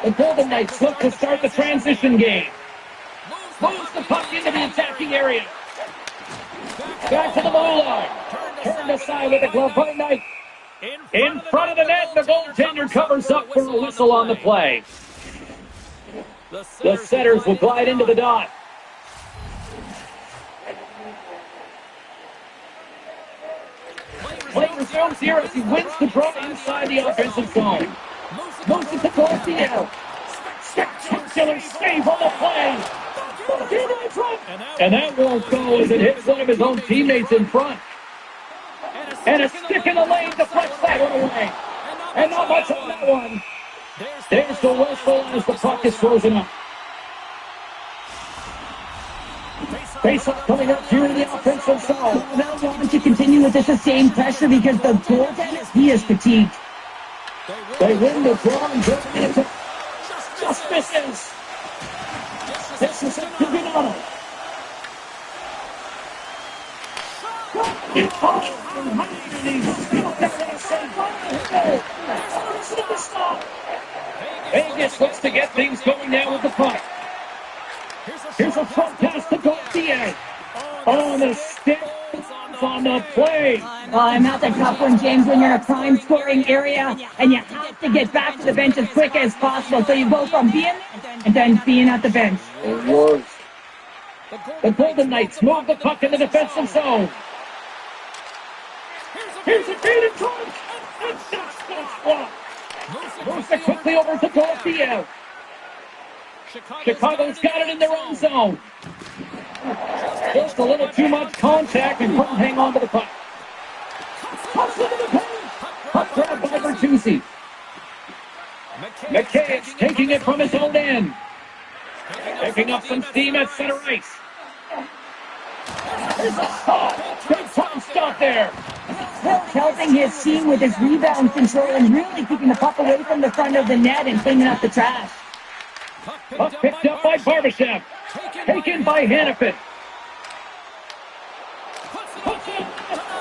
The Golden Knights look to start the transition game. Moves the puck into the attacking area. Back to the blue line. Turned aside with a glove by Knight. In front of the net, the goaltender covers up for a whistle on the play. The setters will glide into the dot. Play resumes here as he wins the draw inside the offensive zone. Moves it to Garcia. Spectacular save on the play. And that won't go as it hits one of his own teammates in front. And a stick in the lane deflects that one away. And not much on that one. There's the whistle as the puck is frozen up. Face-off coming up here in the offensive zone. Now want to continue with this sustained pressure because the goaltender, he is fatigued. They win the draw and go into just misses. This is a Cubinano. Vegas looks to get things going now with the puck. Here's a front pass to Gauthier. On the stick, on the play. And that's a tough one, James, when you're in a prime scoring area and you have to get back to the bench as quick as possible. So you go from being and then being at the bench. It works. The Golden Knights move the puck in the defensive zone. Here's a feed in front. And that's the block. Moves it quickly over to Gauthier. Chicago's got it in their own zone. Just a little too much contact and couldn't hang on to the puck. Puck's into the paint. Puck grabbed by Bertuzzi. McKay's taking it from his own end. Picking up some steam at center ice. There's a stop. Big time stop there. Helping his team with his rebound control and really keeping the puck away from the front of the net and cleaning up the trash. Puck picked up by Barbashev. Taken by Hannafin.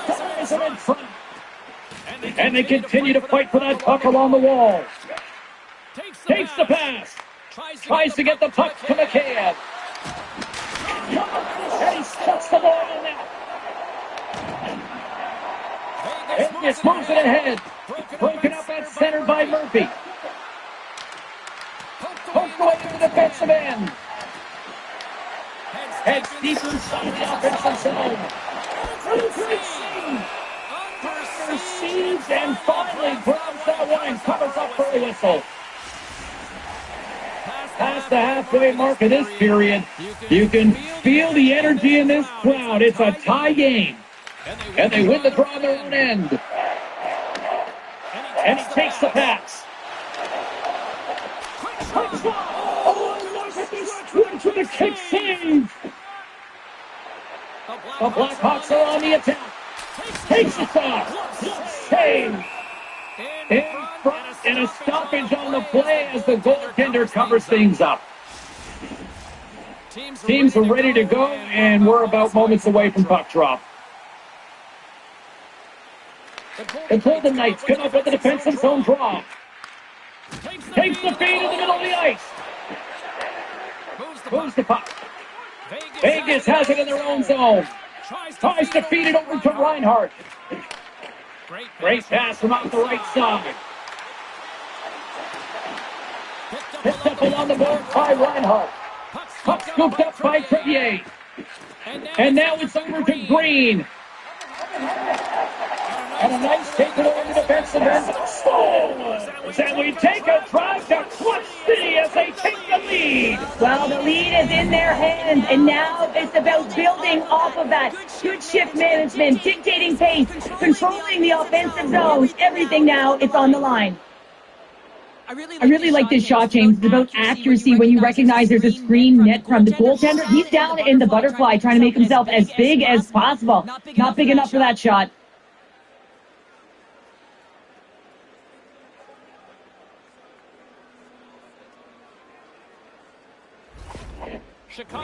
Ties him in front. And they continue to fight for that puck along the wall. the pass. Tries to get the puck to McCann. And he shuts the ball in net. Vegas moves it ahead. Broken up at center by Murphy. Poked away to the defensive end. Heads deep inside the offensive zone. Great save. Receives and finally grabs that one and covers up for a whistle. Past the halfway mark of this period, you can feel the energy in this crowd. It's a tie game. And they win the draw on their own end. And he takes the pass. Oh, look at this switch with a kick save. The Blackhawks are on the attack. Takes the shot. Save. In front and a stoppage on the play as the goaltender covers things up. Teams are ready to go, and we're about moments away from puck drop. The Golden Knights come up with a defensive zone draw. Takes the feed in the middle of the ice. Moves the puck. Vegas has it in their own zone. Tries to feed it over to Reinhart. Great pass from out the right side. Picked up along the board by Reinhart. Puck scooped up by Crevier. And now it's over to Green. And a nice take it over the defensive end. Scores! And we take a drive to Clutch City as they take the lead. Well, the lead is in their hands, and now it's about building off of that. Good shift management, dictating pace, controlling the offensive zones. Everything now, it's on the line. I really like this shot, James. It's about accuracy when you recognize there's a screen net from the goaltender. He's down in the butterfly trying to make himself as big as possible. Not big enough for that shot.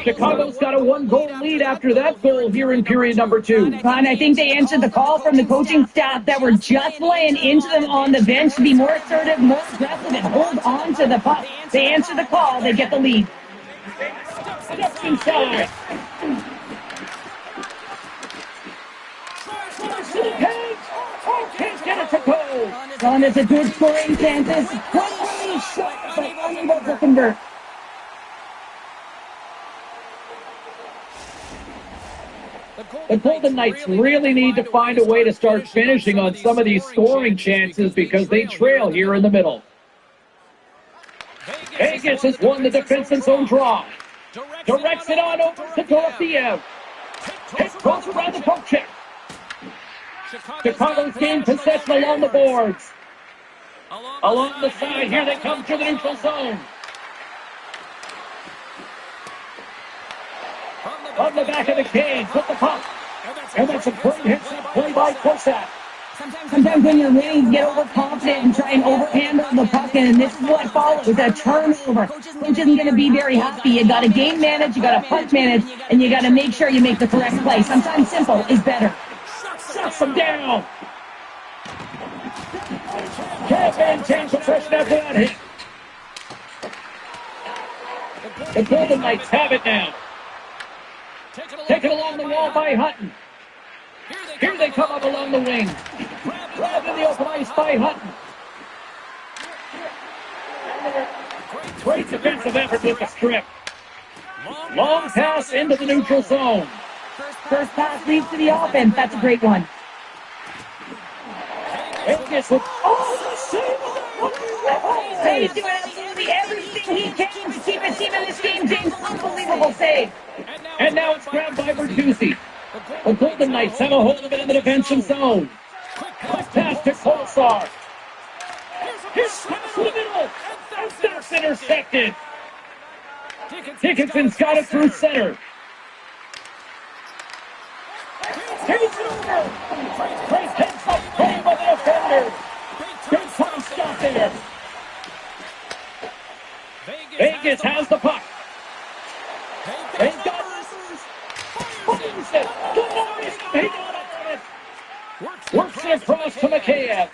Chicago's got a one-goal lead after that goal here in period number 2. And I think they answered the call from the coaching staff that were just laying into them on the bench to be more assertive, more aggressive, and hold on to the puck. They answer the call, they get the lead. Steps inside. Can't get it to goal. Well, there's a good scoring chances. One shot, but unable to convert. The Golden Knights really need to find a way to start finishing on some of these scoring chances because they trail here in the middle. Vegas has won the defensive zone draw. Directs it on over to Dorofiev. Hit close around the poke check. Chicago's gained possession along the boards. Along the side, here they come to the neutral zone. On the back of the cage with the puck. And that's a great hit-up play by Corsack. Sometimes when you're winning, you get overconfident and try and overhandle the puck, and this is what follows, a turnover. Coach isn't going to be very happy. You got to game manage, you got to punt manage, and you got to make sure you make the correct play. Sometimes simple is better. Shuts them down. Can't maintain possession after that hit. The Golden Knights have it now. Taken along the wall by Hutton. Here they come up along the wing. Grabbed in the open ice by Hutton. Great defensive effort with the strip. Long pass into the neutral zone. First pass leads to the offense. That's a great one. Vegas with the save. He's doing absolutely everything he can to keep his team in this game, James. Unbelievable save. And now it's grabbed by Bertuzzi. The Golden Knights have a hold of it in the defensive zone. Quick pass to Kolsar. Here's to the middle. And that's intercepted. Dickinson's got it through center. Takes it over. Great heads-up play by the defender. Good time stop there. Vegas has the puck. They've got it. He got it. Works it across to McCann.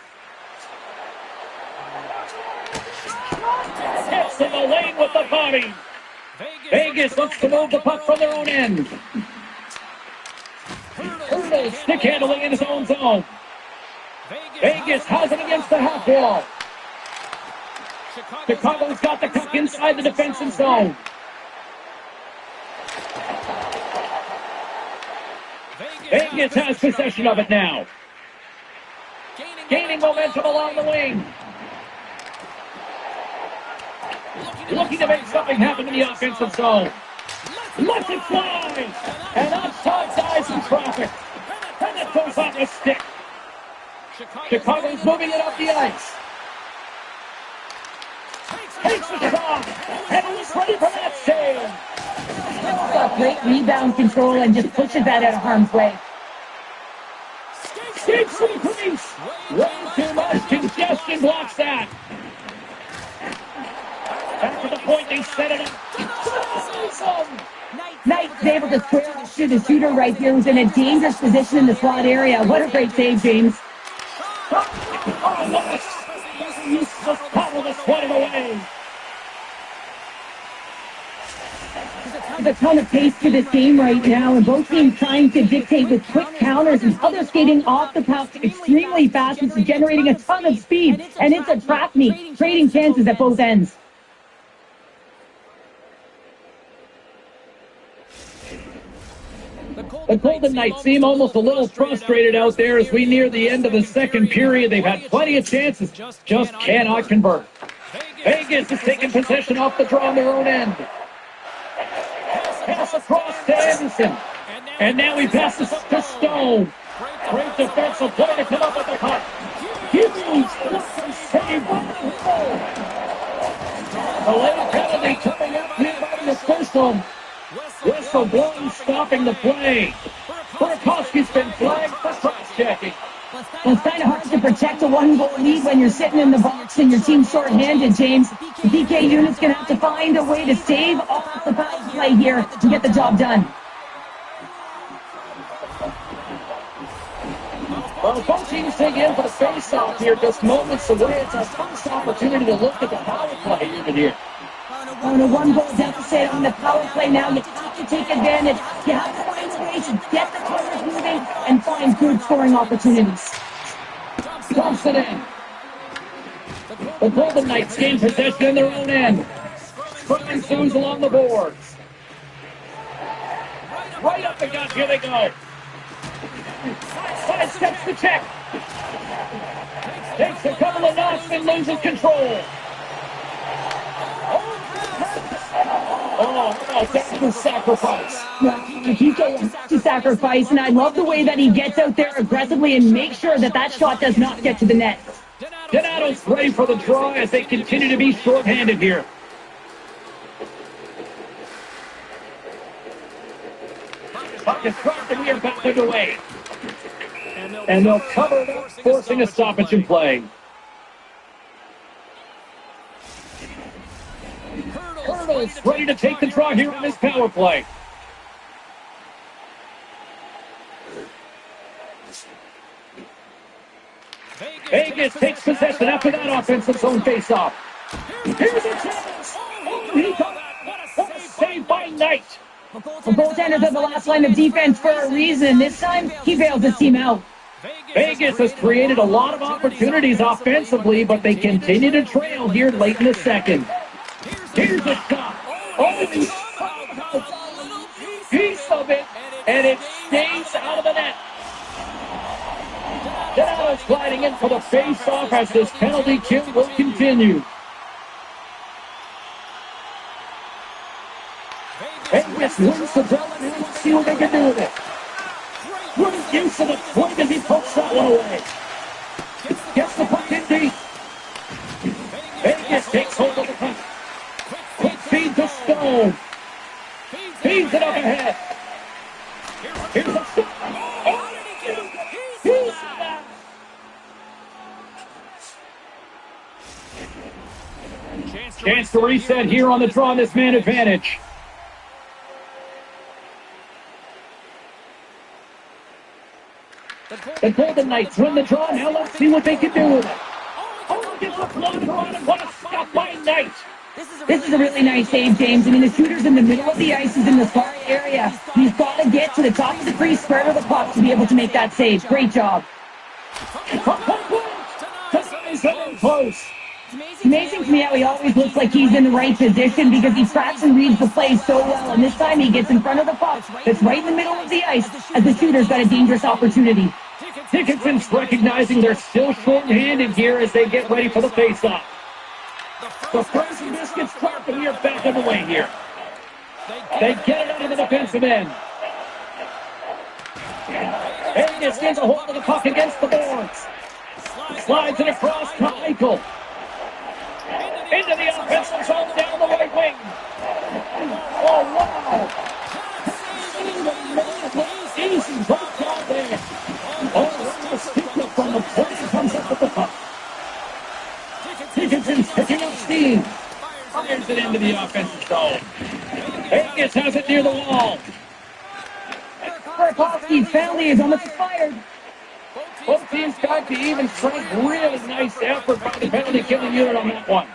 Hits in the lane with the body. Vegas looks to move the puck from their own end. Hurdle stick handling in his own zone. Vegas has it against the half wall. Chicago's got the puck inside the defensive zone. Vegas has possession of it now. Gaining momentum along the wing. Looking to make something happen in the offensive zone. Lets it fly! And outside guys in traffic. And it goes on the stick. Chicago's moving it up the ice. Takes a shot. And he's ready for that save. Got great rebound control and just pushes that out of harm's way. Skates from crease. Way too much congestion blocks that. Back to the point, they set it up. Knight's able to square off to the shooter right here, who's in a dangerous position in the slot area. What a great save, James. Oh, nice. He's just power to sweat it away. There's a ton of pace to this game right now, and both teams trying to dictate with quick counters, and others skating off the puck extremely fast, which is generating a ton of speed, and it's a trap meet, trading chances at both ends. The Golden Knights seem almost a little frustrated out there as we near the end of the second period. They've had plenty of chances, just cannot convert. Vegas is taking possession off the draw on their own end. Pass across to Anderson. And now he passes up to Stone. Great defensive play to come up with the puck. Hughes save. The late penalty coming up here by the official. Whistle blown, stopping the play. Burakovsky's been flagged for cross-checking. Well, it's kind of hard to protect a one-goal lead when you're sitting in the box and your team's short-handed, James. The PK unit's going to have to find a way to save off the power play here to get the job done. Well, both teams take in for the face-off here just moments away. It's our first opportunity to look at the power play unit here. On a one-goal deficit on the power play now, you have to take advantage. You have to find ways to get the players moving and find good scoring opportunities. Dumps it in. The Golden Knights gain possession in their own end. Scrum ensues along the boards. Right up the gut, here they go. Side steps the check. Takes a couple of knocks and loses control. Oh, that's the sacrifice. PK has to sacrifice, and I love the way that he gets out there aggressively and makes sure that that shot does not get to the net. Donato's ready for the draw as they continue to be short-handed here. Puck is dropped and we are back underway. And they'll cover it up, forcing a stoppage in play. Hurdle's ready to take the draw here on this power play. Vegas takes possession after that offensive zone face-off. Here's a chance. Oh, he got it. What a save by Knight. The goaltender's at the last line of defense for a reason. This time, he bails his team out. Vegas has created a lot of opportunities offensively, but they continue to trail here late in the second. Here's a shot. Oh, piece of it, and it stays out of the net. Donato's gliding in for the face-off as this penalty kill will continue. Vegas wins the draw, and let's see what they can do with it. Good use of the point as he pokes that one away. Gets the puck in deep. Vegas takes hold of the puck. Quick feed to Stone. Feeds it up ahead. Here's a shot. Oh, he's back. Chance to reset here on the draw, this man advantage. The Golden Knights win the draw. Now let's see what they can do with it. Oh, gets a floater on him. What a stop by Knight. This is a really nice save, James. I mean, the shooter's in the middle of the ice. He's in the far area. He's got to get to the top of the crease, spread of the puck to be able to make that save. Great job. Close. It's amazing to me how he always looks like he's in the right position because he tracks and reads the play so well. And this time he gets in front of the puck that's right in the middle of the ice as the shooter's got a dangerous opportunity. Dickinson's recognizing they're still short-handed here as they get ready for the face-off. The frozen biscuits drop, and we are back on the way here. They get it out of the defensive end. Vegas gets a hold of the puck against the boards. Slides it across to Eichel. Into the offensive zone down the right wing. Oh, wow. Easy right down there. Oh, the stick from the point comes up with the puck. Dickinson's picking up steam. Fires it into the offensive zone. Vegas has it near the wall. Burakovsky's penalty is almost expired. Both teams got the even strength. Really nice effort by the penalty killing unit on that one.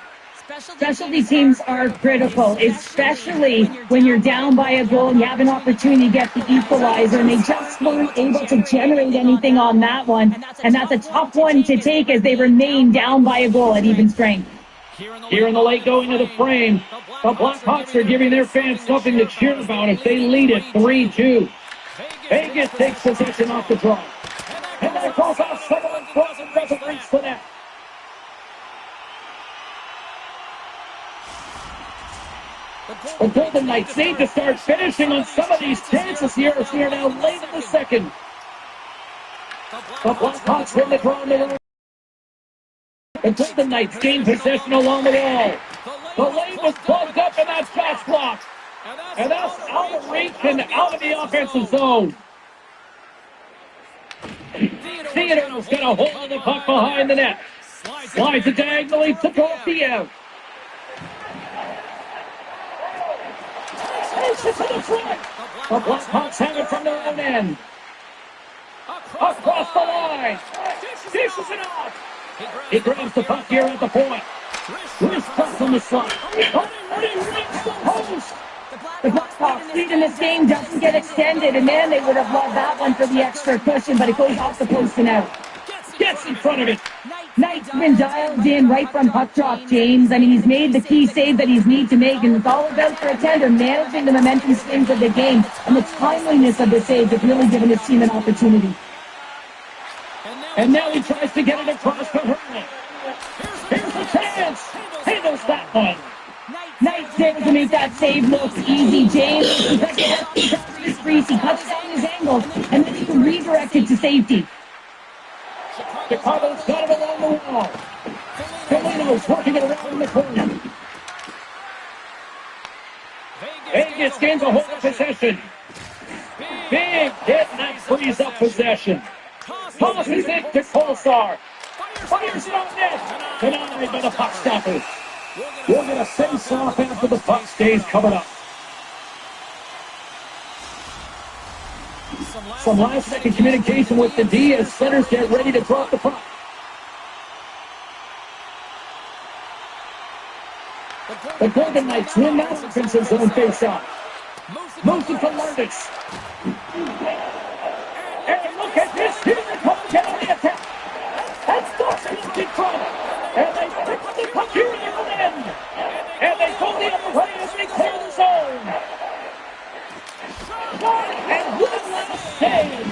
Specialty teams are critical, especially when you're down by a goal and you have an opportunity to get the equalizer, and they just weren't able to generate anything on that one. And that's a tough one to take as they remain down by a goal at even strength. Here in the late going to the frame, the Blackhawks are giving their fans something to cheer about if they lead it 3-2. Vegas takes possession off the draw. And that goes off someone and throws and doesn't reach the net. The Golden Knights need to start finishing on some of these chances here as we are now late in the second. The Blackhawks win the draw in the room. The Golden Knights gain possession along the wall. The lane was plugged up and that's pass blocked. And that's out of reach and out of the offensive zone. Theodore's got a hold of the puck behind the net. Slides it diagonally to Dorofiev. Takes it to the front. The Blackhawks have it from their own end. Across the line. Dishes it off. He grabs the puck here at the point. Wrist press on the slot. The Blackhawks lead in this game doesn't get extended, and man, they would have loved that one for the extra cushion, but it goes off the post and out. Gets in front of it. Knight's been dialed in right from puck drop, James. I mean, he's made the key save that he's need to make, and it's all about for a tender managing the momentum swings of the game, and the timeliness of the save has really given his team an opportunity. And now he tries to get it across to Hurley. Here's the chance. Handles that one. Knight's able to make that save look easy, James. Because he his crease, he cuts down his angle, and then he can redirect it to safety. Chicago's got it along the wall. Felino's working it around in the corner. Vegas gains a hold of possession. Big hit, and that frees up possession. Tosses it to Kolsar. Fires it on net. Denied by the puck stoppers. We'll get a face-off after the puck stays covered up. Some last-second communication with the D as centers get ready to drop the puck. The Golden Knights win that offensive zone face-off. Moves it to Lardis. And look at this. Here's the puck. Get on the attack. That's Dawson in front. And they pick up the puck here at the end. And they go the other way as they clear the zone. And one last save.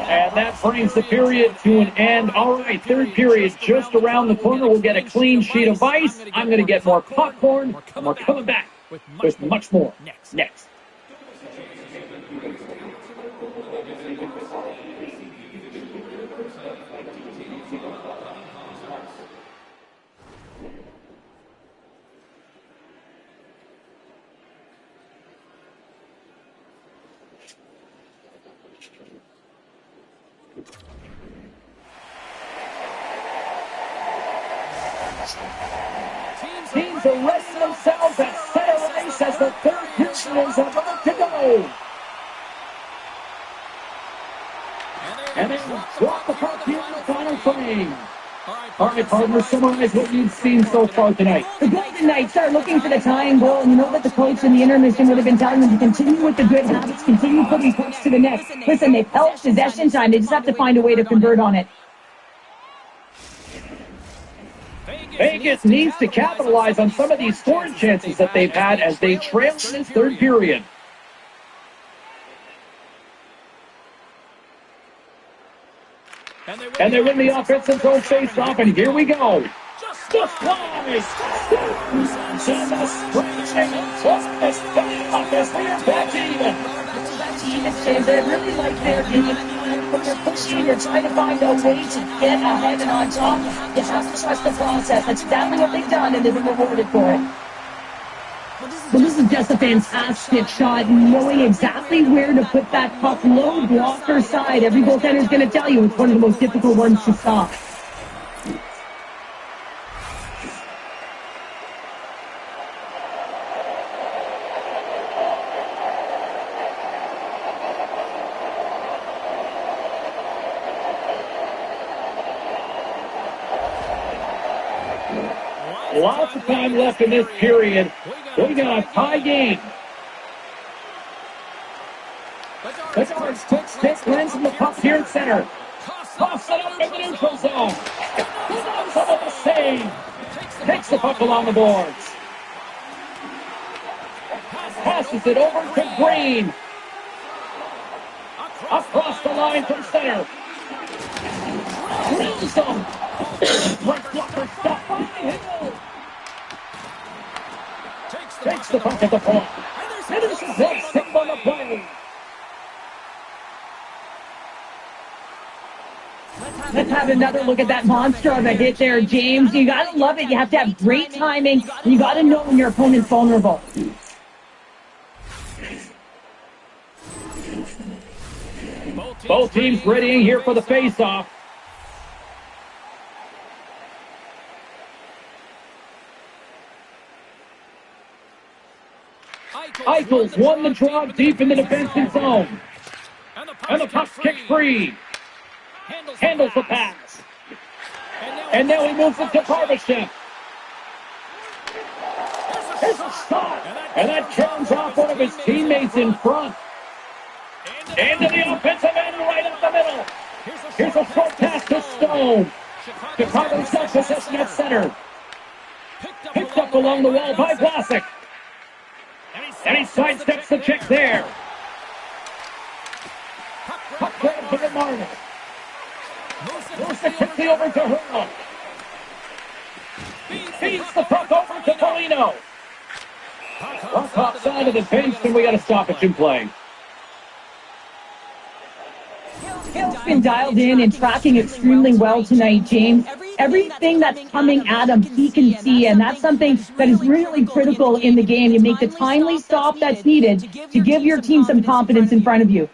And that brings the period to an end. All right, third period just around the corner. We'll get a clean sheet of ice. I'm going to get more popcorn, and we're coming back with much more next. Teams are resting themselves at center ice as the third period is about to go. And they drop the puck here in the final frame. All right, partner, summarize what you've seen so far tonight. The Golden Knights are looking for the tying goal, and you know that the coach in the intermission would have been telling them to continue with the good habits, continue putting pucks to the net. Listen, they've held possession time. They just have to find a way to convert on it. Vegas needs to capitalize on some of these scoring chances that they've had as they trail in this third period. And they win the offensive zone face-off, and here we go. Just flies! And the stretching office, we are back to even. James, I really like their game. When you're pushing, you're trying to find a way to get ahead and on top. You have to trust the process. That's exactly what they've done, and they've been rewarded for it. Well, this is just a fantastic shot, knowing exactly where to put that puck low blocker side. Every goaltender is going to tell you it's one of the most difficult ones to stop. Lots of time left in this period. We got a tie game. Bedard's quick stick lands from the puck here at center. Toss it up in the neutral zone. Some of the save. Takes the puck along the boards. Passes it over to Green. Across the line from center. Green zone. Right blocker stop by Hill. Takes the puck at the point. Henderson takes him on the play. Let's have another look at that monster of a hit there, James. You got to love it. You have to have great timing. You got to know when your opponent's vulnerable. Both teams readying here for the face-off. Eichel's won the draw deep in the defensive zone. And the puck kicked free. Handles the pass. And now he moves it to Barbashev. Here's a shot. And that turns off one of his teammates in front. Into the offensive end right up the middle. Here's a short pass to Stone. Chicago's got possession at center. Picked up along the wall by Vlasic. And he sidesteps the check there. Puck grab to the Marner. Moves it quickly over to Hurl. Feeds the puck over to Polino. Puck outside of the bench, and we got a stoppage in play. Hill's been dialed in and tracking extremely well tonight, James. Everything that's coming at him, he can see, and that's something that is really critical in the game. You make the timely stop that's needed to give your team some confidence in front of you.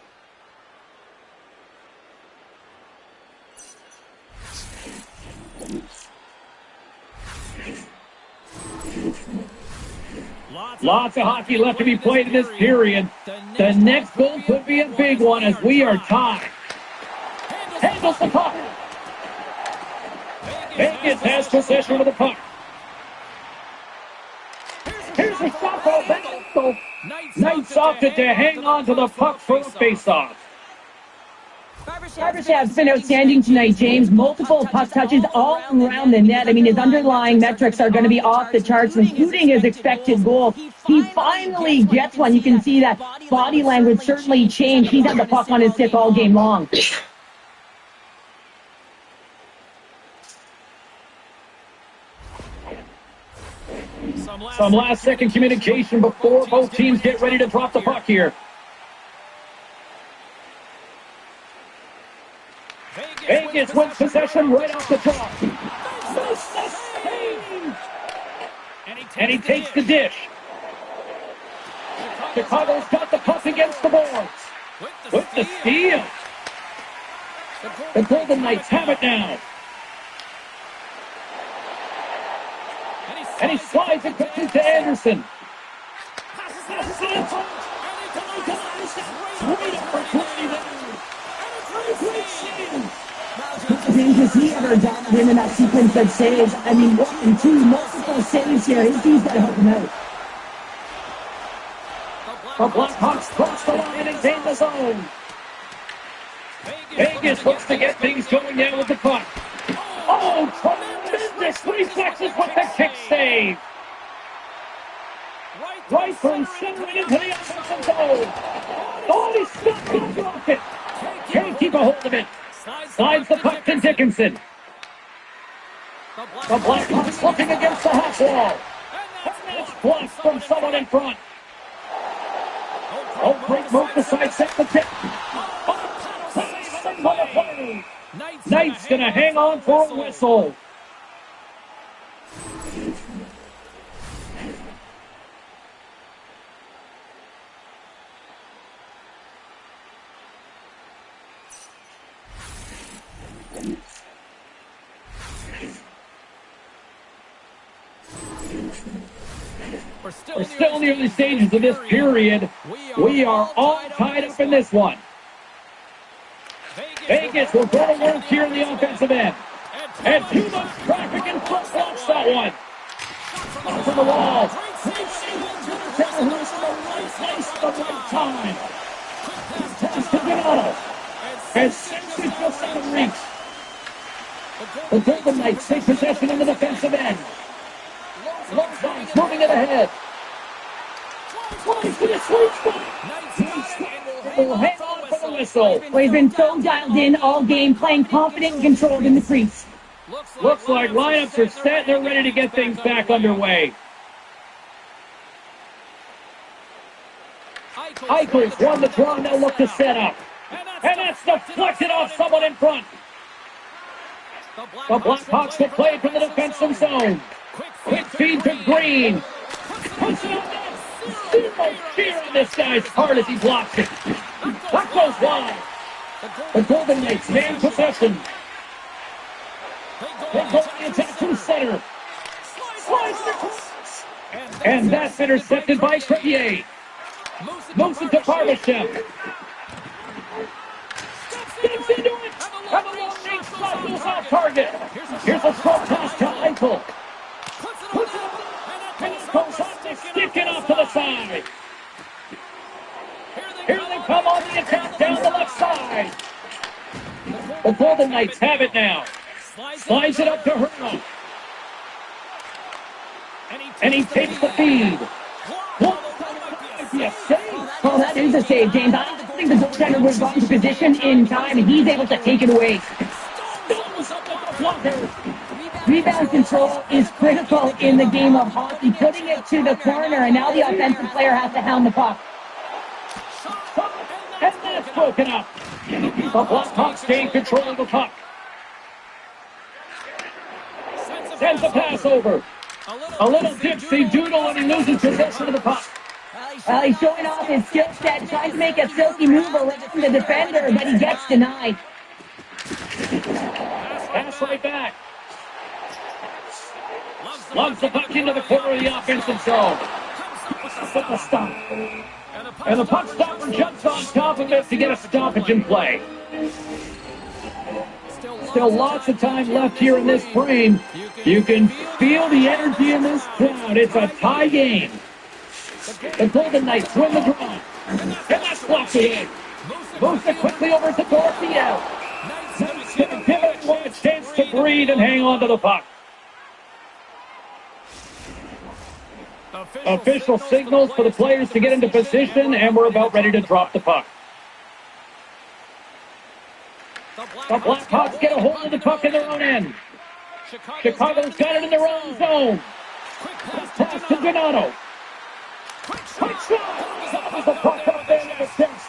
Lots of hockey left to be played in this period. The next goal could be a big one as we are tied. Handles the puck. Vegas has possession of the puck. Here's a shot for Benito. Knights opted to hang on to the puck for a face-off. Barbashev's been outstanding tonight, James. Multiple puck touches all around the net. I mean, his underlying metrics are going to be off the charts, including his expected goal. He finally gets one. You can see that body language certainly changed. He's had the puck on his stick all game long. Some last-second communication before both teams get ready to drop the puck here. Vegas wins possession right off the top. And he takes the dish. Chicago's got the puck against the boards. With the steal. The Golden Knights have it now. And he slides it quickly to Anderson. has he ever done him in that sequence of saves? I mean, 1 and 2, multiple saves here. His team's got to help him out. The Blackhawks cross the line and gain the zone. Vegas looks to get things going now with the puck. Oh, tremendous reflexes with the kick save. Right from center into the offensive zone. Oh, he's stuck and dropped it. Can't keep a hold of it. Slides the puck to Dickinson. The Blackhawks looking against the half wall. And that's blocked from someone in front. Oh, great move to sidestep the tip. Knight's going to hang on for a whistle. We're still in the early stages of this period. We are all tied up in this one. Vegas will go to work here in the offensive end. And too much traffic and foot blocks that one. Off of the wall. The right place, the right time. Pass to Donato. And sends it just out of reach. The Golden Knights take possession in the defensive end. Longside's moving it ahead. Twice to the sweet spot. Will hang on for the whistle. Well, he's been so dialed in all game, playing confident and controlled in the crease. Looks like lineups are set. They're ready to get things back underway. Eichler's won the draw. Now look to set up. And that's deflected off someone in front. The Blackhawks will play from the defensive zone. Quick feed to Green. Puts it on net. Zero fear on this guy's part as he blocks it. That goes wide. The Golden Knights gain possession. They go to the attack to center. Slides it across. And that's intercepted by Crevier. Moves it to Barbashev. Steps into it. And the long range shot goes off target. Here's a short pass to Eichel. Puts it up. And it goes off the stick and off to the side. Here they come on the attack down the left side. The Golden Knights have it now. Slides it up to Herno. And he takes the feed. Well, that is a save, James. I don't think the goaltender was wrong to position in time, and he's able to take it away. Rebound control is critical in the game of hockey, putting it to the corner, and now the offensive player has to hound the puck. And that's broken up. The Blackhawks gain control of the puck. Sends the pass over. A little dipsy doodle and he loses possession of the puck. Well, he's showing off his skill set, trying to make a silky move around the defender, but he gets denied. Pass right back. Lugs the puck into the corner of the offensive zone. Put the stop. And the puck stopper jumps on top of it to get a stoppage in play. Still lots of time left here in this frame. You can feel the energy in this crowd. It's a tie game. The Golden Knights win the draw. And that's blocked in. Moves it quickly over to Dorothea. Knight's going to give everyone a chance to breathe and hang on to the puck. Official signals for the players to get into position, and we're about ready to drop the puck. The Blackhawks get a hold of the puck in their own end. Chicago's got it in their own zone. Pass to Donato. Quick shot! That the puck up there in the chest.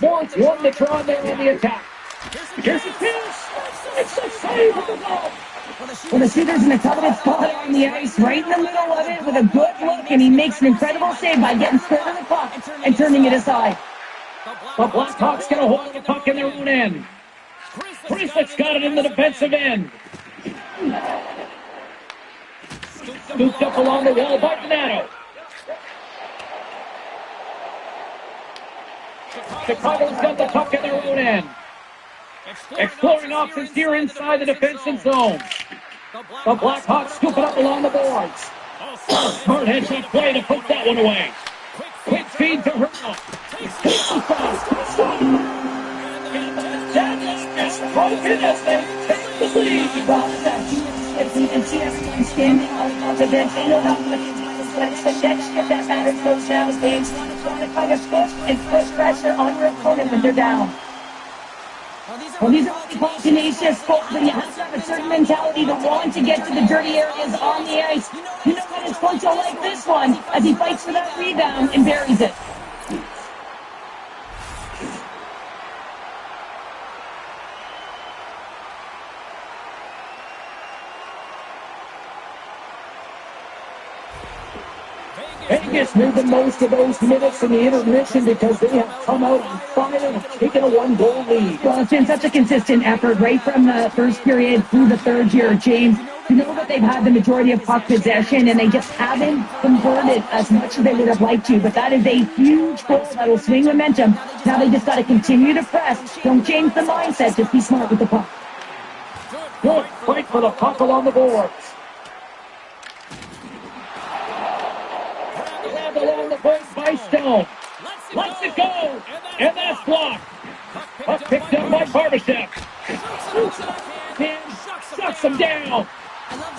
Morris won the draw there on the attack. Here's the finish. It's a save of the goal. Well, the shooter's in a coveted spot on the ice, right in the middle of it with a good look, and he makes an incredible save by getting square to the puck and turning it aside. The Blackhawks get a hold of the puck in their own end. Chris got it in the defensive end. Scooped up along the wall by Donato. Chicago's got the puck in their own end. Exploring options here inside the defensive zone. The Blackhawks scoop it up along the boards. Smart headshot play to put that one away. Quick feed to Hurl. Is broken as they take the lead. And CSC standing on the bench. They know how to it's the next shift that matters those down games. Trying to kind of push and push pressure on your opponent when they're down. Well, these are what we call tenacious sports, but you have to have a certain mentality to want to get to the dirty areas on the ice. You know what? It's Poncho like this one as he fights for that rebound and buries it. Vegas made the most of those minutes in the intermission because they have come out on fire and taken a one-goal lead. Well, it's been such a consistent effort right from the first period through the third here, James. You know that they've had the majority of puck possession and they just haven't converted as much as they would have liked to. But that is a huge goal that will swing momentum. Now they just got to continue to press. Don't change the mindset. Just be smart with the puck. Good fight for the puck along the boards. Along the boards by Stone. Lets it go. And that's blocked. Puck picked up by Barbashev. And sucks him down.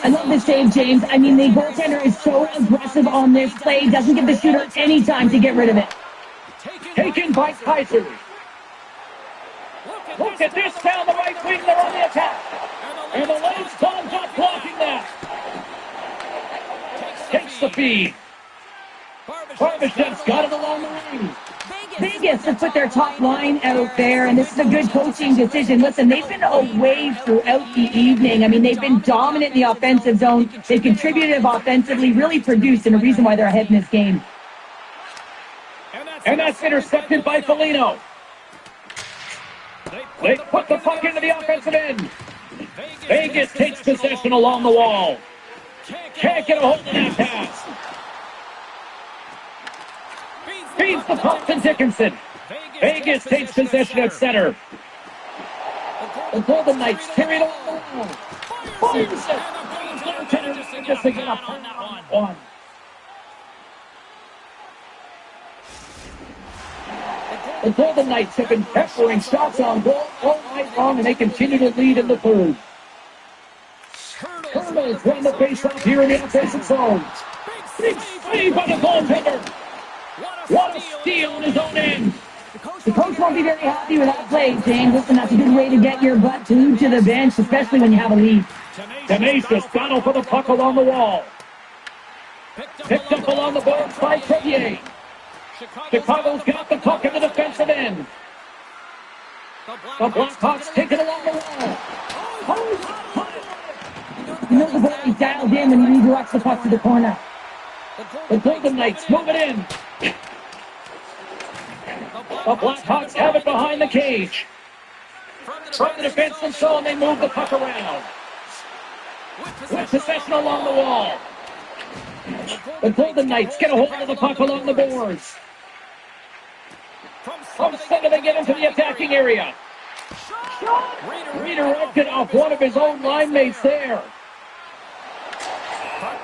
I love this save, James. I mean, the goaltender is so aggressive on this play. Doesn't give the shooter any time to get rid of it. Taken by Kaiser. Look at this down the right wing. They're on the attack. And the Leafs comes up blocking that. Takes the feed. Barbashev's got it along the wing. Vegas has put their top line out there, and this is a good coaching decision. Listen, they've been away throughout the evening. I mean, they've been dominant in the offensive zone. They've contributed offensively, really produced, and a reason why they're ahead in this game. And that's intercepted by Foligno. They put the puck into the offensive end. Vegas takes possession along the wall. Can't get a hold of that pass. Feeds the puck to Dickinson. Vegas takes possession at center. The Golden Knights carry it along the wall. Fires it. Goaltender just to get up on that one. The Golden Knights have been peppering shots on goal all night long, and they continue to lead in the third. Turtles run the face-off here in the offensive zone. Big save by the goaltender. What a steal in his own end. The coach won't be very happy with that play, James. Listen, that's a good way to get your butt glued to the bench, especially when you have a lead. Tenacious battle for the puck along the wall. Picked up along the boards by Crevier. Chicago's got the puck in the defensive end. The Blackhawks take it along the wall. You know the goalie's dialed in when he redirects the puck to the corner. The Golden Knights move it in. The Blackhawks have it behind the cage. From the defensive zone, they move the puck around. With possession along the wall. The Golden Knights get a hold of the puck along the boards. From center, they get into the attacking area. Redirected off one of his own line mates there.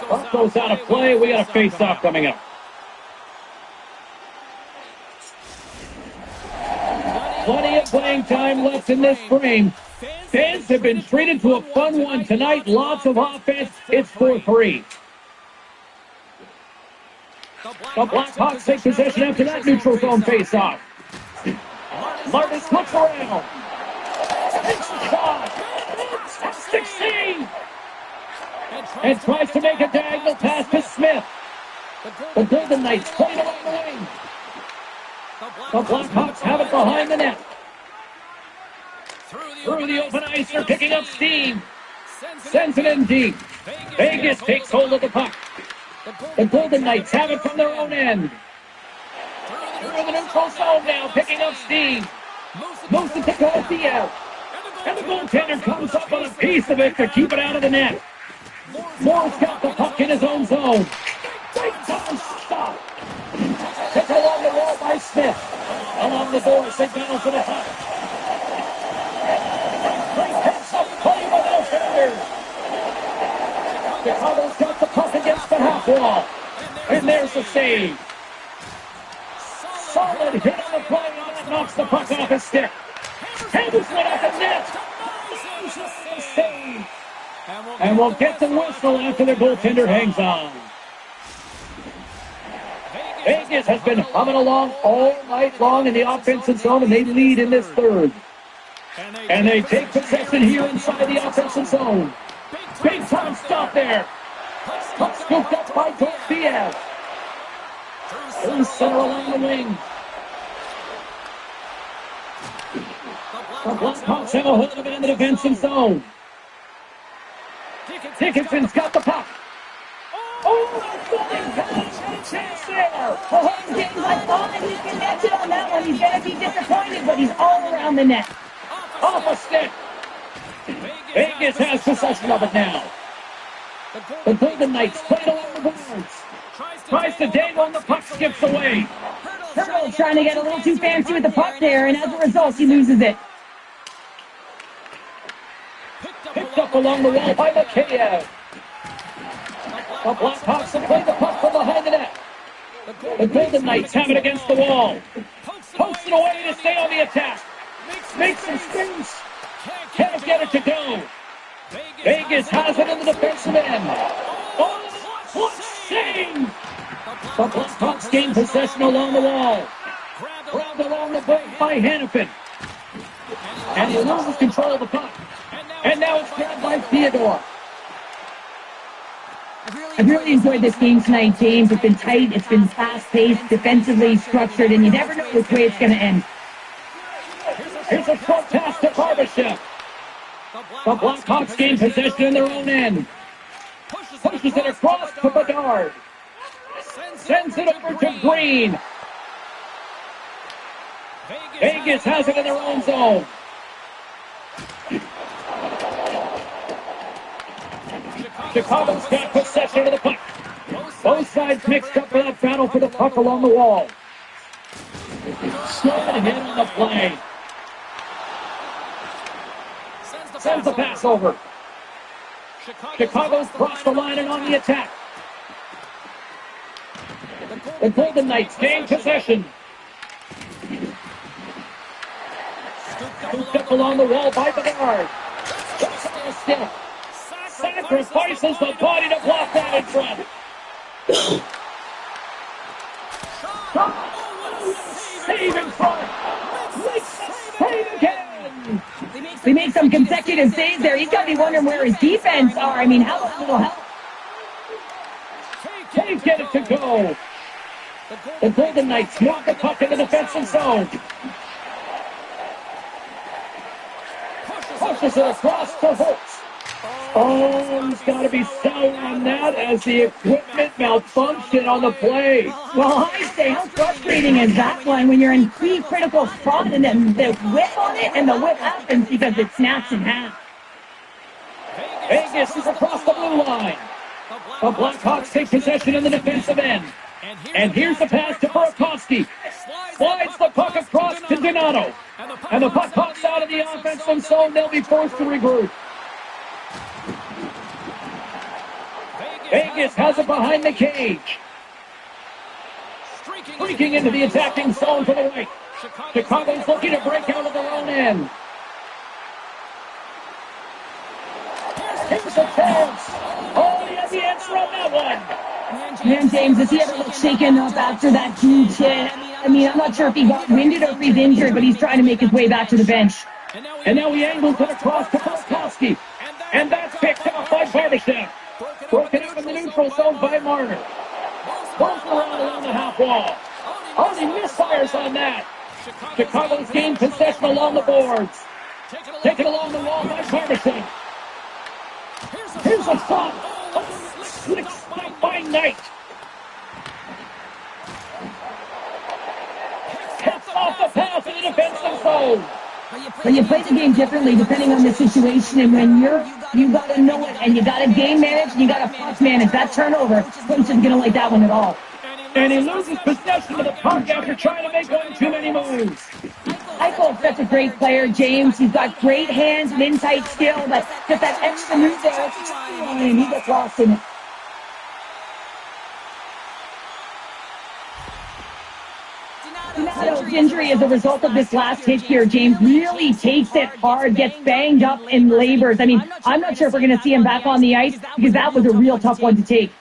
Puck goes out of play. We got a face-off coming up. Plenty of playing time left in this frame. Fans have been treated to a fun one tonight. Lots of offense. It's 4-3. The Blackhawks take possession after that neutral zone face-off. Martin looks around. Takes the shot. 16. And tries to make a diagonal pass to Smith. The Golden Knights play it along the wing. The Blackhawks have it behind the net. Through the open ice, they're picking up steam. Sends it in deep. Vegas takes hold of the puck. The Golden Knights have it from their own end. Through the neutral zone now, picking up steam. Moves it to Garcia. And the goaltender comes up on a piece of it to keep it out of the net. Moore's got the puck in his own zone. Big time stop. It's along the wall by Smith. Along the boards, they battle for the puck. Picks up play with the defender. Chicago's got the puck against the half wall. And there's the save. Solid hit on the play, and that knocks the puck off his stick. Hammers one at the net. Save. And we'll get the whistle after the goaltender hangs on. Vegas has been humming along all night long in the offensive zone, and they lead in this third. And they take possession here inside the offensive zone. Big time stop there. Puck scooped up by Diaz. Through center along the wing. The Blackhawks have a hold of it in the defensive zone. Dickinson's got the puck. Oh, chance there. The whole game's like, oh, and he's connected on that one. He's going to be disappointed, but he's all around the net. Off a stick. Vegas has possession of it now. The Golden Knights play it along the boards. Tries to dangle and the puck skips away. Hurdle trying to get a little too fancy with the puck there, and as a result, he loses it. Picked up along the wall by Mikheyev. The Blackhawks have played the puck from behind the net. The Golden Knights have it against the wall. Pokes it away to stay on the attack. Makes some space. Can't get it to go. Vegas has it in the defensive end. Oh, what save! The Blackhawks gain possession along the wall. Grabbed along the break by Hannafin. And he loses control of the puck. And now it's grabbed by Theodore. I've really enjoyed this game tonight, James. It's been tight, it's been fast-paced, defensively structured, and you never know which way it's going to end. Here's a short pass to Barbashev. The Blackhawks gain possession in their own end. Pushes it across to Bedard. Sends it over to Green. Vegas has it in their own zone. Chicago's got possession of the puck. Both sides mixed up for that battle for the puck along the wall. Slowing hit on the play. Sends the pass over. Chicago's crossed the line and on the attack. The Golden Knights gain possession. Scooped up along the wall by Bedard. Still. Sacrifices the body to block that in front. Save in front. Save again. They made some consecutive saves there. He's got to be wondering where his defense are. I mean, how about a little help? Can't get it to go. The Golden Knights knock the puck in the defensive zone. Pushes it across to Holtz. Oh, he's got to be sour on that as the equipment malfunctioned on the play. Well, I say, how frustrating is that one when you're in key critical spot and then the whip on it and the whip happens because it snaps in half. Vegas is across the blue line. The Blackhawks take possession in the defensive end. And here's the pass to Burakovsky. Slides the puck across to Donato. And the puck pops out of the offensive zone. They'll be forced to regroup. Vegas has it behind the cage. Streaking into the attacking zone to the right. Chicago's looking to break out of their own end. Here's a chance. Oh, he has the answer on that one. Man, James, does he ever look shaken up after that huge hit? I mean, I'm not sure if he got winded or if he's injured, but he's trying to make his way back to the bench. And now he angles it across to Burakovsky. And that's picked up by Barbashev. Broken out in the neutral zone by Marner. Pulls it around along the half wall. Only misfires on that. Chicago's gained possession along the boards. Taken along the wall by Barbashev. Here's a shot. Oh, slick stop by Knight. Cuts off the pass in the defensive zone. But you play the game differently depending on the situation, and when you got to know it, and you got to game manage, and you got to puck manage. That turnover, coach isn't going to like that one at all. And he loses possession of the puck after trying to make one too many moves. Eichel's such a great player, James. He's got great hands and in-tight skill, but just that extra move there, and he gets lost in it. Donato's injury as a result of this last hit here, James, really takes it hard, gets banged up and labors. I mean, I'm not sure if we're going to see him back on the ice because that was a real tough one to take.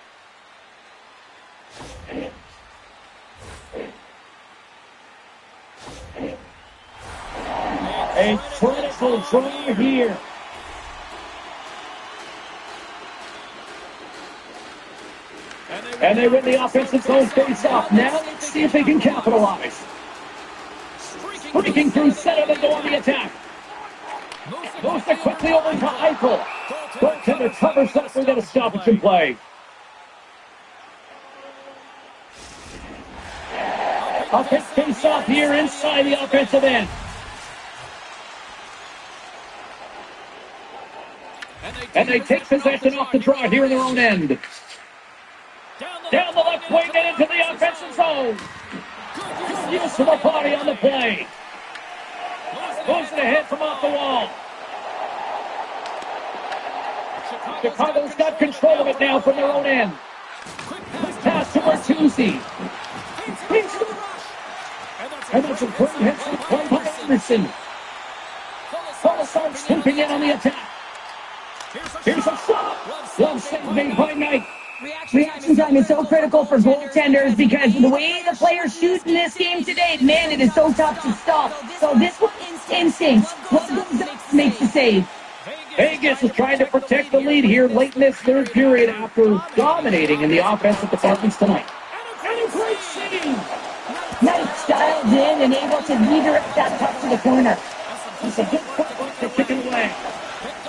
A critical draw here. And they win the offensive zone face-off. Now let's see if they can capitalize. Breaking through center, they go on the attack. Moves it quickly over to Eichel. Goaltender covers up. We're going to stoppage in play. Offense face-off here inside the offensive end. And they take possession off the draw here in their own end. Down the left wing and into the offensive zone. Good use of the body on the play. Moves it ahead from off the wall. Chicago's got control of it now from their own end. Pass to Bertuzzi. And that's a great hit from play by Anderson. Polisar swooping in on the attack. Here's a shot. Love save made by Knight. Reaction time is so critical for goaltenders because the way the players shoot in this game today, man, it is so tough to stop. So this one, instincts. What goes up makes the save. Vegas is trying to protect the lead here late in this third period after dominating in the offensive departments tonight. And a great save. Knight dialed in and able to redirect that puck to the corner. It's a good footwork to kick it away.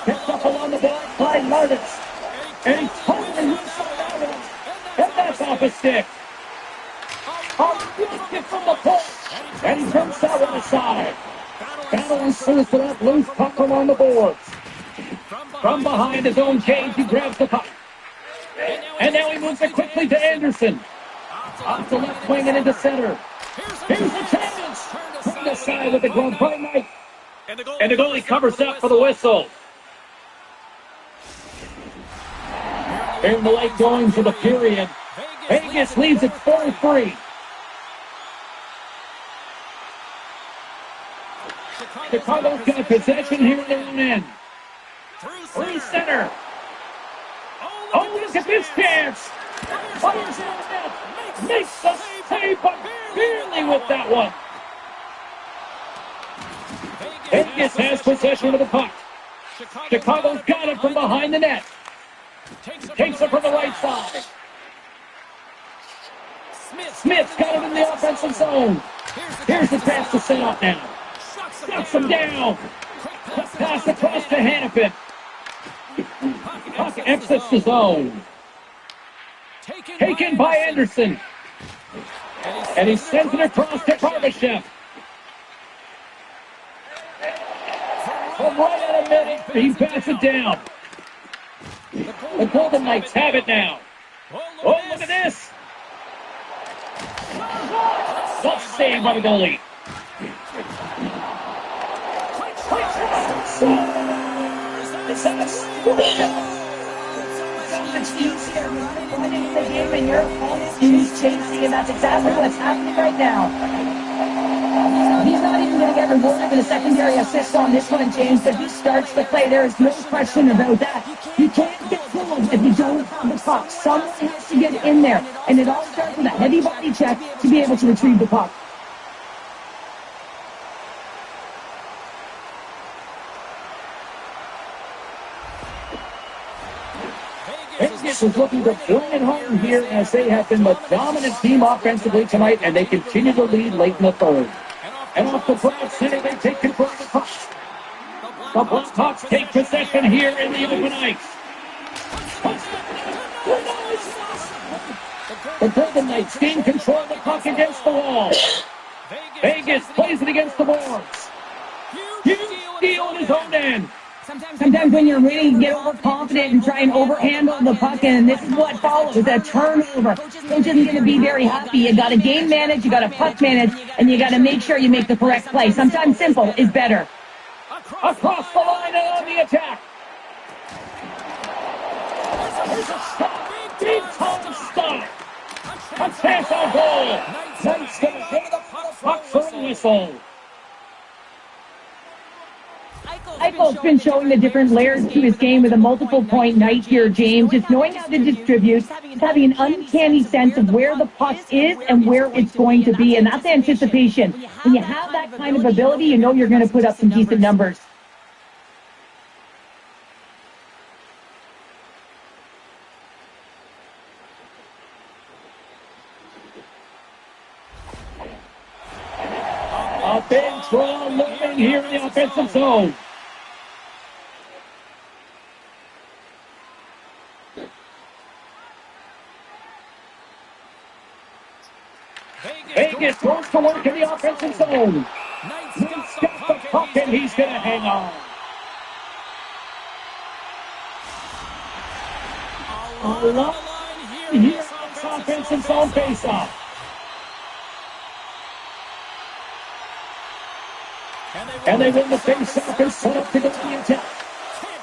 Picked up along the block by Martins. And he's totally loose on Martins. And that's off his stick. A good kick from the post. And he turns that one aside. Battle ensues for that loose puck along the boards. From behind his own cage, he grabs the puck. And now he moves it quickly to Anderson. Off the left wing and into center. Here's the chance. Turned aside with the glove by Knight. And the goalie covers up for the whistle. In the late going for the period, Vegas leads at 4-3. Chicago's got possession here in their own end. Through center. Oh, look at this chance. Fires in the net. Makes the save, but barely with that one. Vegas has possession of the puck. Chicago's got it from behind the net. Takes it from the right side. Smith's got it in the offensive zone. Here's the pass to set up now. Shuts him down. Pass across to Hannafin. Puck exits the zone. Taken by Anderson. And he sends it across to Barbashev. From right at a minute, he passes it down. The Golden Knights have it now. Oh, look at this. What save by the goalie. It's easier running the game and your opponent is chasing, and that's exactly what's happening right now. He's not even going to get rewarded with a secondary assist on this one, James, but he starts the play. There is no question about that. You can't get goals if you don't have the puck. Someone has to get in there, and it all starts with a heavy body check to be able to retrieve the puck. Vegas is looking to bring it home here as they have been the dominant team offensively tonight, and they continue to lead late in the third. And off the flat center, they take control of the puck. The Blackhawks take possession here in the open ice. The Golden Knights gain control of the puck against the wall. Vegas plays it against the boards. Huge steal in his own end. Sometimes when you're winning, you get overconfident and try and overhandle the puck, and this is what follows, a turnover. Coach isn't going to be very happy. You got to game manage, you got to puck manage, and you got to make sure you make the correct play. Sometimes simple is better. Across the line and on the attack. There's a stop. Big time stop. A chance on goal. Knight's going to get the puck for a whistle. Eichel's been showing the different layers to his game with a multiple point night here, James. Just knowing how to distribute, having an uncanny sense of where the puck is and where it's going to be, and that's anticipation. When you have that kind of ability, you know you're going to put up some decent numbers. A big draw looming here in the offensive zone. Vegas goes to work in the offensive zone. Knight's got the puck and he's going to hang on. A lot here in this offensive zone face-off. And they win the face-off and set up to go to the attack.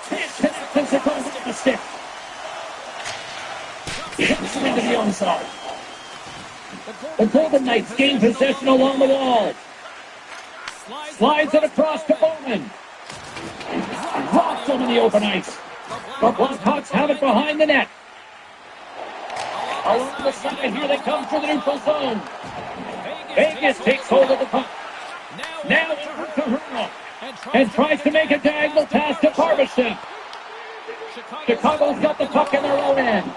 Can't connect as it goes into the stick. Hits it into the onside. The Golden Knights gain possession along the wall. Slides it across to Bowman. Drops him in the open ice. The Blackhawks have it behind the net. Along the side, here they come for the neutral zone. Vegas takes hold of the puck. Now over to Hurl. And tries to make a diagonal pass to Barbashev. Chicago's got the puck in their own end.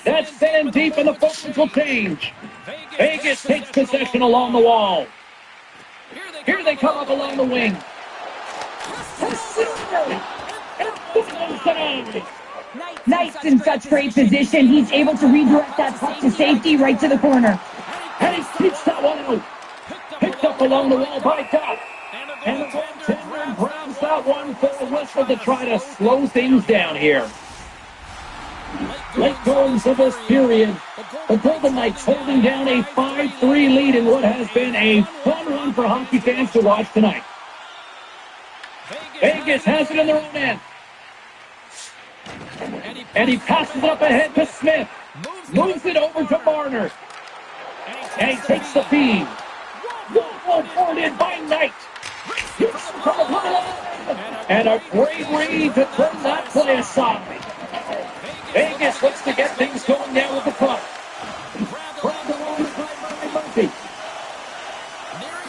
That's sent in deep and the focus will change. Vegas takes possession along the wall. Here they come up along the wing. Knight's in such great position. He's able to redirect that puck to safety right to the corner. And he keeps that one out. Picked up along the wall by Duff. And the goaltender grabs that one for a whistle to try to slow things down here. Late goings of this period, the Golden Knights holding down a 5-3 lead in what has been a fun one for hockey fans to watch tonight. Vegas has it in their own end. And he passes it up ahead to Smith. Moves it over to Marner. And he takes the feed. One forwarded by Knight. And a great read to turn that play aside. Vegas looks to get things going now with the puck. Grabbed along the side by Murphy.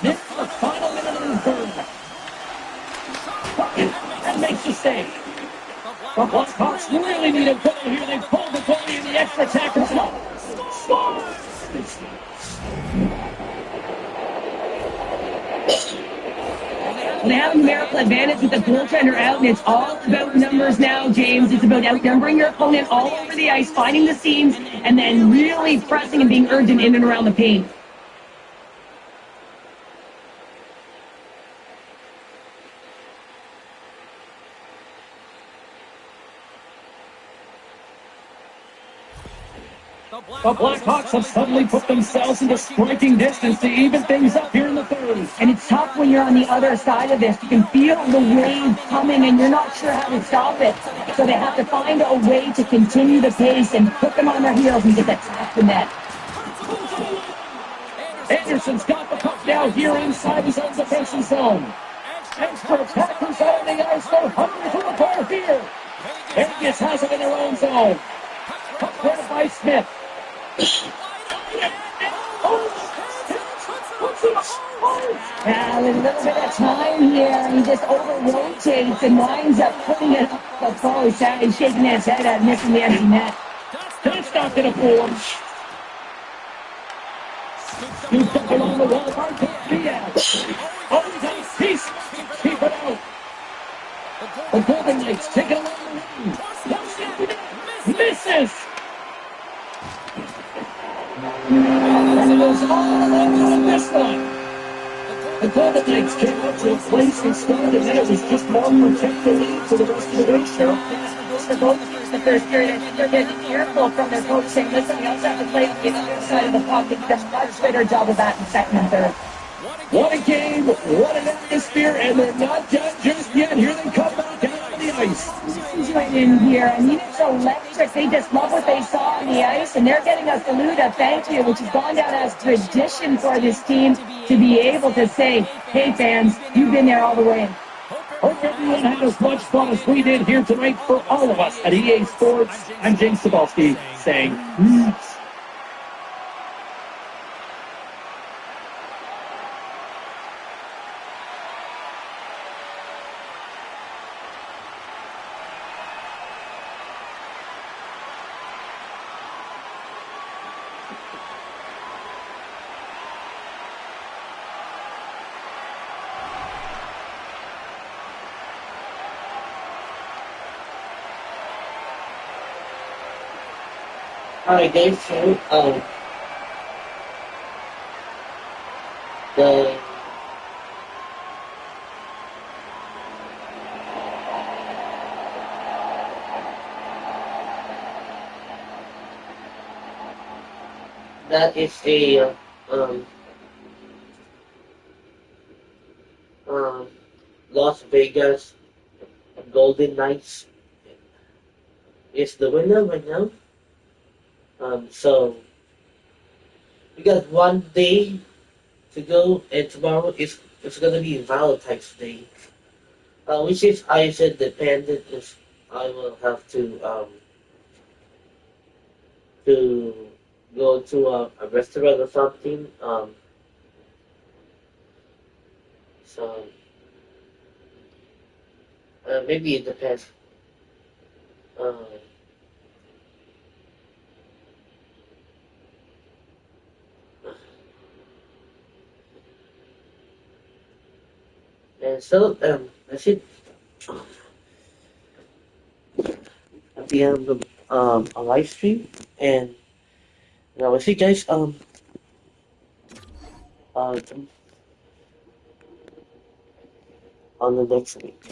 Near the final minute of the third. That makes the save. The Blackhawks really need a goal here. They pulled the goalie in the extra tackle. Scores! They have a numerical advantage with the goaltender out, and it's all about numbers now, James. It's about outnumbering your opponent all over the ice, finding the seams, and then really pressing and being urgent in and around the paint. The Blackhawks have suddenly put themselves into striking distance to even things up here in the third. And it's tough when you're on the other side of this. You can feel the wave coming, and you're not sure how to stop it. So they have to find a way to continue the pace and put them on their heels and get that top the net. Anderson's got the puck now here inside his own defensive zone. Extra attackers out on the ice. They're hungry for the goal here. Vegas has it in their own zone. Puck caught by Smith. Now, with a little bit of time here, he just over-rotates and winds up putting it up the post. He's shaking his head at missing the empty net. That's not going to fool him. Scooped up along the wall by Diaz. Oh, he's on his piece. Keep it out. The Golden Knights take it along the wing. Misses. And it goes all the way to this one. The Golden Knights came up to a place and scored, and then it was just more protect the lead for the rest of the day, Cheryl. For both teams the first period, I think they're getting earful from their coach saying, listen, we also have to play on the other side of the puck and does a much better job of that in second and third. What a game, what an atmosphere, and they're not done just yet. Here they come back out on the ice. In here, I mean, it's electric. They just love what they saw on the ice, and they're getting a salute, a thank you, which has gone down as tradition for this team to be able to say, hey fans, you've been there all the way. Hope everyone had as much fun as we did here tonight. For all of us at EA Sports, I'm James Cebulski saying peace. Alright guys, so the that is a Las Vegas Golden Knights is the winner right now. So we got one day to go, and tomorrow is it's gonna be Valentine's Day, which is I said dependent if I will have to go to a restaurant or something. So maybe it depends. Um, and so that's it. At the end of a live stream, and I will see you guys uh, on the next week.